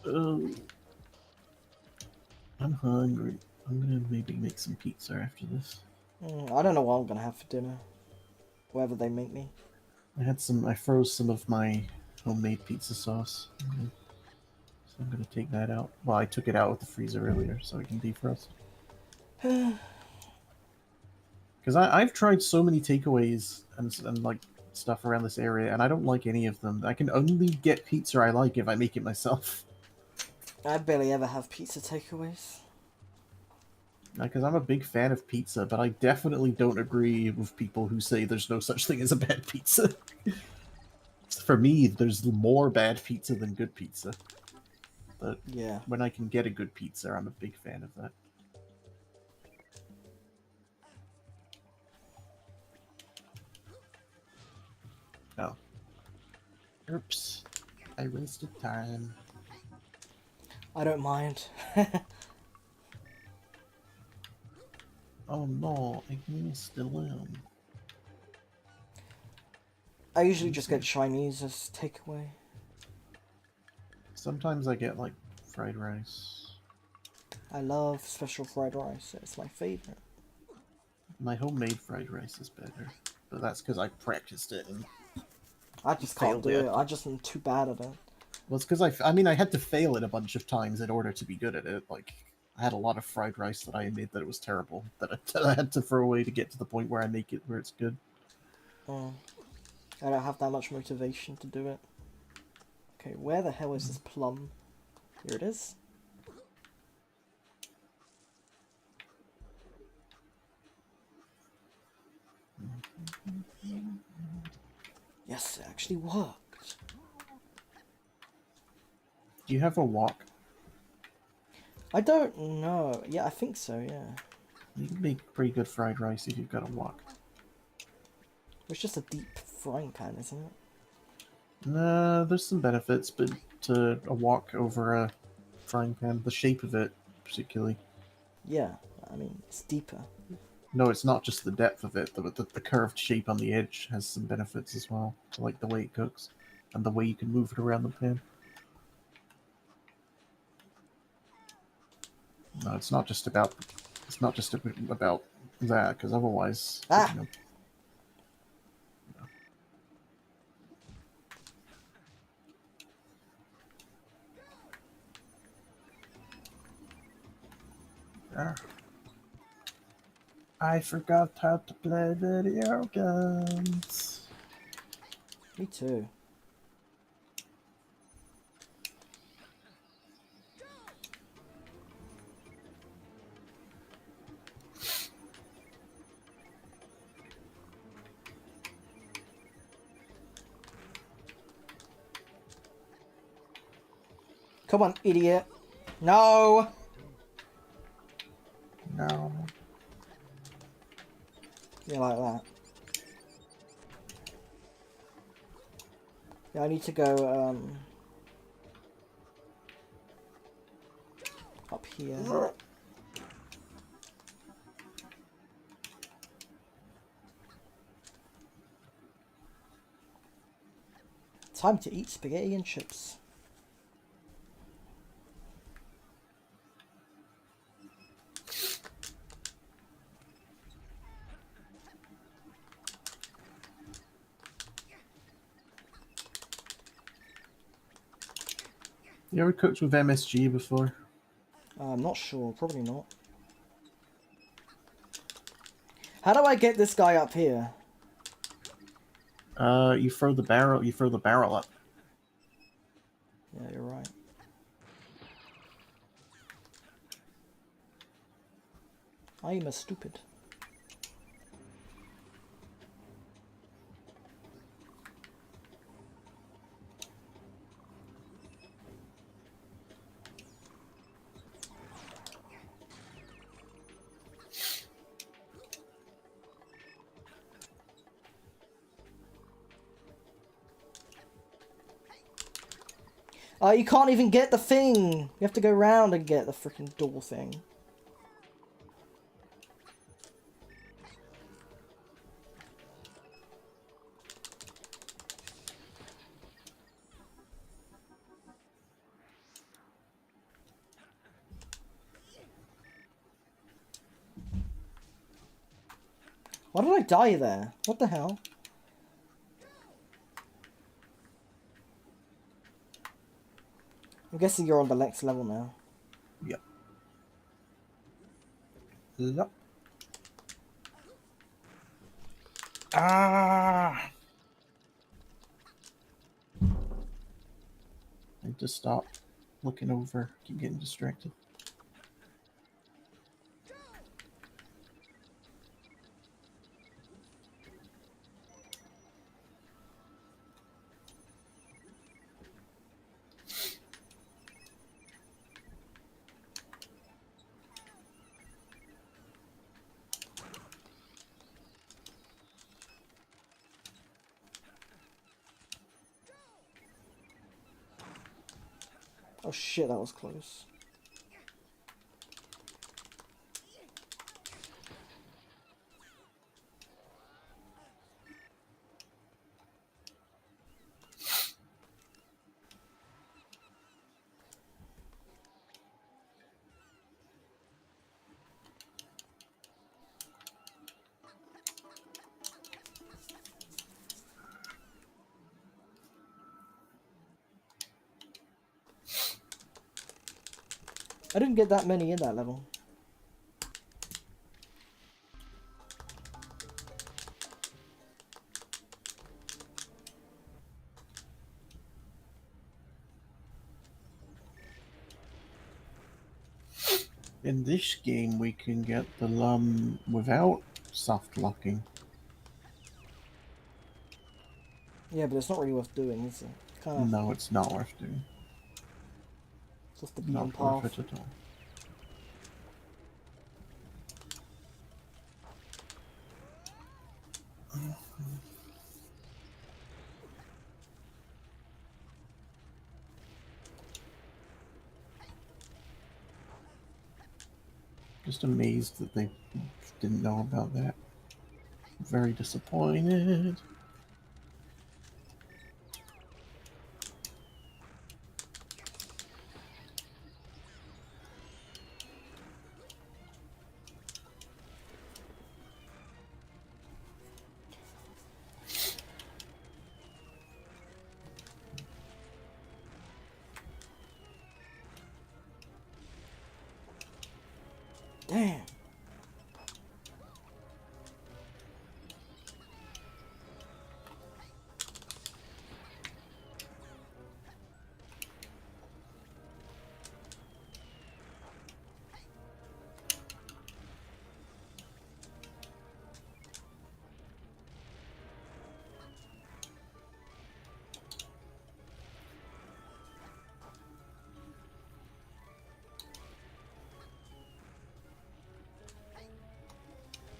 Oh, I'm hungry. I'm gonna maybe make some pizza after this. I don't know what I'm gonna have for dinner. Whatever they make me. I froze some of my homemade pizza sauce. So I'm gonna take that out. Well, I took it out with the freezer earlier so I can defrost. Because I've tried so many takeaways and like stuff around this area, and I don't like any of them. I can only get pizza I like if I make it myself. I barely ever have pizza takeaways. Because I'm a big fan of pizza, but I definitely don't agree with people who say there's no such thing as a bad pizza. For me, there's more bad pizza than good pizza. But Yeah. when I can get a good pizza, I'm a big fan of that. Oh. Oops. I wasted time. I don't mind. Oh no, Igni's still in. I usually just get Chinese as takeaway. Sometimes I get like fried rice. I love special fried rice. It's my favorite. My homemade fried rice is better, but that's because I practiced it and I just can't failed do it. it. I just am too bad at it. Well, it's because I mean, I had to fail it a bunch of times in order to be good at it. Like, I had a lot of fried rice that I made that it was terrible, that I had to throw away to get to the point where I make it where it's good. I don't have that much motivation to do it. Okay, where the hell is this plum? Here it is. Yes, it actually worked. Do you have a wok? I don't know. Yeah, I think so, yeah. You can make pretty good fried rice if you've got a wok. It's just a deep frying pan, isn't it? Nah, there's some benefits, but to a wok over a frying pan, the shape of it particularly. Yeah, I mean, it's deeper. No, it's not just the depth of it. The curved shape on the edge has some benefits as well. I like the way it cooks and the way you can move it around the pan. No, it's not just about that, because otherwise, Ah! I forgot how to play video games. Me too. Come on, idiot. No! No. Yeah, like that. Yeah, I need to go, up here. Time to eat spaghetti and chips. You ever cooked with MSG before? I'm not sure. Probably not. How do I get this guy up here? You throw the barrel. You throw the barrel up. Yeah, you're right. I am a stupid. Oh, you can't even get the thing! You have to go round and get the freaking door thing. Why did I die there? What the hell? I'm guessing you're on the next level now. Yep. Yep. Ah! I need to stop looking over. Keep getting distracted. Oh shit, that was close. I didn't get that many in that level. In this game, we can get the lum without soft locking. Yeah, but it's not really worth doing, is it? Kind of No, it's not worth doing. it's off the beaten Not worth path. it at all. Just amazed that they didn't know about that. Very disappointed. Damn.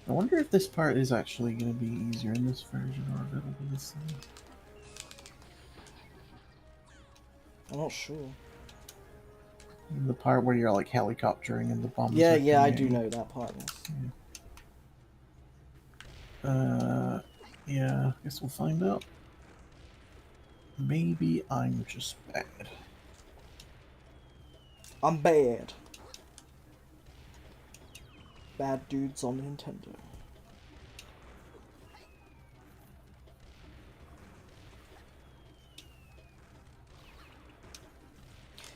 I wonder if this part is actually going to be easier in this version or if it'll be the same. I'm not sure. The part where you're like helicoptering and the bombs Yeah, are yeah, I coming at do you. know that part. Yes. Yeah, I guess we'll find out. Maybe I'm just bad. I'm bad. Bad dudes on Nintendo.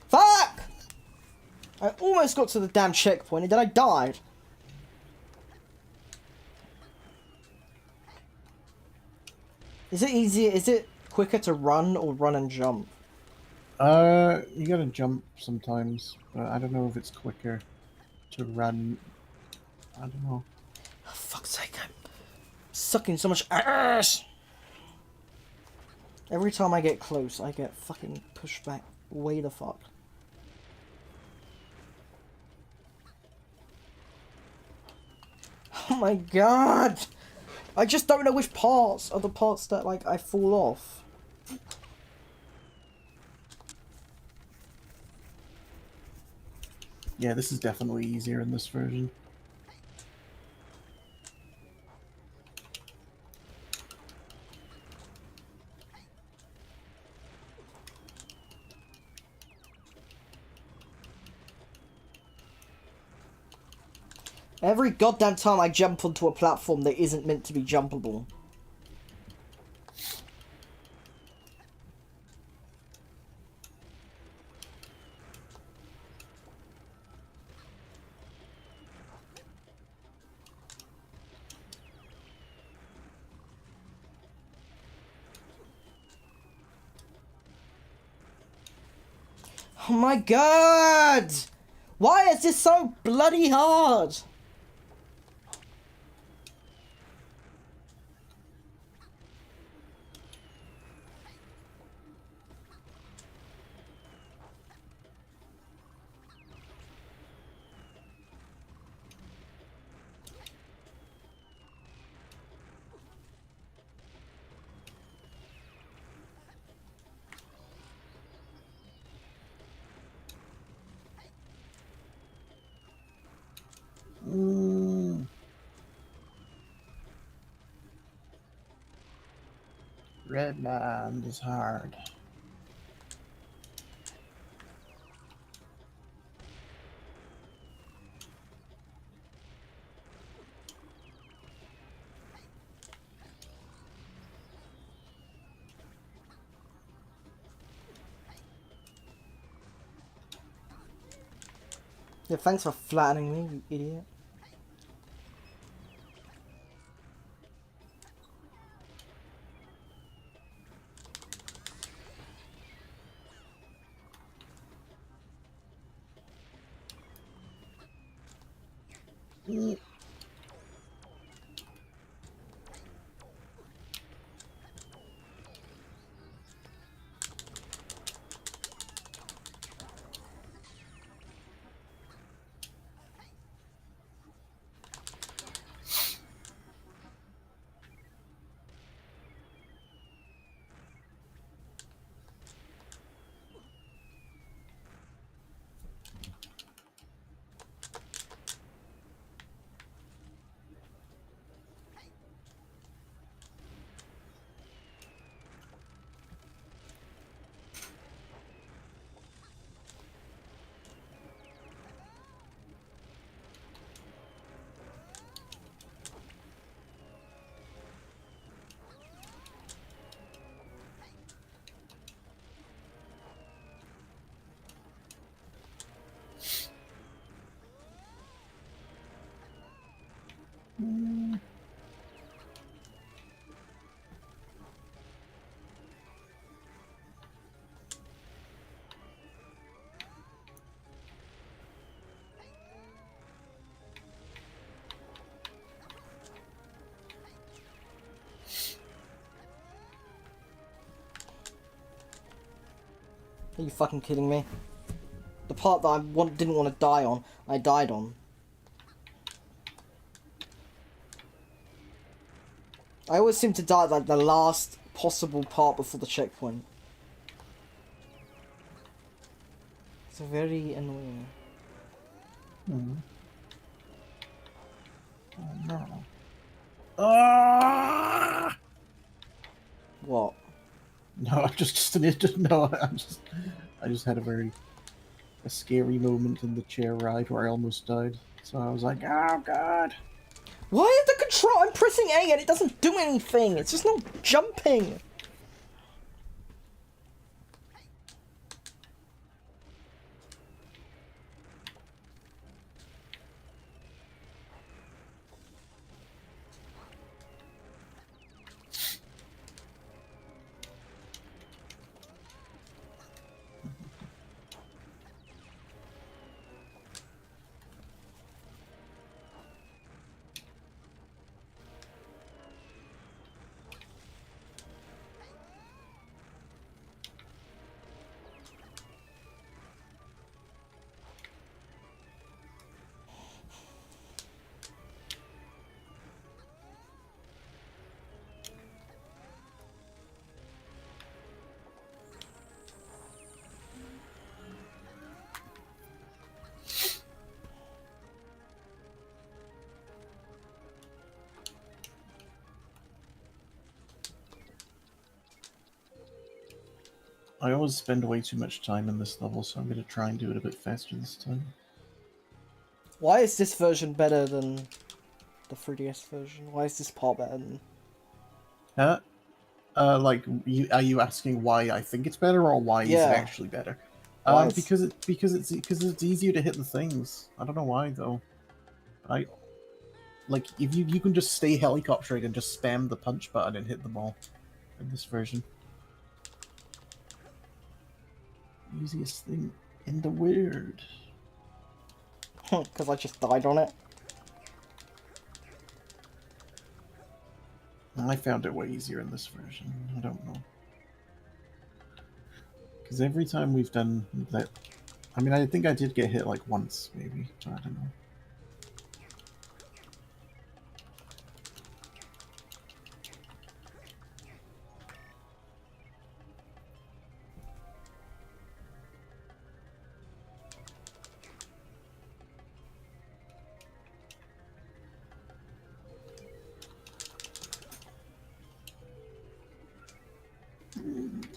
Fuck! I almost got to the damn checkpoint and then I died. Is it easier? Is it quicker to run or run and jump? You gotta jump sometimes, but I don't know if it's quicker to run. I don't know. Oh, fuck's sake, I'm sucking so much ass! Every time I get close, I get fucking pushed back way the fuck. Oh my god! I just don't know which parts are the parts that, like, I fall off. Yeah, this is definitely easier in this version. Every goddamn time I jump onto a platform that isn't meant to be jumpable. Oh my god! Why is this so bloody hard? Rayman is hard. Yeah, thanks for flattening me, you idiot. Are you fucking kidding me? The part that didn't want to die on, I died on. I always seem to die at like the last possible part before the checkpoint. It's very annoying. Oh no. Ah! What? No, I'm just no. I just had a scary moment in the chair ride where I almost died. So I was like, oh god. Why is the control? I'm pressing A and it doesn't do anything. It's just not jumping. I always spend way too much time in this level, so I'm gonna try and do it a bit faster this time. Why is this version better than the 3DS version? Why is this part better than... Huh? Like, are you asking why I think it's better or why is it Yeah. actually better? Why is... Because it's easier to hit the things. I don't know why though. I like if you can just stay helicoptering and just spam the punch button and hit them all in this version. Easiest thing in the world. Because I just died on it. I found it way easier in this version. I don't know. Because every time we've done that... I mean, I think I did get hit like once, maybe. But I don't know.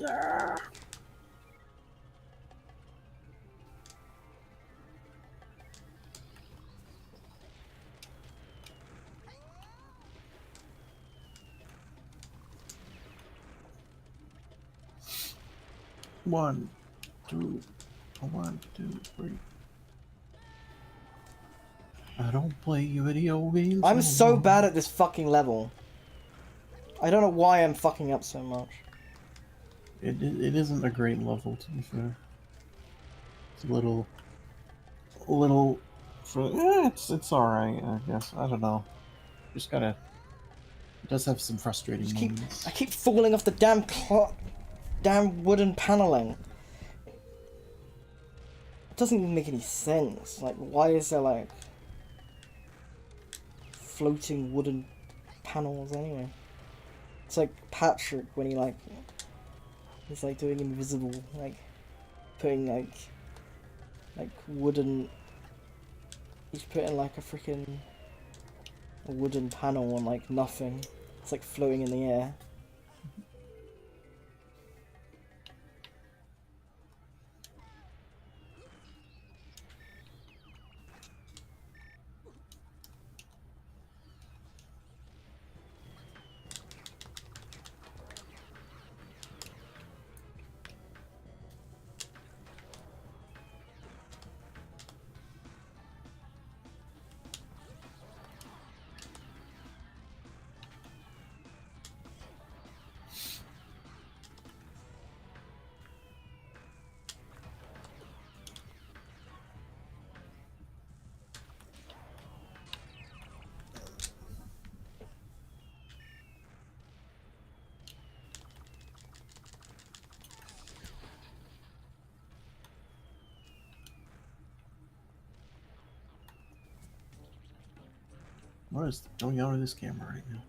Ah. One, two, 1, 2, 3. I don't play video games. I'm no so more. bad at this fucking level. I don't know why I'm fucking up so much. It isn't a great level, to be fair. It's a little. It's all right, I guess. I don't know. Just gotta. It does have some frustrating moments. I keep falling off the damn wooden paneling. It doesn't even make any sense. Like, why is there like floating wooden panels anyway? It's like Patrick when he's like doing invisible, like putting like wooden. He's putting like a freaking wooden panel on like nothing. It's like floating in the air. What is going on with this camera right now?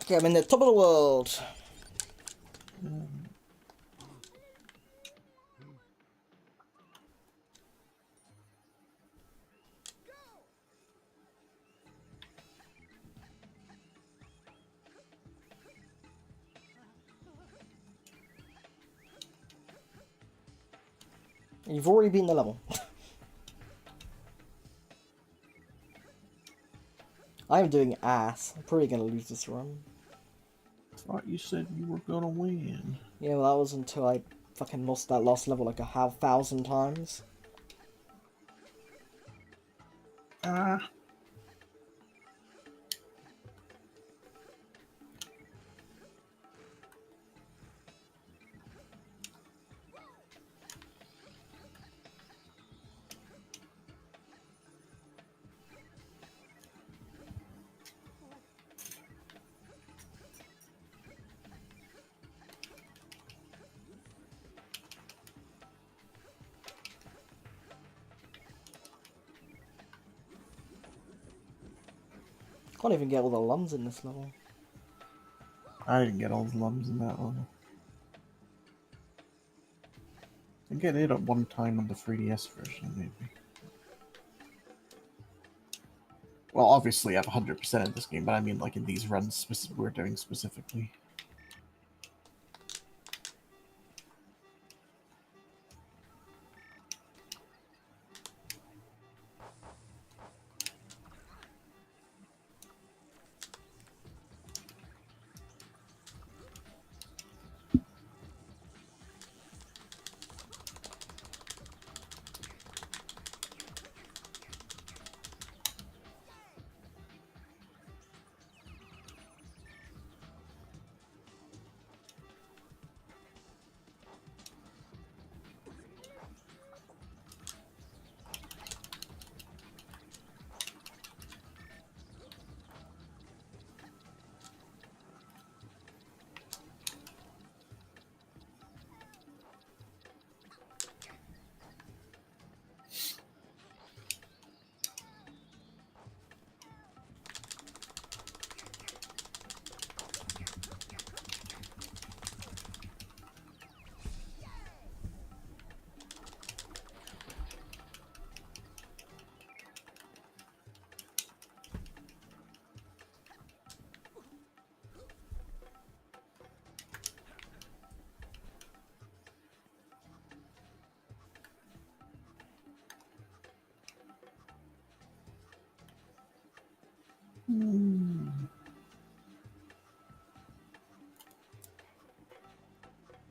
Okay, I'm in the top of the world. You've already beaten the level. I'm doing ass. I'm probably gonna lose this run. I thought you said you were gonna win. Yeah, well, that was until I fucking lost that last level like a 1,000 times. Ah. Can't even get all the lums in this level. I didn't get all the lums in that level. I get it at one time on the 3DS version, maybe. Well, obviously I have 100% of this game, but I mean like in these runs we're doing specifically.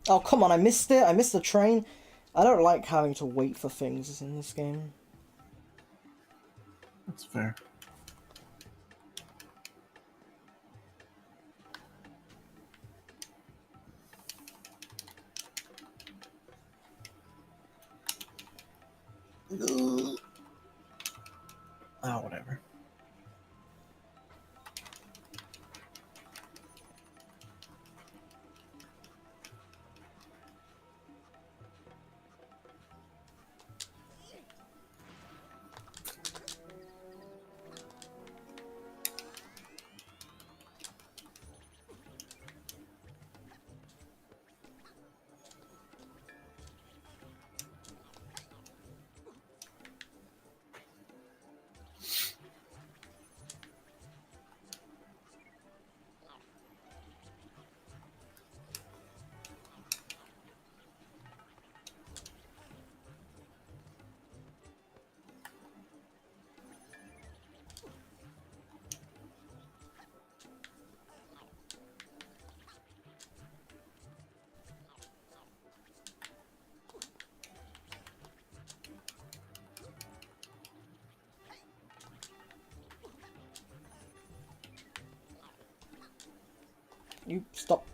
Oh, come on, I missed it. I missed the train. I don't like having to wait for things in this game. That's fair. Ah, whatever. You stop.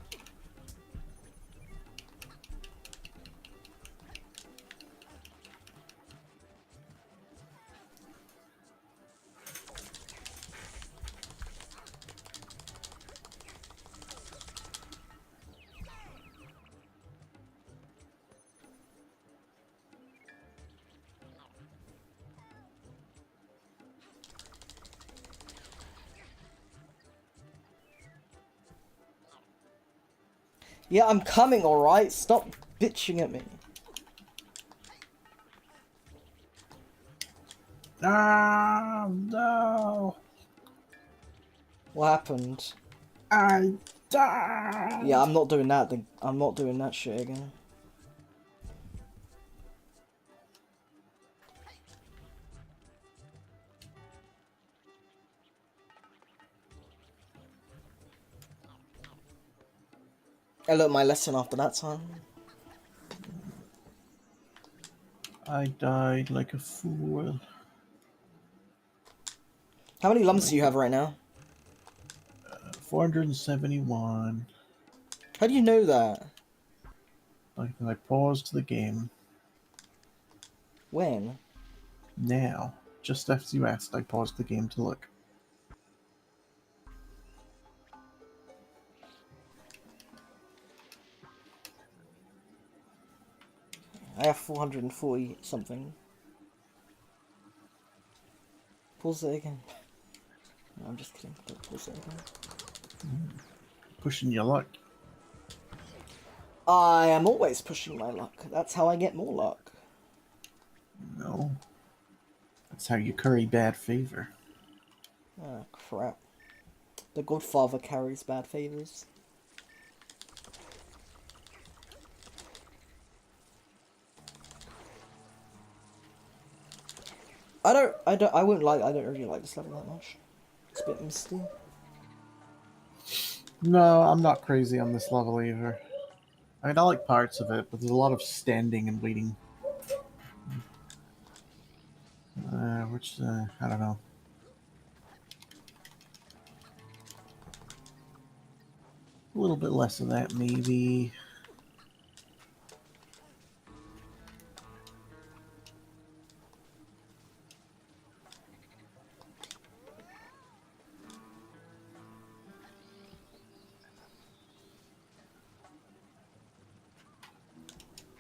Yeah, I'm coming, alright? Stop bitching at me. Ah, no! What happened? I died! Yeah, I'm not doing that. I'm not doing that shit again. I learned my lesson after that time. I died like a fool. How many lumps do you have right now? 471. How do you know that? I paused the game. When? Now, just after you asked, I paused the game to look. I have 440 something. Pause it again. No, I'm just kidding. Don't pause it again. Pushing your luck. I am always pushing my luck. That's how I get more luck. No. That's how you curry bad favor. Ah, crap. The Godfather carries bad favors. I don't really like this level that much. It's a bit misty. No, I'm not crazy on this level either. I mean, I like parts of it, but there's a lot of standing and waiting. I don't know. A little bit less of that, maybe.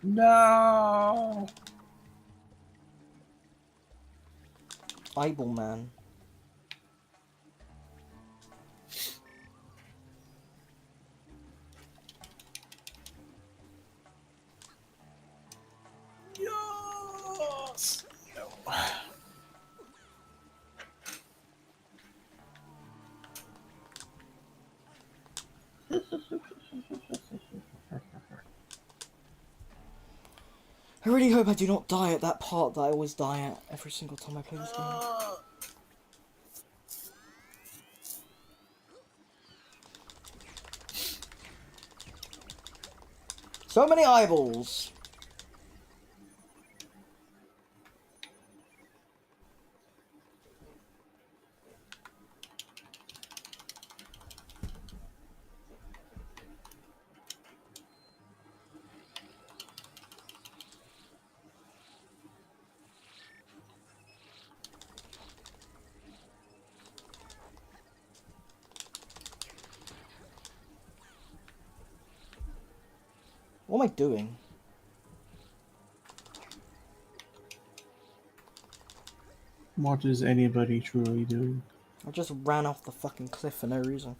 No! Eyeball man. Yes! No. I really hope I do not die at that part that I always die at every single time I play this game. So many eyeballs. What am I doing? What is anybody truly doing? I just ran off the fucking cliff for no reason.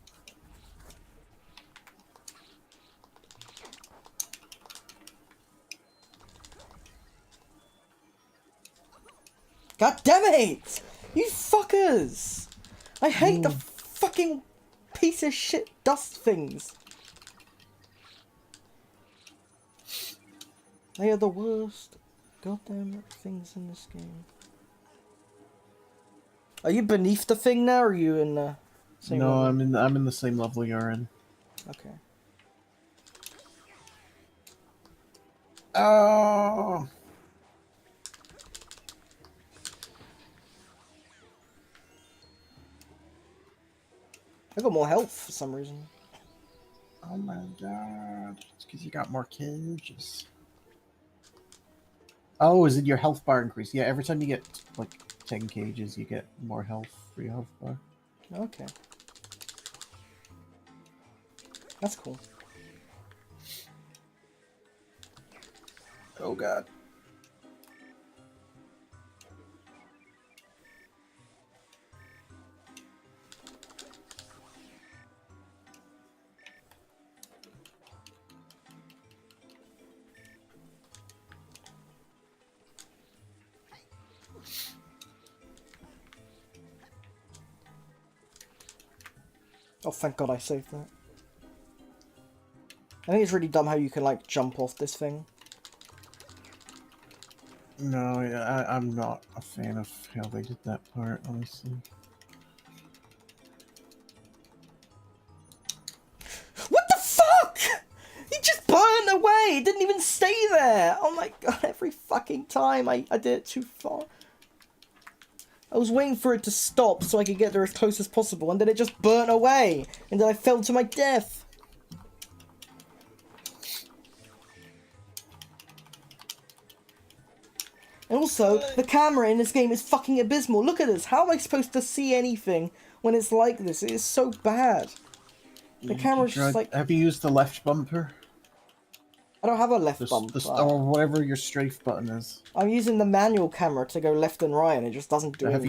God damn it! You fuckers! I hate the fucking piece of shit dust things. They are the worst goddamn things in this game. Are you beneath the thing now, or are you in the same No, level? I'm in the same level you're in. Okay. Oh! I got more health for some reason. Oh my god. It's because you got more cages. Oh, is it your health bar increase? Yeah, every time you get, like, 10 cages, you get more health for your health bar. Okay. That's cool. Oh god. Oh, thank God I saved that. I think it's really dumb how you can, like, jump off this thing. No, yeah, I'm not a fan of how they did that part, honestly. What the fuck?! It just burned away! It didn't even stay there! Oh my god, every fucking time I did it too far. I was waiting for it to stop so I could get there as close as possible, and then it just burnt away! And then I fell to my death! And also, the camera in this game is fucking abysmal. Look at this. How am I supposed to see anything when it's like this? It is so bad. The camera's just like... Have you used the left bumper? I don't have a left bumper. Or whatever your strafe button is. I'm using the manual camera to go left and right, and it just doesn't do anything.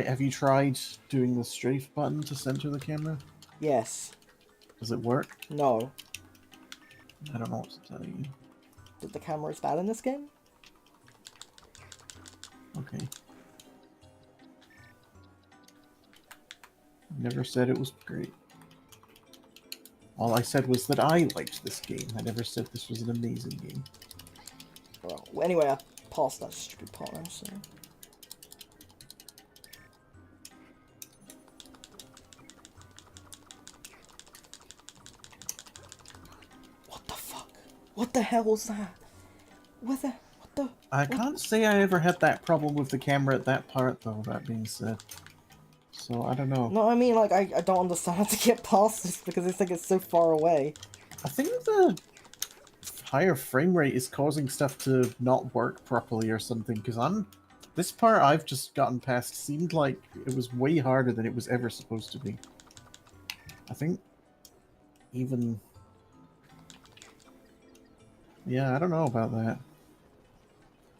Have you tried doing the strafe button to center the camera? Yes. Does it work? No. I don't know what to tell you. That the camera is bad in this game? Okay. Never said it was great. All I said was that I liked this game. I never said this was an amazing game. Well, anyway, I passed that stupid part now, so... What the fuck? What the hell was that? What the... I can't say I ever had that problem with the camera at that part, though, that being said. So, I don't know. No, I mean, like, I don't understand how to get past this because it's like it's so far away. I think the higher frame rate is causing stuff to not work properly or something, because this part I've just gotten past seemed like it was way harder than it was ever supposed to be. I think even... Yeah, I don't know about that.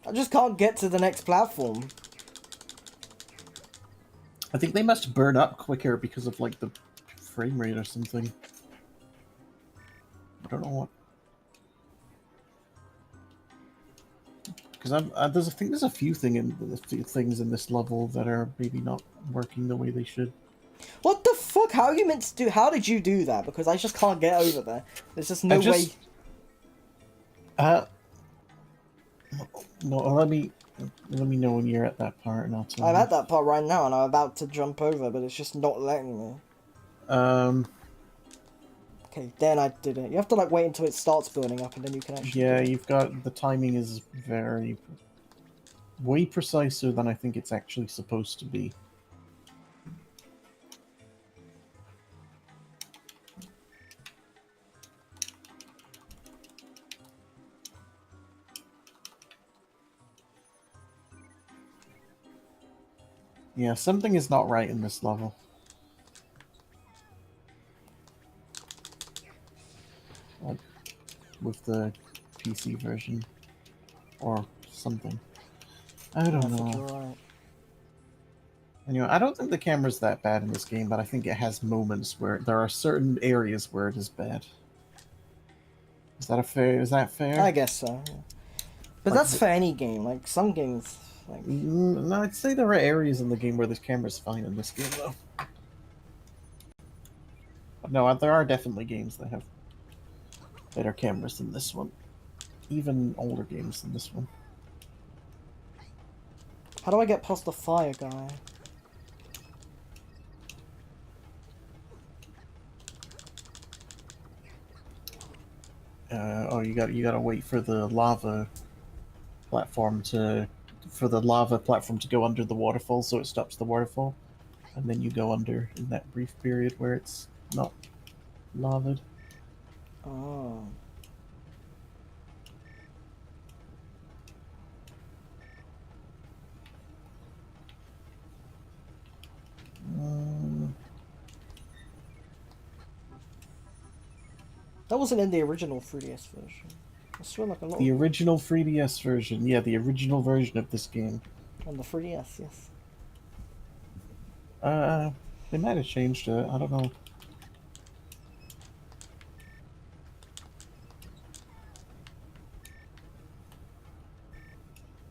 I just can't get to the next platform. I think they must burn up quicker because of, like, the frame rate or something. I don't know what... Because I think there's a few things in this level that are maybe not working the way they should. What the fuck? How are you meant to do... How did you do that? Because I just can't get over there. There's just no way... No, let me know when you're at that part, and I'll tell you. I'm at that part right now, and I'm about to jump over, but it's just not letting me. Can Okay, then I did it. You have to like wait until it starts burning up and then you can actually Yeah, do it. you've got the timing is way preciser than I think it's actually supposed to be. Yeah, something is not right in this level. Like, with the PC version. Or something. I Yeah, don't I think know. you're right. Anyway, I don't think the camera's that bad in this game, but I think it has moments where there are certain areas where it is bad. Is that fair? I guess so. Yeah. But Like, that's for any game. Like some games, like no, I'd say there are areas in the game where this camera's fine in this game, though. But no, there are definitely games that have better cameras than this one. Even older games than this one. how do I get past the fire guy? Oh, you gotta wait for the for the lava platform to go under the waterfall, so it stops the waterfall, and then you go under in that brief period where it's not lavaed. Oh. Um, That wasn't in the original 3DS version. I swear like a lot the of original 3DS version, yeah, the original version of this game. on the 3DS, yes. Uh, they might have changed it. I don't know.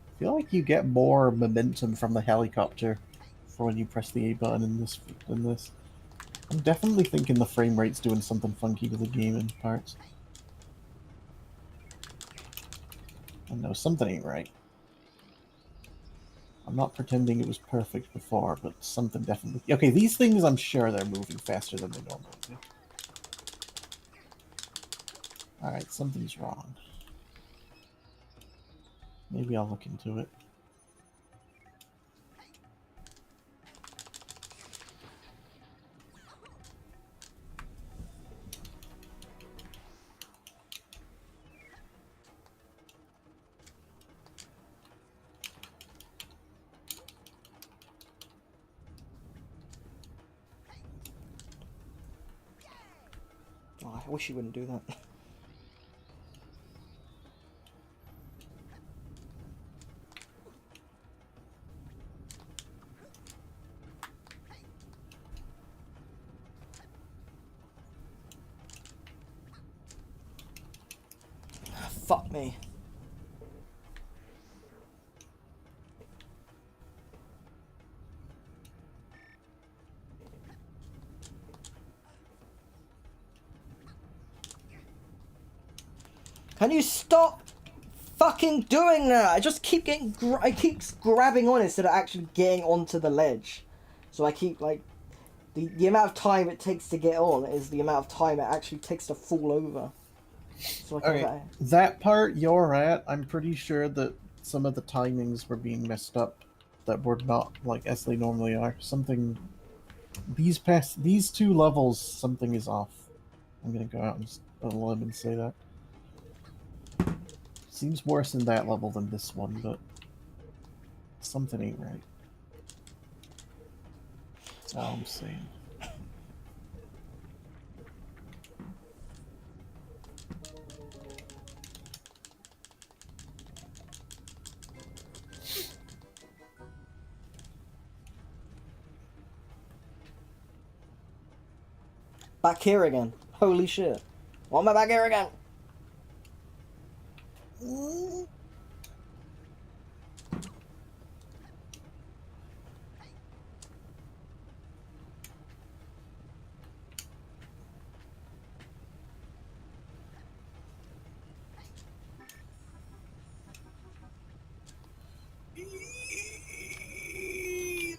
I feel like you get more momentum from the helicopter for when you press the A button in this. In this, I'm definitely thinking the frame rate's doing something funky to the game in parts. I know something ain't right. I'm not pretending it was perfect before, but something definitely. Okay, these things I'm sure they're moving faster than they normally do. Alright, something's wrong. Maybe I'll look into it. Oh, I wish you wouldn't do that. Fuck me. Can you stop fucking doing that? I just keep getting I keep grabbing on instead of actually getting onto the ledge. So I keep like the amount of time it takes to get on is the amount of time it actually takes to fall over. So like Okay, that part you're at, I'm pretty sure that some of the timings were being messed up that were not like as they normally are. Something these two levels, something is off. I'm gonna go out and on a limb and say that. Seems worse in that level than this one, but something ain't right. That's all I'm saying. back here again. Holy shit. Why am I back here again?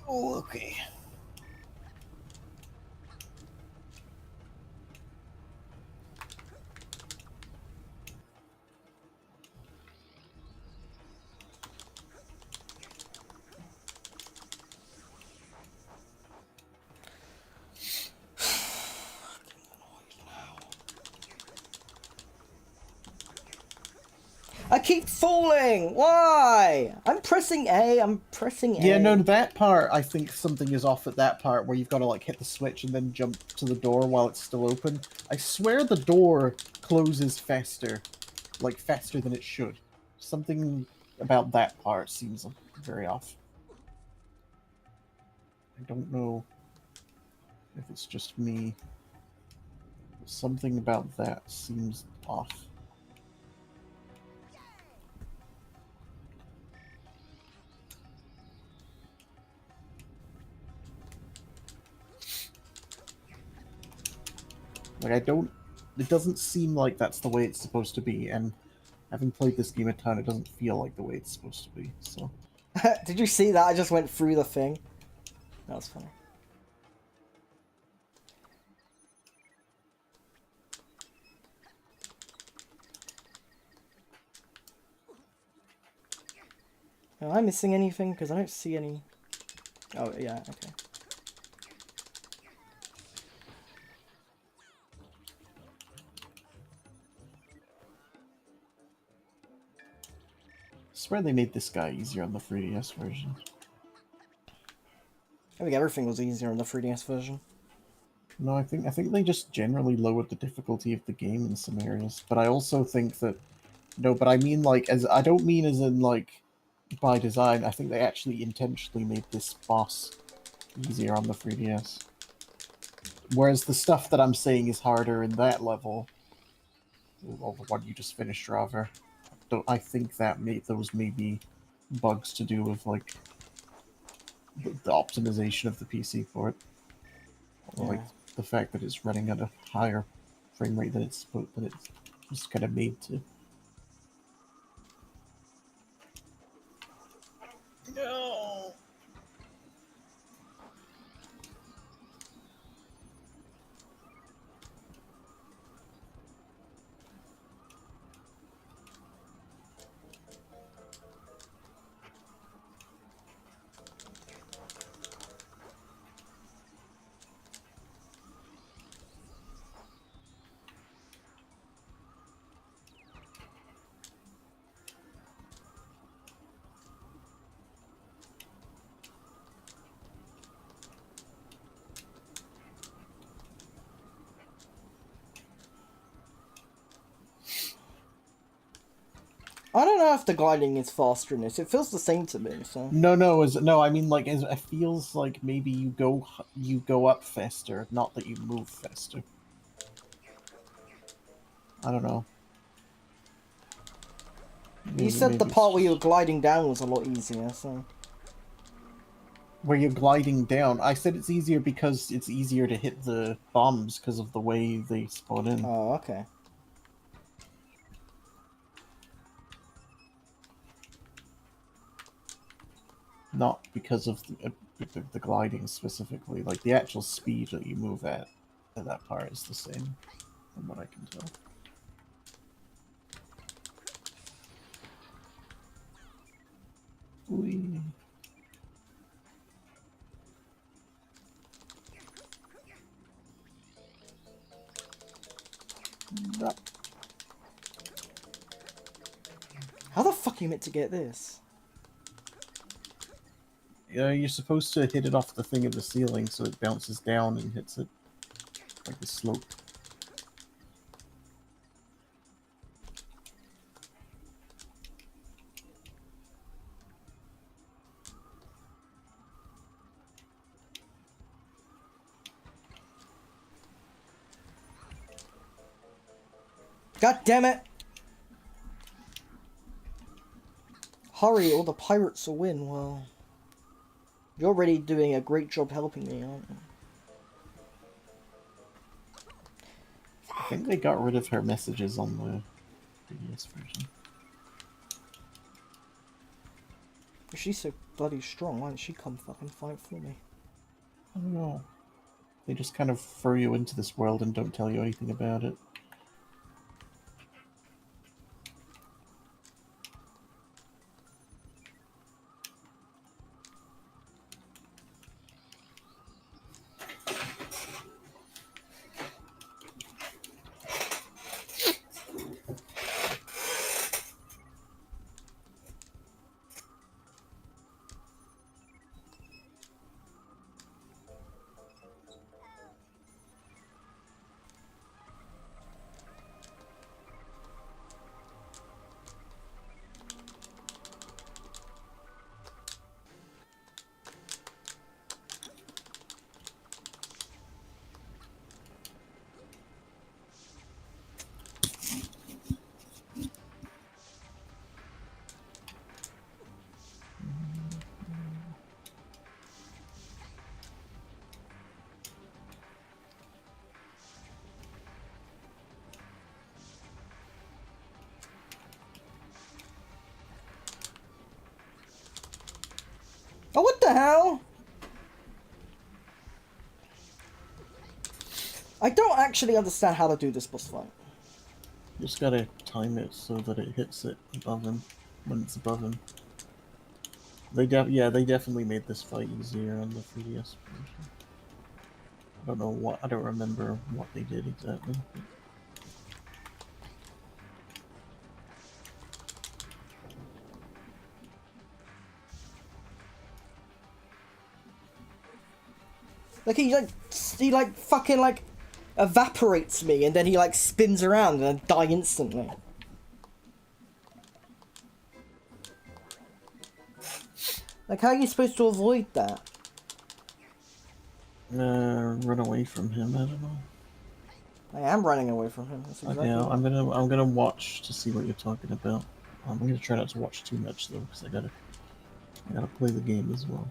Oh, okay. I keep falling! Why? I'm pressing A, I'm pressing A. Yeah, no, that part, I think something is off at that part where you've got to, like, hit the switch and then jump to the door while it's still open. I swear the door closes faster. Like, faster than it should. Something about that part seems very off. I don't know if it's just me. Something about that seems off. Like, it doesn't seem like that's the way it's supposed to be, and having played this game a ton, it doesn't feel like the way it's supposed to be, so... Did you see that? I just went through the thing. That was funny. Am I missing anything? Because I don't see any... Oh, yeah, okay. I swear they made this guy easier on the 3DS version. I think everything was easier on the 3DS version. No, I think they just generally lowered the difficulty of the game in some areas. But I also think that... No, but I mean, like, I don't mean as in, like, by design. I think they actually intentionally made this boss easier on the 3DS. Whereas the stuff that I'm saying is harder in that level, or the one you just finished, rather, I think that those may be bugs to do with, like, the optimization of the PC for it. Or, like, the fact that it's running at a higher frame rate than it's just kind of made to. No. I don't know if the gliding is faster in this. It feels the same to me, so... No, I mean, like, it feels like maybe you go up faster, not that you move faster. I don't know. You said the part where you were gliding down was a lot easier, so... Where you're gliding down. I said it's easier because it's easier to hit the bombs because of the way they spawn in. Oh, okay. Not because of the gliding specifically. Like, the actual speed that you move at that part is the same, from what I can tell. Whee. No. How the fuck are you meant to get this? You're supposed to hit it off the thing at the ceiling so it bounces down and hits it like the slope. God damn it! Hurry, or the pirates will win. Well, you're already doing a great job helping me, aren't you? I think they got rid of her messages on the previous version. If she's so bloody strong, why didn't she come fucking fight for me? I don't know. They just kind of throw you into this world and don't tell you anything about it. Oh, what the hell? I don't actually understand how to do this boss fight. You just gotta time it so that it hits it above him when it's above him. They definitely made this fight easier on the 3DS version. I don't know what, I don't remember what they did exactly. Like he like fucking like evaporates me and then he like spins around and I die instantly. Like how are you supposed to avoid that? Run away from him. I don't know. I am running away from him. That's exactly Yeah, what. I'm gonna watch to see what you're talking about. I'm gonna try not to watch too much though, because I gotta play the game as well.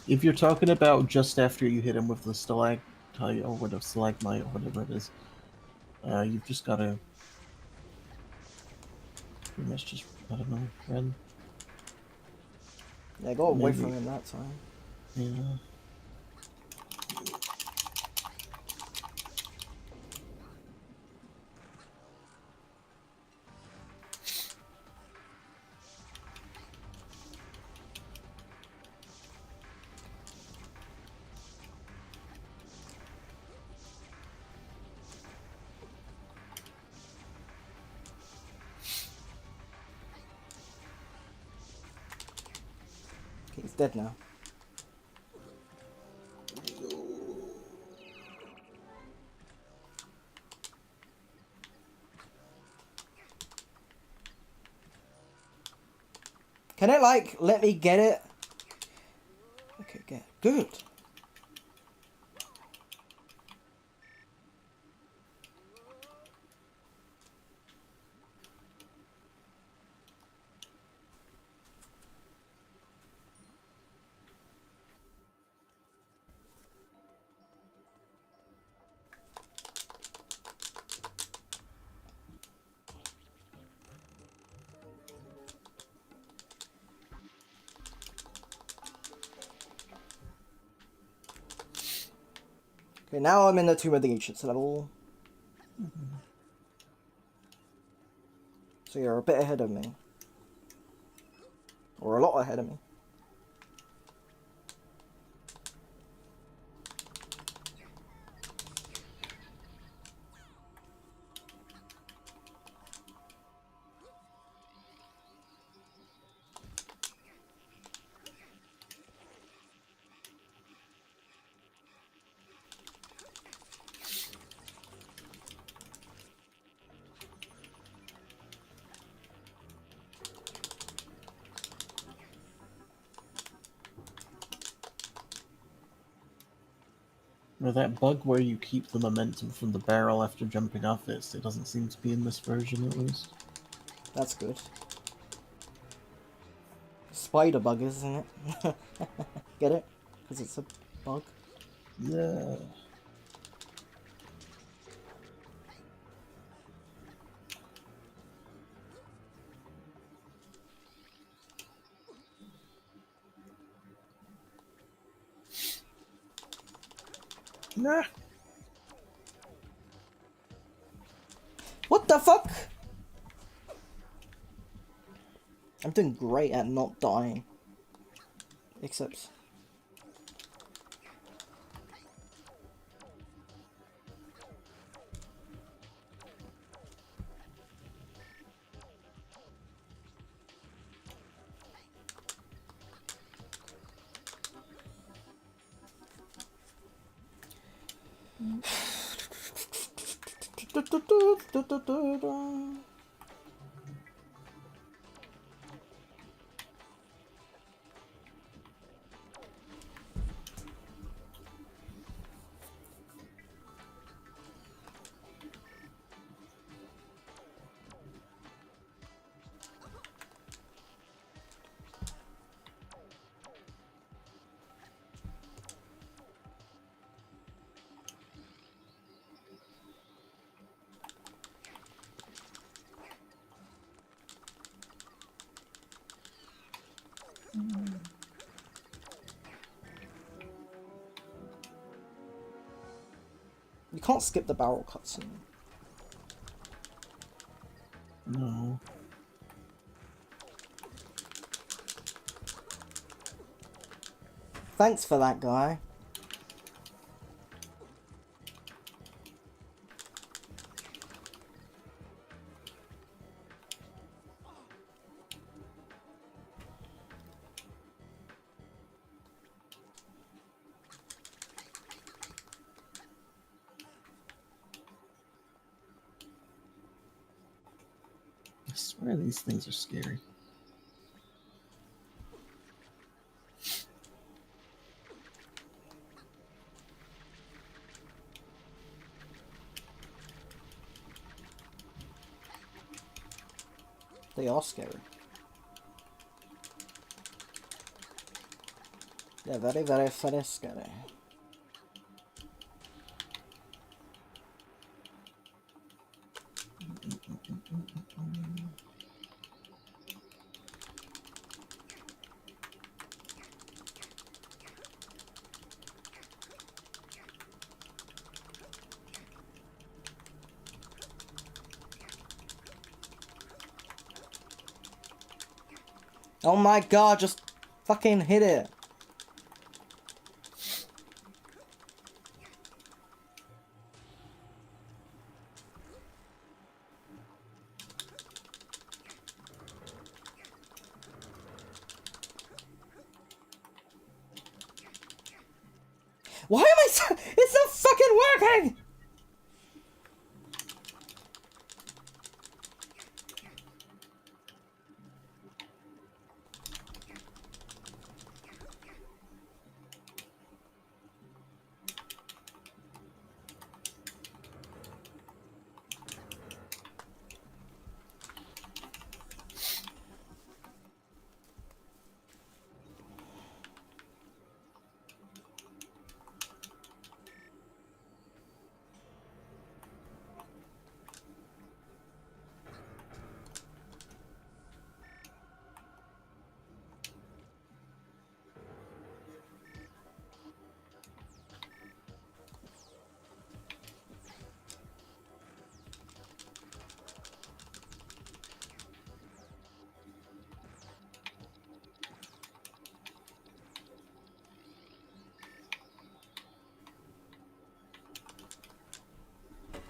If you're talking about just after you hit him with the stalactite or whatever, stalagmite or whatever it is, you've just gotta pretty much just, I don't know, run. Yeah, I got away from Maybe, him that time. yeah. Okay, he's dead now. Can it like let me get it? Okay, get it. Good. Okay, now I'm in the Tomb of the Ancients level. So you're a bit ahead of me. Or a lot ahead of me. Now that bug where you keep the momentum from the barrel after jumping off it doesn't seem to be in this version at least. That's good. Spider bug, isn't it? Get it? Because it's a bug. Yeah. Nah. What the fuck? I'm doing great at not dying. Except... You can't skip the barrel cutscene. No. Thanks for that, guy. I swear these things are scary. They are scary. They're very, very, very scary. Oh my god, just fucking hit it. Why am I so... It's not fucking working!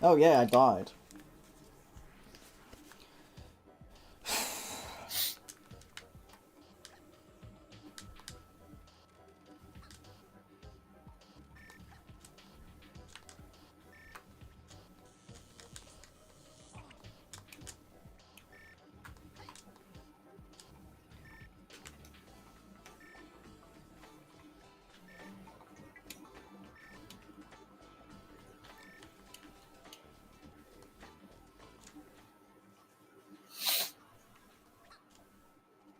Oh yeah, I died.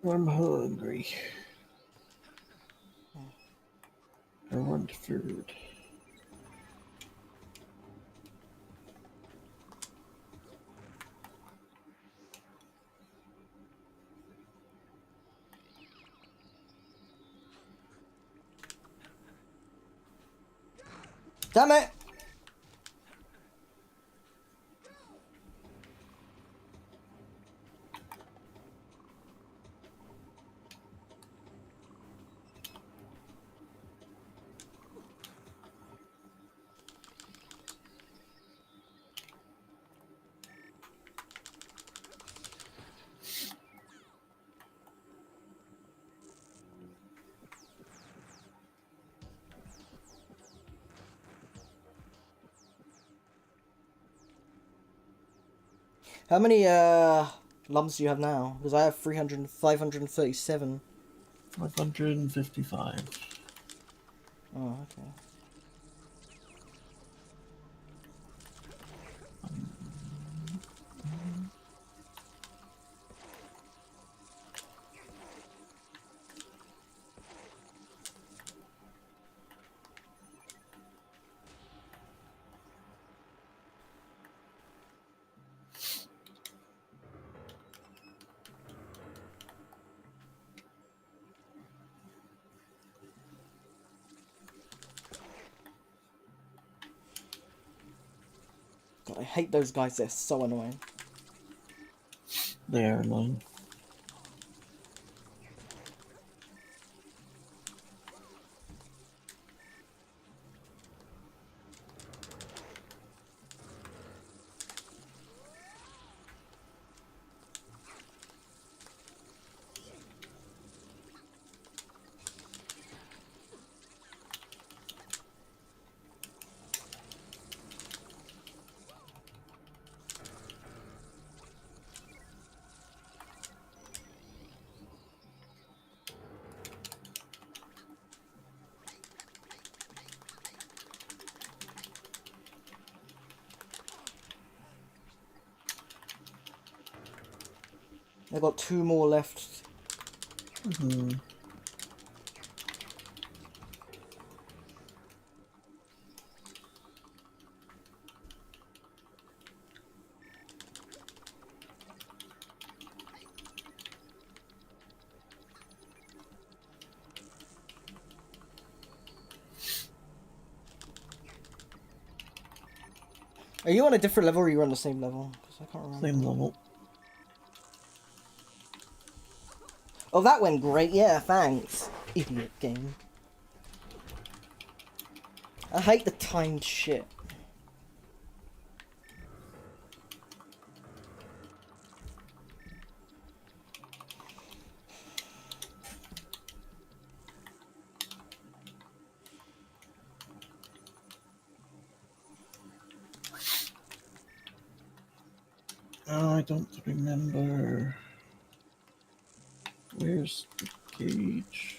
I'm hungry. I want food. Damn it! How many lumps do you have now? Because I have 537. 555. Oh, okay. God, I hate those guys. They're so annoying. They are annoying. I got 2 more left. Mm-hmm. Are you on a different level or are you on the same level? Because I can't remember. Same level. Oh, that went great. Yeah, thanks. Idiot game. I hate the timed shit. Oh, I don't remember. Where's the cage?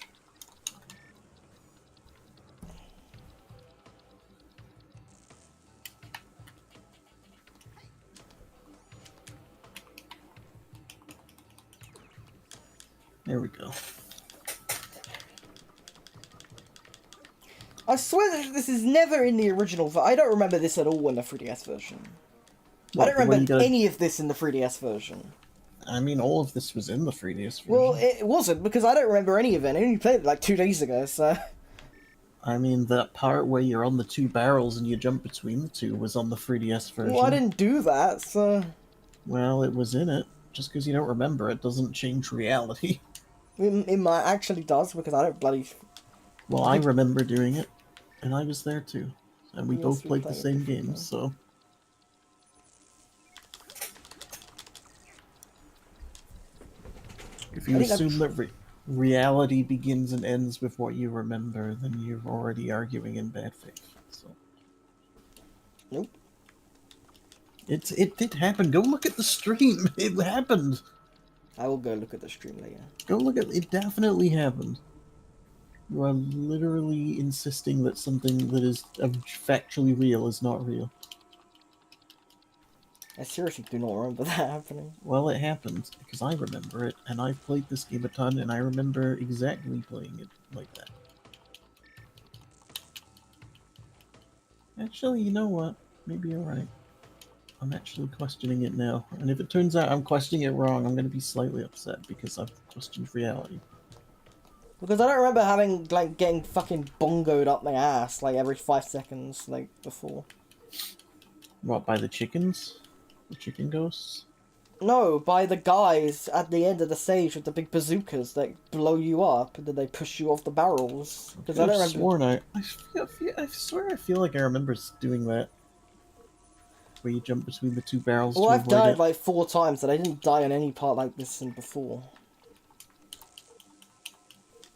There we go. I swear that this is never in the original. I don't remember this at all in the 3DS version. I don't What, the way you remember gotta... any of this in the 3DS version. I mean, all of this was in the 3DS version. Well, it wasn't, because I don't remember any of it. I only played it like 2 days ago, so... I mean, that part where you're on the 2 barrels and you jump between the 2 was on the 3DS version. Well, I didn't do that, so... Well, it was in it. Just because you don't remember it doesn't change reality. It might actually does, because I don't bloody... Well, I remember doing it, and I was there too. And we Yes, both we played the played it same differently. games, so... If you assume that reality begins and ends with what you remember, then you're already arguing in bad faith. So. Nope. It did happen. Go look at the stream. It happened. I will go look at the stream later. Go look at it. Definitely happened. You are literally insisting that something that is factually real is not real. I seriously do not remember that happening. Well, it happened, because I remember it, and I've played this game a ton, and I remember exactly playing it like that. Actually, you know what? Maybe you're right. I'm actually questioning it now, and if it turns out I'm questioning it wrong, I'm going to be slightly upset, because I've questioned reality. Because I don't remember having, like, getting fucking bongoed up my ass, like, every 5 seconds, like, before. What, by the chickens? The chicken ghosts? No, by the guys at the end of the stage with the big bazookas that blow you up and then they push you off the barrels. Because I don't remember. Sworn I swear I feel like I remember doing that. Where you jump between the 2 barrels Well, to I've avoid died it. like 4 times and I didn't die in any part like this than before.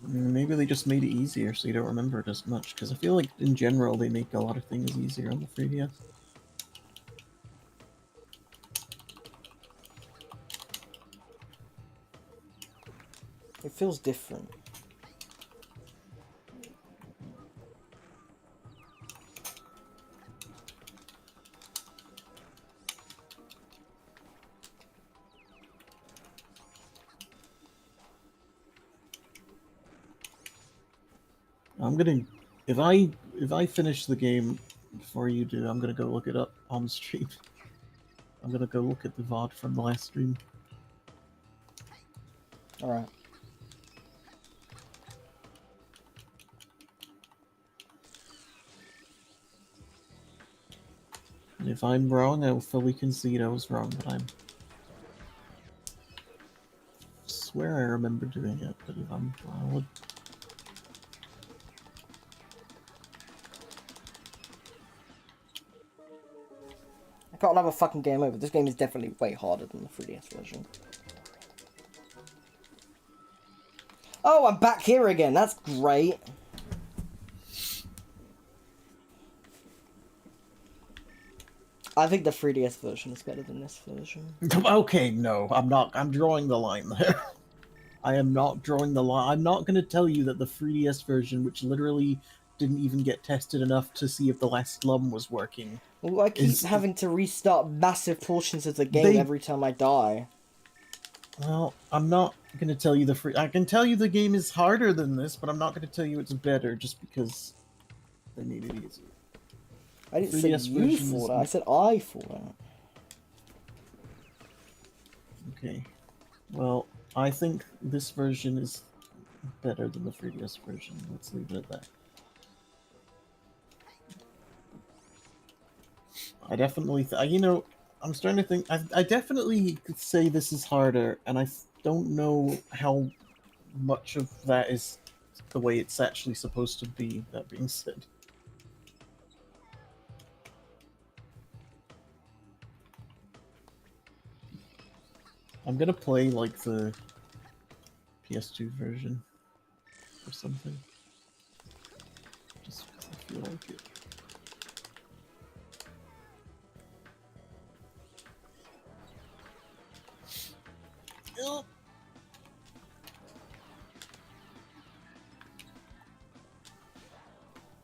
Maybe they just made it easier so you don't remember it as much, because I feel like in general they make a lot of things easier on the 3DS. It feels different. I'm gonna... If I finish the game before you do, I'm gonna go look it up on stream. I'm gonna go look at the VOD from the last stream. Alright. And if I'm wrong, I will fully concede I was wrong, but I swear I remember doing it, but if I'm wrong, I can't have a fucking game over. This game is definitely way harder than the 3DS version. Oh, I'm back here again. That's great. I think the 3DS version is better than this version. Okay, no, I'm not. I'm drawing the line there. I am not drawing the line. I'm not going to tell you that the 3DS version, which literally didn't even get tested enough to see if the last slum was working. Well, I keep having to restart massive portions of the game every time I die. Well, I'm not going to tell you I can tell you the game is harder than this, but I'm not going to tell you it's better just because they made it easier. I didn't say you thought that. I said I thought that. Okay. Well, I think this version is better than the 3DS version. Let's leave it at that. I definitely, you know, I'm starting to think, I definitely could say this is harder, and I don't know how much of that is the way it's actually supposed to be, that being said. I'm gonna play, like, the PS2 version or something. Just because I feel like it.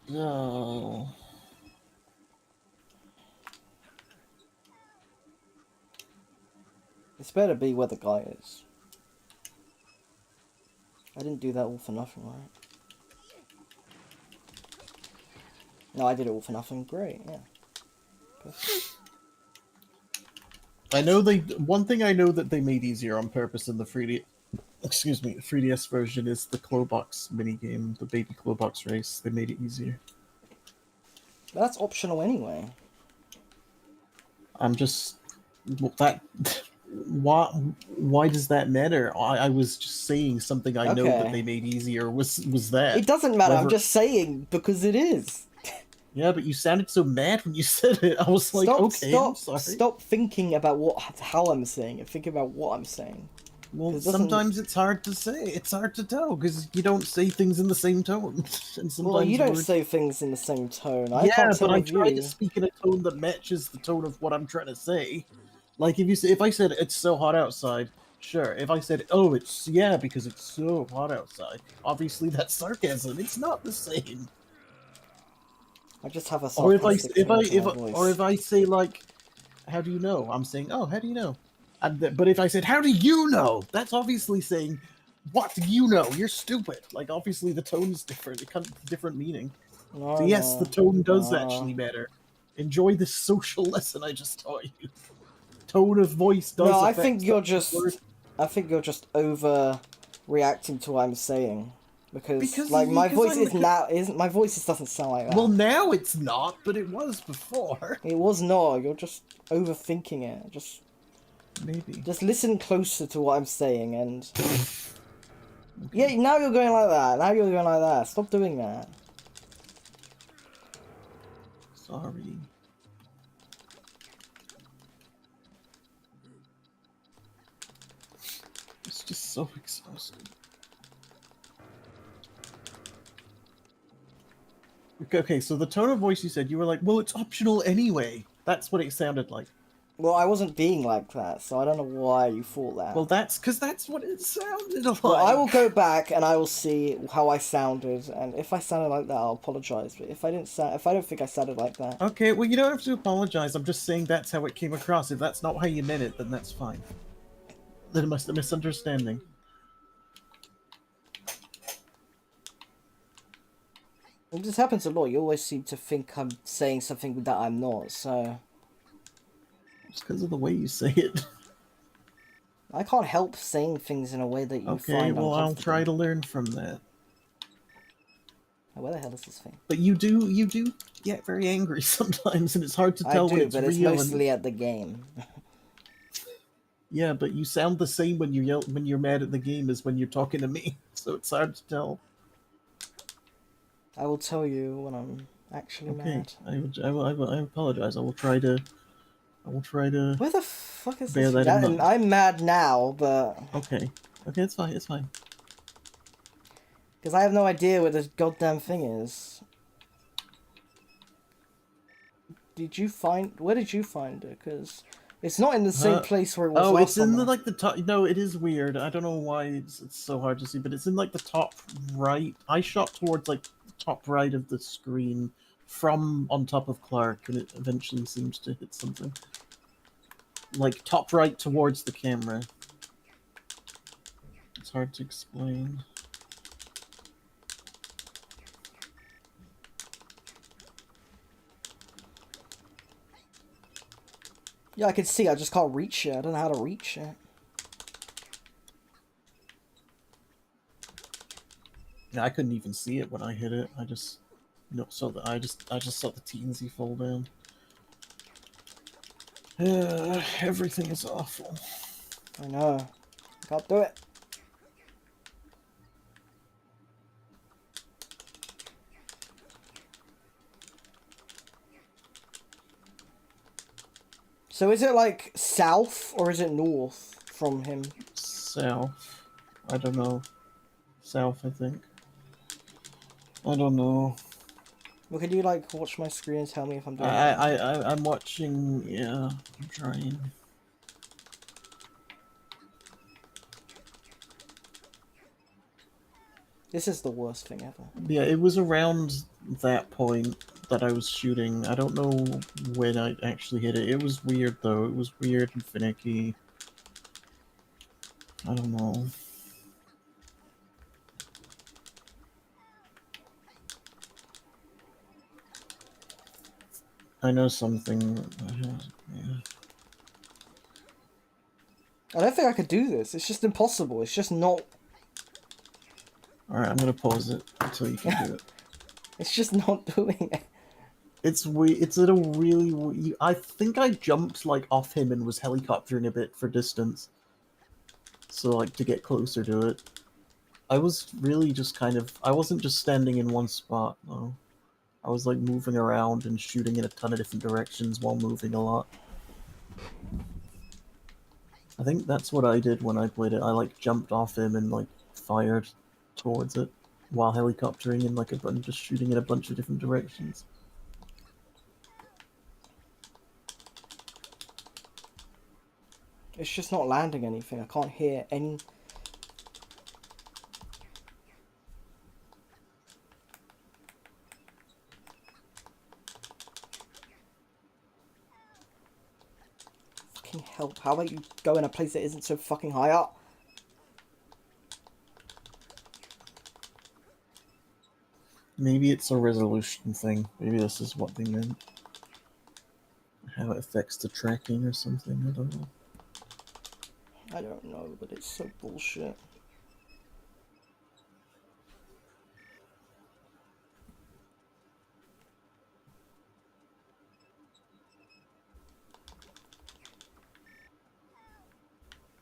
No. It's better be where the guy is. I didn't do that all for nothing, right? No, I did it all for nothing. Great, yeah. Perfect. I know one thing I know that they made easier on purpose in the 3DS version is the Clobox minigame, the baby Clobox race. They made it easier. That's optional anyway. I'm just that. Why does that matter? I was just saying something I know that they made easier was that. It doesn't matter. I'm just saying because it is. Yeah, but you sounded so mad when you said it. I was like, okay, I'm sorry. Stop thinking about how I'm saying it. Think about what I'm saying. Well, sometimes it's hard to say. It's hard to tell because you don't say things in the same tone. And sometimes well, you don't say things in the same tone. I but I try to speak in a tone that matches the tone of what I'm trying to say. Like if I said it's so hot outside, sure. If I said, oh, it's because it's so hot outside, obviously that's sarcasm. It's not the same. I just have a sarcastic or if I say like, how do you know? I'm saying, oh, how do you know? But if I said, how do you know? That's obviously saying, what do you know? You're stupid. Like, obviously the tone is different. It comes with different meaning. So yes, the tone does actually matter. Enjoy this social lesson I just taught you. Tone of voice does. No, I think you're just overreacting to what I'm saying. Because like my voice doesn't sound like that. Well, now it's not, but it was before. It was not. You're just overthinking it. Maybe. Just listen closer to what I'm saying and. Okay. Yeah, now you're going like that. Stop doing that. Sorry. It's just so exhausting. Okay, so the tone of voice you said, you were like, well, it's optional anyway. That's what it sounded like. Well, I wasn't being like that, so I don't know why you thought that. Well, that's because that's what it sounded like. Well, I will go back and I will see how I sounded, and if I sounded like that, I'll apologize. But if I don't think I sounded like that. Okay, well, you don't have to apologize. I'm just saying that's how it came across. If that's not how you meant it, then that's fine. Then it must be a misunderstanding. It just happens a lot. You always seem to think I'm saying something that I'm not, so... It's because of the way you say it. I can't help saying things in a way that you find uncomfortable. Okay, well, I'll try to learn from that. Where the hell is this thing? But you do get very angry sometimes, and it's hard to I tell when do, it's but it's real. mostly at the game. Yeah, but you sound the same when you yell when you're mad at the game as when you're talking to me, so it's hard to tell. I will tell you when I'm actually Okay, mad. I apologize. I will try to Where the fuck is bear this? that in And mind. I'm mad now, but Okay, okay, it's fine, it's fine. because I have no idea where this goddamn thing is. Did you find? Where did you find it? Because it's not in the same Huh? place where it was Oh, last it's in time. the like the top. No, it is weird. I don't know why it's so hard to see, but it's in like the top right. I shot towards like the top right of the screen from on top of Clark, and it eventually seems to hit something. Like top right towards the camera. It's hard to explain. Yeah, I can see. I just can't reach it. I don't know how to reach it. Yeah, I couldn't even see it when I hit it. I just, saw that. I just saw the TNZ fall down. Everything is awful. I know. I can't do it. So is it like south or is it north from him? South. I don't know. South, I think. I don't know. Well, could you like watch my screen and tell me if I'm doing I, it wrong? I, I, I'm watching. Yeah, I'm trying. This is the worst thing ever. Yeah, it was around that point that I was shooting. I don't know when I actually hit it. It was weird though. It was weird and finicky. I don't know. I know something. Yeah. I don't think I could do this. It's just impossible. It's just not. All right, I'm gonna pause it until you can do it. It's just not doing it. It's It's at a really. I think I jumped like off him and was helicoptering a bit for distance, so like to get closer to it. I was really just kind of. I wasn't just standing in one spot though. I was like moving around and shooting in a ton of different directions while moving a lot. I think that's what I did when I played it. I like jumped off him and like fired towards it while helicoptering in like a bunch, just shooting in a bunch of different directions. It's just not landing anything. I can't hear any. Fucking help. How about you go in a place that isn't so fucking high up? Maybe it's a resolution thing. Maybe this is what they meant. How it affects the tracking or something. I don't know. I don't know, but it's so bullshit.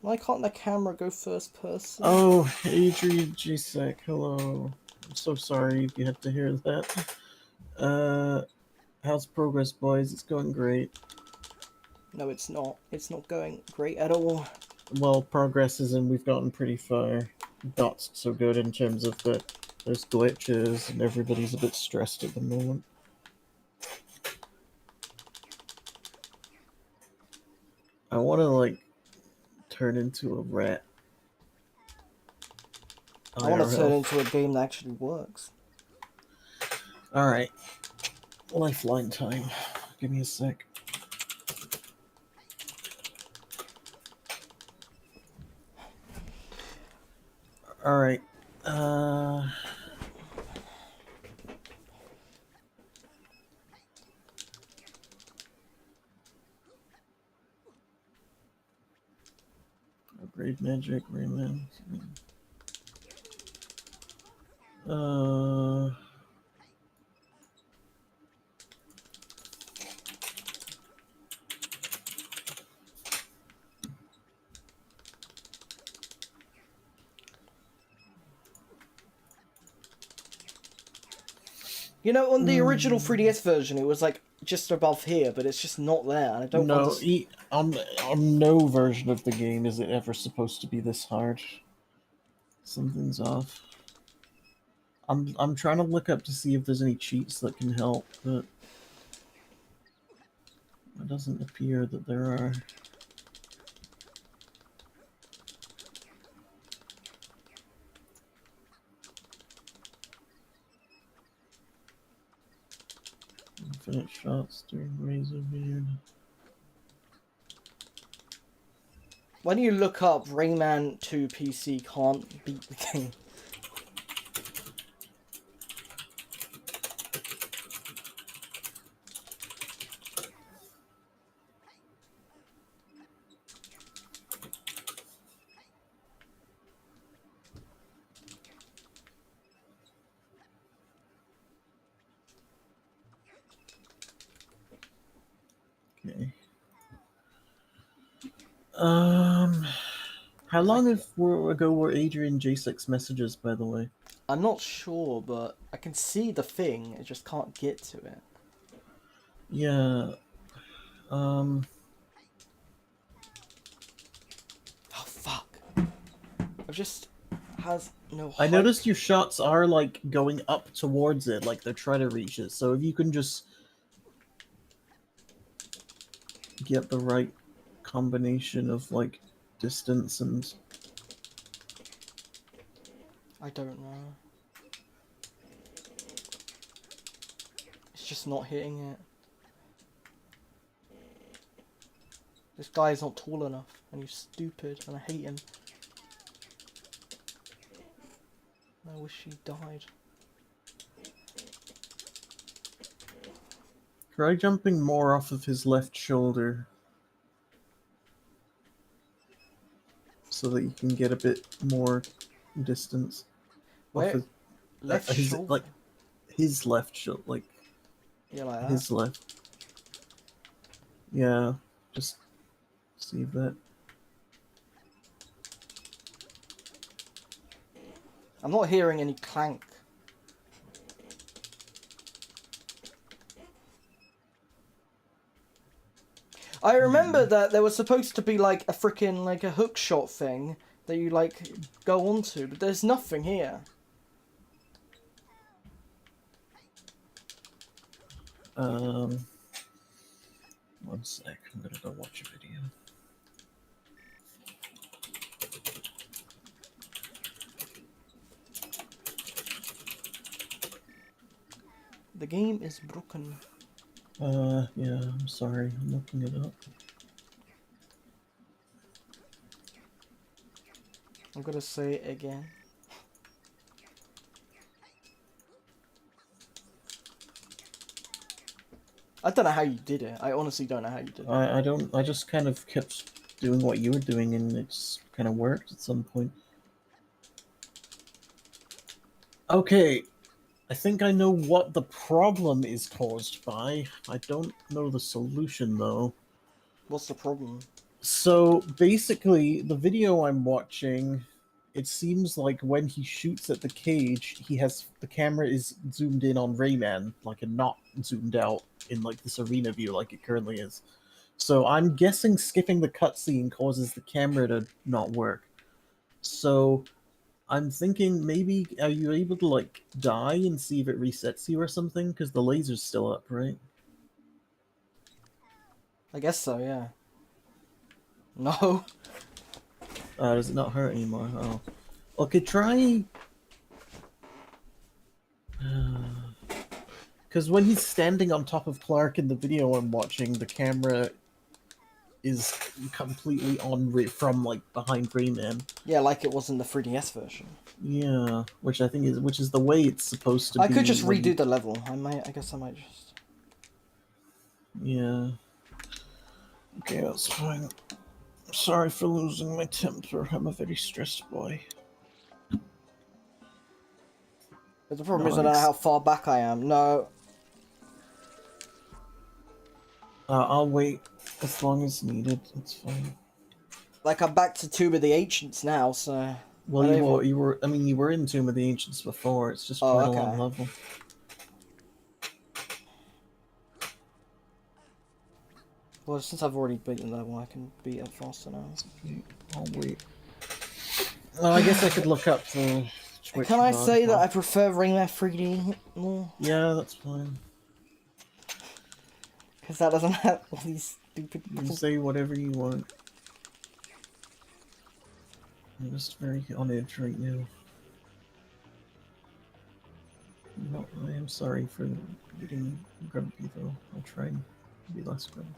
Why can't the camera go first person? Oh, Adrian Gsec, hello. I'm so sorry you had to hear that. How's progress, boys? It's going great. No, it's not. It's not going great at all. Well, progress is in we've gotten pretty far. Not so good in terms of that there's glitches and everybody's a bit stressed at the moment. I want to like turn into a rat. I want to turn IRL. into a game that actually works. All right, lifeline time. Give me a sec. All right. Upgrade magic, Rayman. Uh, You know, on the original 3DS version, it was like just above here, but it's just not there, and I don't No, understand. on no version of the game is it ever supposed to be this hard. Something's off. I'm trying to look up to see if there's any cheats that can help, but it doesn't appear that there are. Infinite shots during Razor Beard. When you look up Rayman 2 PC can't beat the game. Okay. How long ago were Adrian J6 messages, by the way? I'm not sure, but I can see the thing, I just can't get to it. Yeah. Oh, fuck. I've just... has no I height. noticed your shots are like going up towards it, like they're trying to reach it. So if you can just get the right combination of like distance and I don't know. It's just not hitting it. This guy is not tall enough, and he's stupid, and I hate him. I wish he died. try jumping more off of his left shoulder so that you can get a bit more distance. Where? Off his, Left his shoulder? like his left shoulder, like Yeah, like that? his left. Yeah, just see that. I'm not hearing any clank. I remember that there was supposed to be like a freaking like a hook shot thing that you like go onto, but there's nothing here. One sec, I'm gonna go watch a video. The game is broken. Yeah, I'm sorry, I'm looking it up. I'm gonna say it again. I don't know how you did it. I honestly don't know how you did it. I don't, I just kind of kept doing what you were doing and it's kind of worked at some point. Okay, I think I know what the problem is caused by. I don't know the solution though. What's the problem? So basically, the video I'm watching, it seems like when he shoots at the cage, the camera is zoomed in on Rayman, like, and not zoomed out in like this arena view like it currently is. So I'm guessing skipping the cutscene causes the camera to not work. So I'm thinking maybe are you able to like die and see if it resets you or something? Because the laser's still up, right? I guess so, yeah. No. Does it not hurt anymore? Oh. Okay, try. Because when he's standing on top of Clark in the video I'm watching, the camera is completely on from like behind Rayman. Yeah, like it was in the 3DS version. Yeah, which I think is the way it's supposed to be. I could just when redo the level. I guess I might just... Yeah. Okay, that's fine. Sorry for losing my temper. I'm a very stressed boy. But the problem is I don't know how far back I am. No. I'll wait as long as needed. It's fine. Like, I'm back to Tomb of the Ancients now, so... Well, you were. I mean, you were in Tomb of the Ancients before. It's just quite a long level. Well, since I've already beaten that one, I can beat it faster now. Okay, I'll wait. Well, I guess I could look up the Twitch Can I VOD say that one. I prefer Rayman 3D more? Yeah, that's fine. Because that doesn't have all these stupid... You can say whatever you want. I'm just very on edge right now. No, I am sorry for getting grumpy though. I'll try and be less grumpy.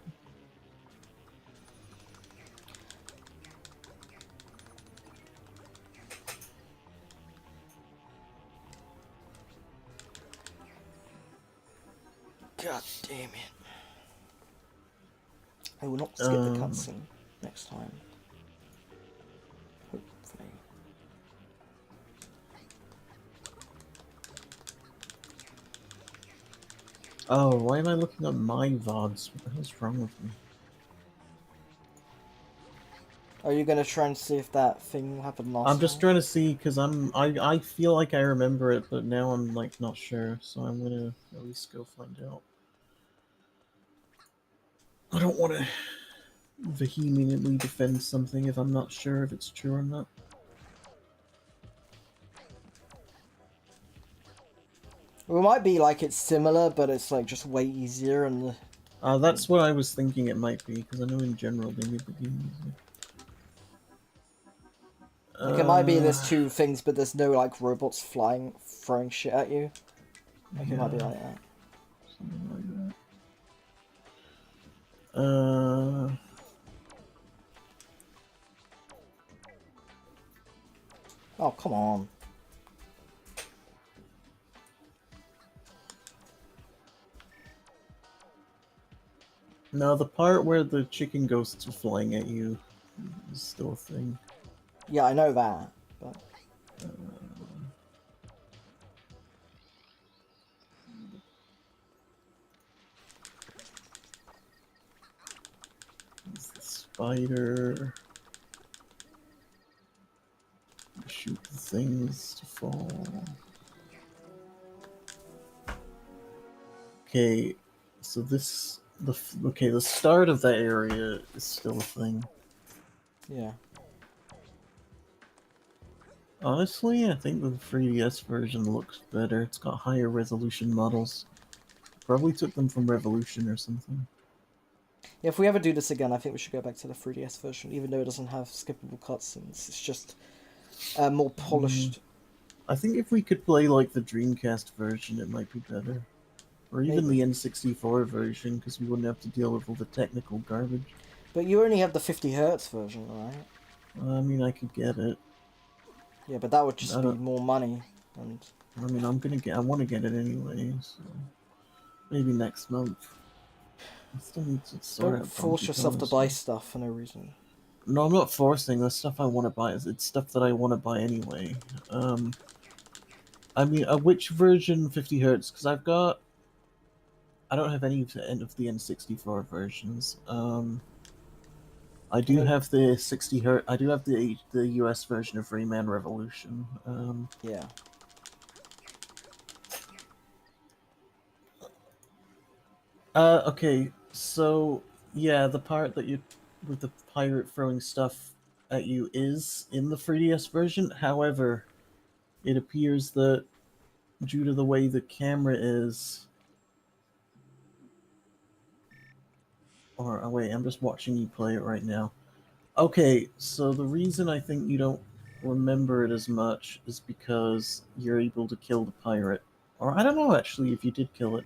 God damn it. I will not skip the cutscene next time. Hopefully. Oh, why am I looking up my VODs? What the hell's wrong with me? Are you gonna try and see if that thing happened last I'm just time? trying to see because I feel like I remember it, but now I'm like not sure, so I'm gonna at least go find out. I don't want to vehemently defend something if I'm not sure if it's true or not. Well, it might be like it's similar, but it's like just way easier and the... That's what I was thinking it might be, because I know in general they made the game easier. Like, it might be there's two things, but there's no, like, robots flying, throwing shit at you. Like, it might be like that. Something like that. Oh, come on. No, the part where the chicken ghosts are flying at you is still a thing. Yeah, I know that, but... It's the spider. Shoot the things to fall. Okay, so the start of that area is still a thing. Yeah. Honestly, I think the 3DS version looks better. It's got higher resolution models. Probably took them from Revolution or something. Yeah, if we ever do this again, I think we should go back to the 3DS version, even though it doesn't have skippable cutscenes. It's just more polished. I think if we could play like the Dreamcast version, it might be better. Or even Maybe. the N64 version, because we wouldn't have to deal with all the technical garbage. But you only have the 50 hertz version, right? I mean, I could get it. Yeah, but that would just I be don't. more money. And I mean, I want to get it anyway. So maybe next month. I still need to sort don't out force Donkey yourself to Kong buy stuff. stuff for no reason. No, I'm not forcing. The stuff I want to buy it's stuff that I want to buy anyway. I mean, which version 50 hertz? Because I don't have any of the N64 versions. I do have the 60 hertz. I do have the US version of Rayman Revolution. Yeah. Okay, so yeah, the part that you with the pirate throwing stuff at you is in the 3DS version. However, it appears that due to the way the camera is, or oh wait, I'm just watching you play it right now. Okay, so the reason I think you don't remember it as much is because you're able to kill the pirate, or I don't know actually if you did kill it.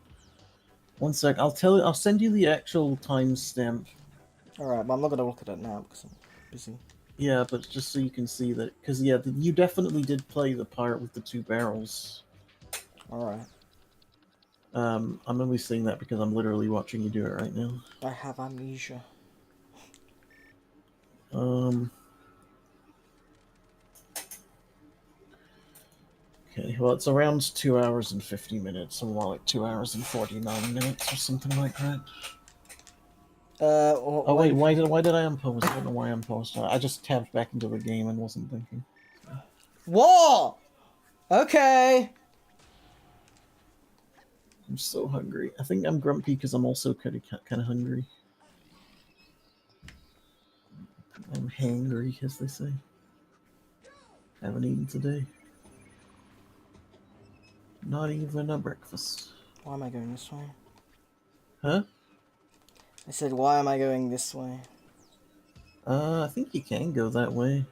One sec, I'll send you the actual timestamp. Alright, but I'm not going to look at it now because I'm busy. Yeah, but just so you can see that, because yeah, you definitely did play the part with the two barrels. Alright. I'm only saying that because I'm literally watching you do it right now. I have amnesia. Okay, well, it's around 2 hours and 50 minutes, so more like 2 hours and 49 minutes or something like that. Oh wait, why did I unpause? I don't know why I unpaused. I just tabbed back into the game and wasn't thinking. What? Okay. I'm so hungry. I think I'm grumpy because I'm also kind of hungry. I'm hangry, as they say. Haven't eaten today. Not even a breakfast. Why am I going this way? Huh? I said, why am I going this way? I think you can go that way.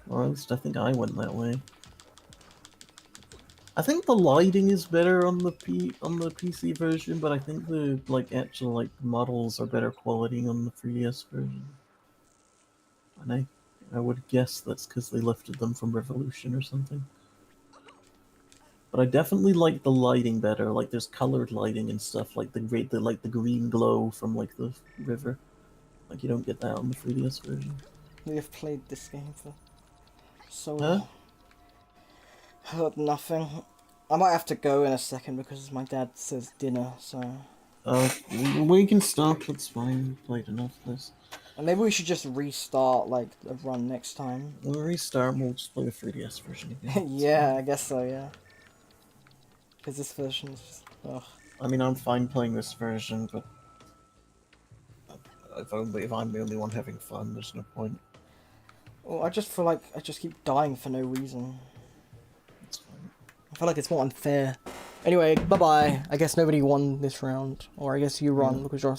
Or at least I think I went that way. I think the lighting is better on the PC version, but I think the actual models are better quality on the 3DS version. And I would guess that's because they lifted them from Revolution or something. But I definitely like the lighting better. Like there's colored lighting and stuff, like the green glow from like the river. Like you don't get that on the 3DS version. We have played this game for so Huh? long. Heard nothing. I might have to go in a second because my dad says dinner, so... We can stop, it's fine. We played enough of this. And maybe we should just restart, like, the run next time. We'll restart and we'll just play the 3DS version again. Yeah, I guess so, yeah. Because this version is just... ugh. I mean, I'm fine playing this version, but if I'm the only one having fun, there's no point. Well, I just feel like I just keep dying for no reason. It's fine. I feel like it's more unfair. Anyway, bye-bye. I guess nobody won this round. Or I guess you won because you're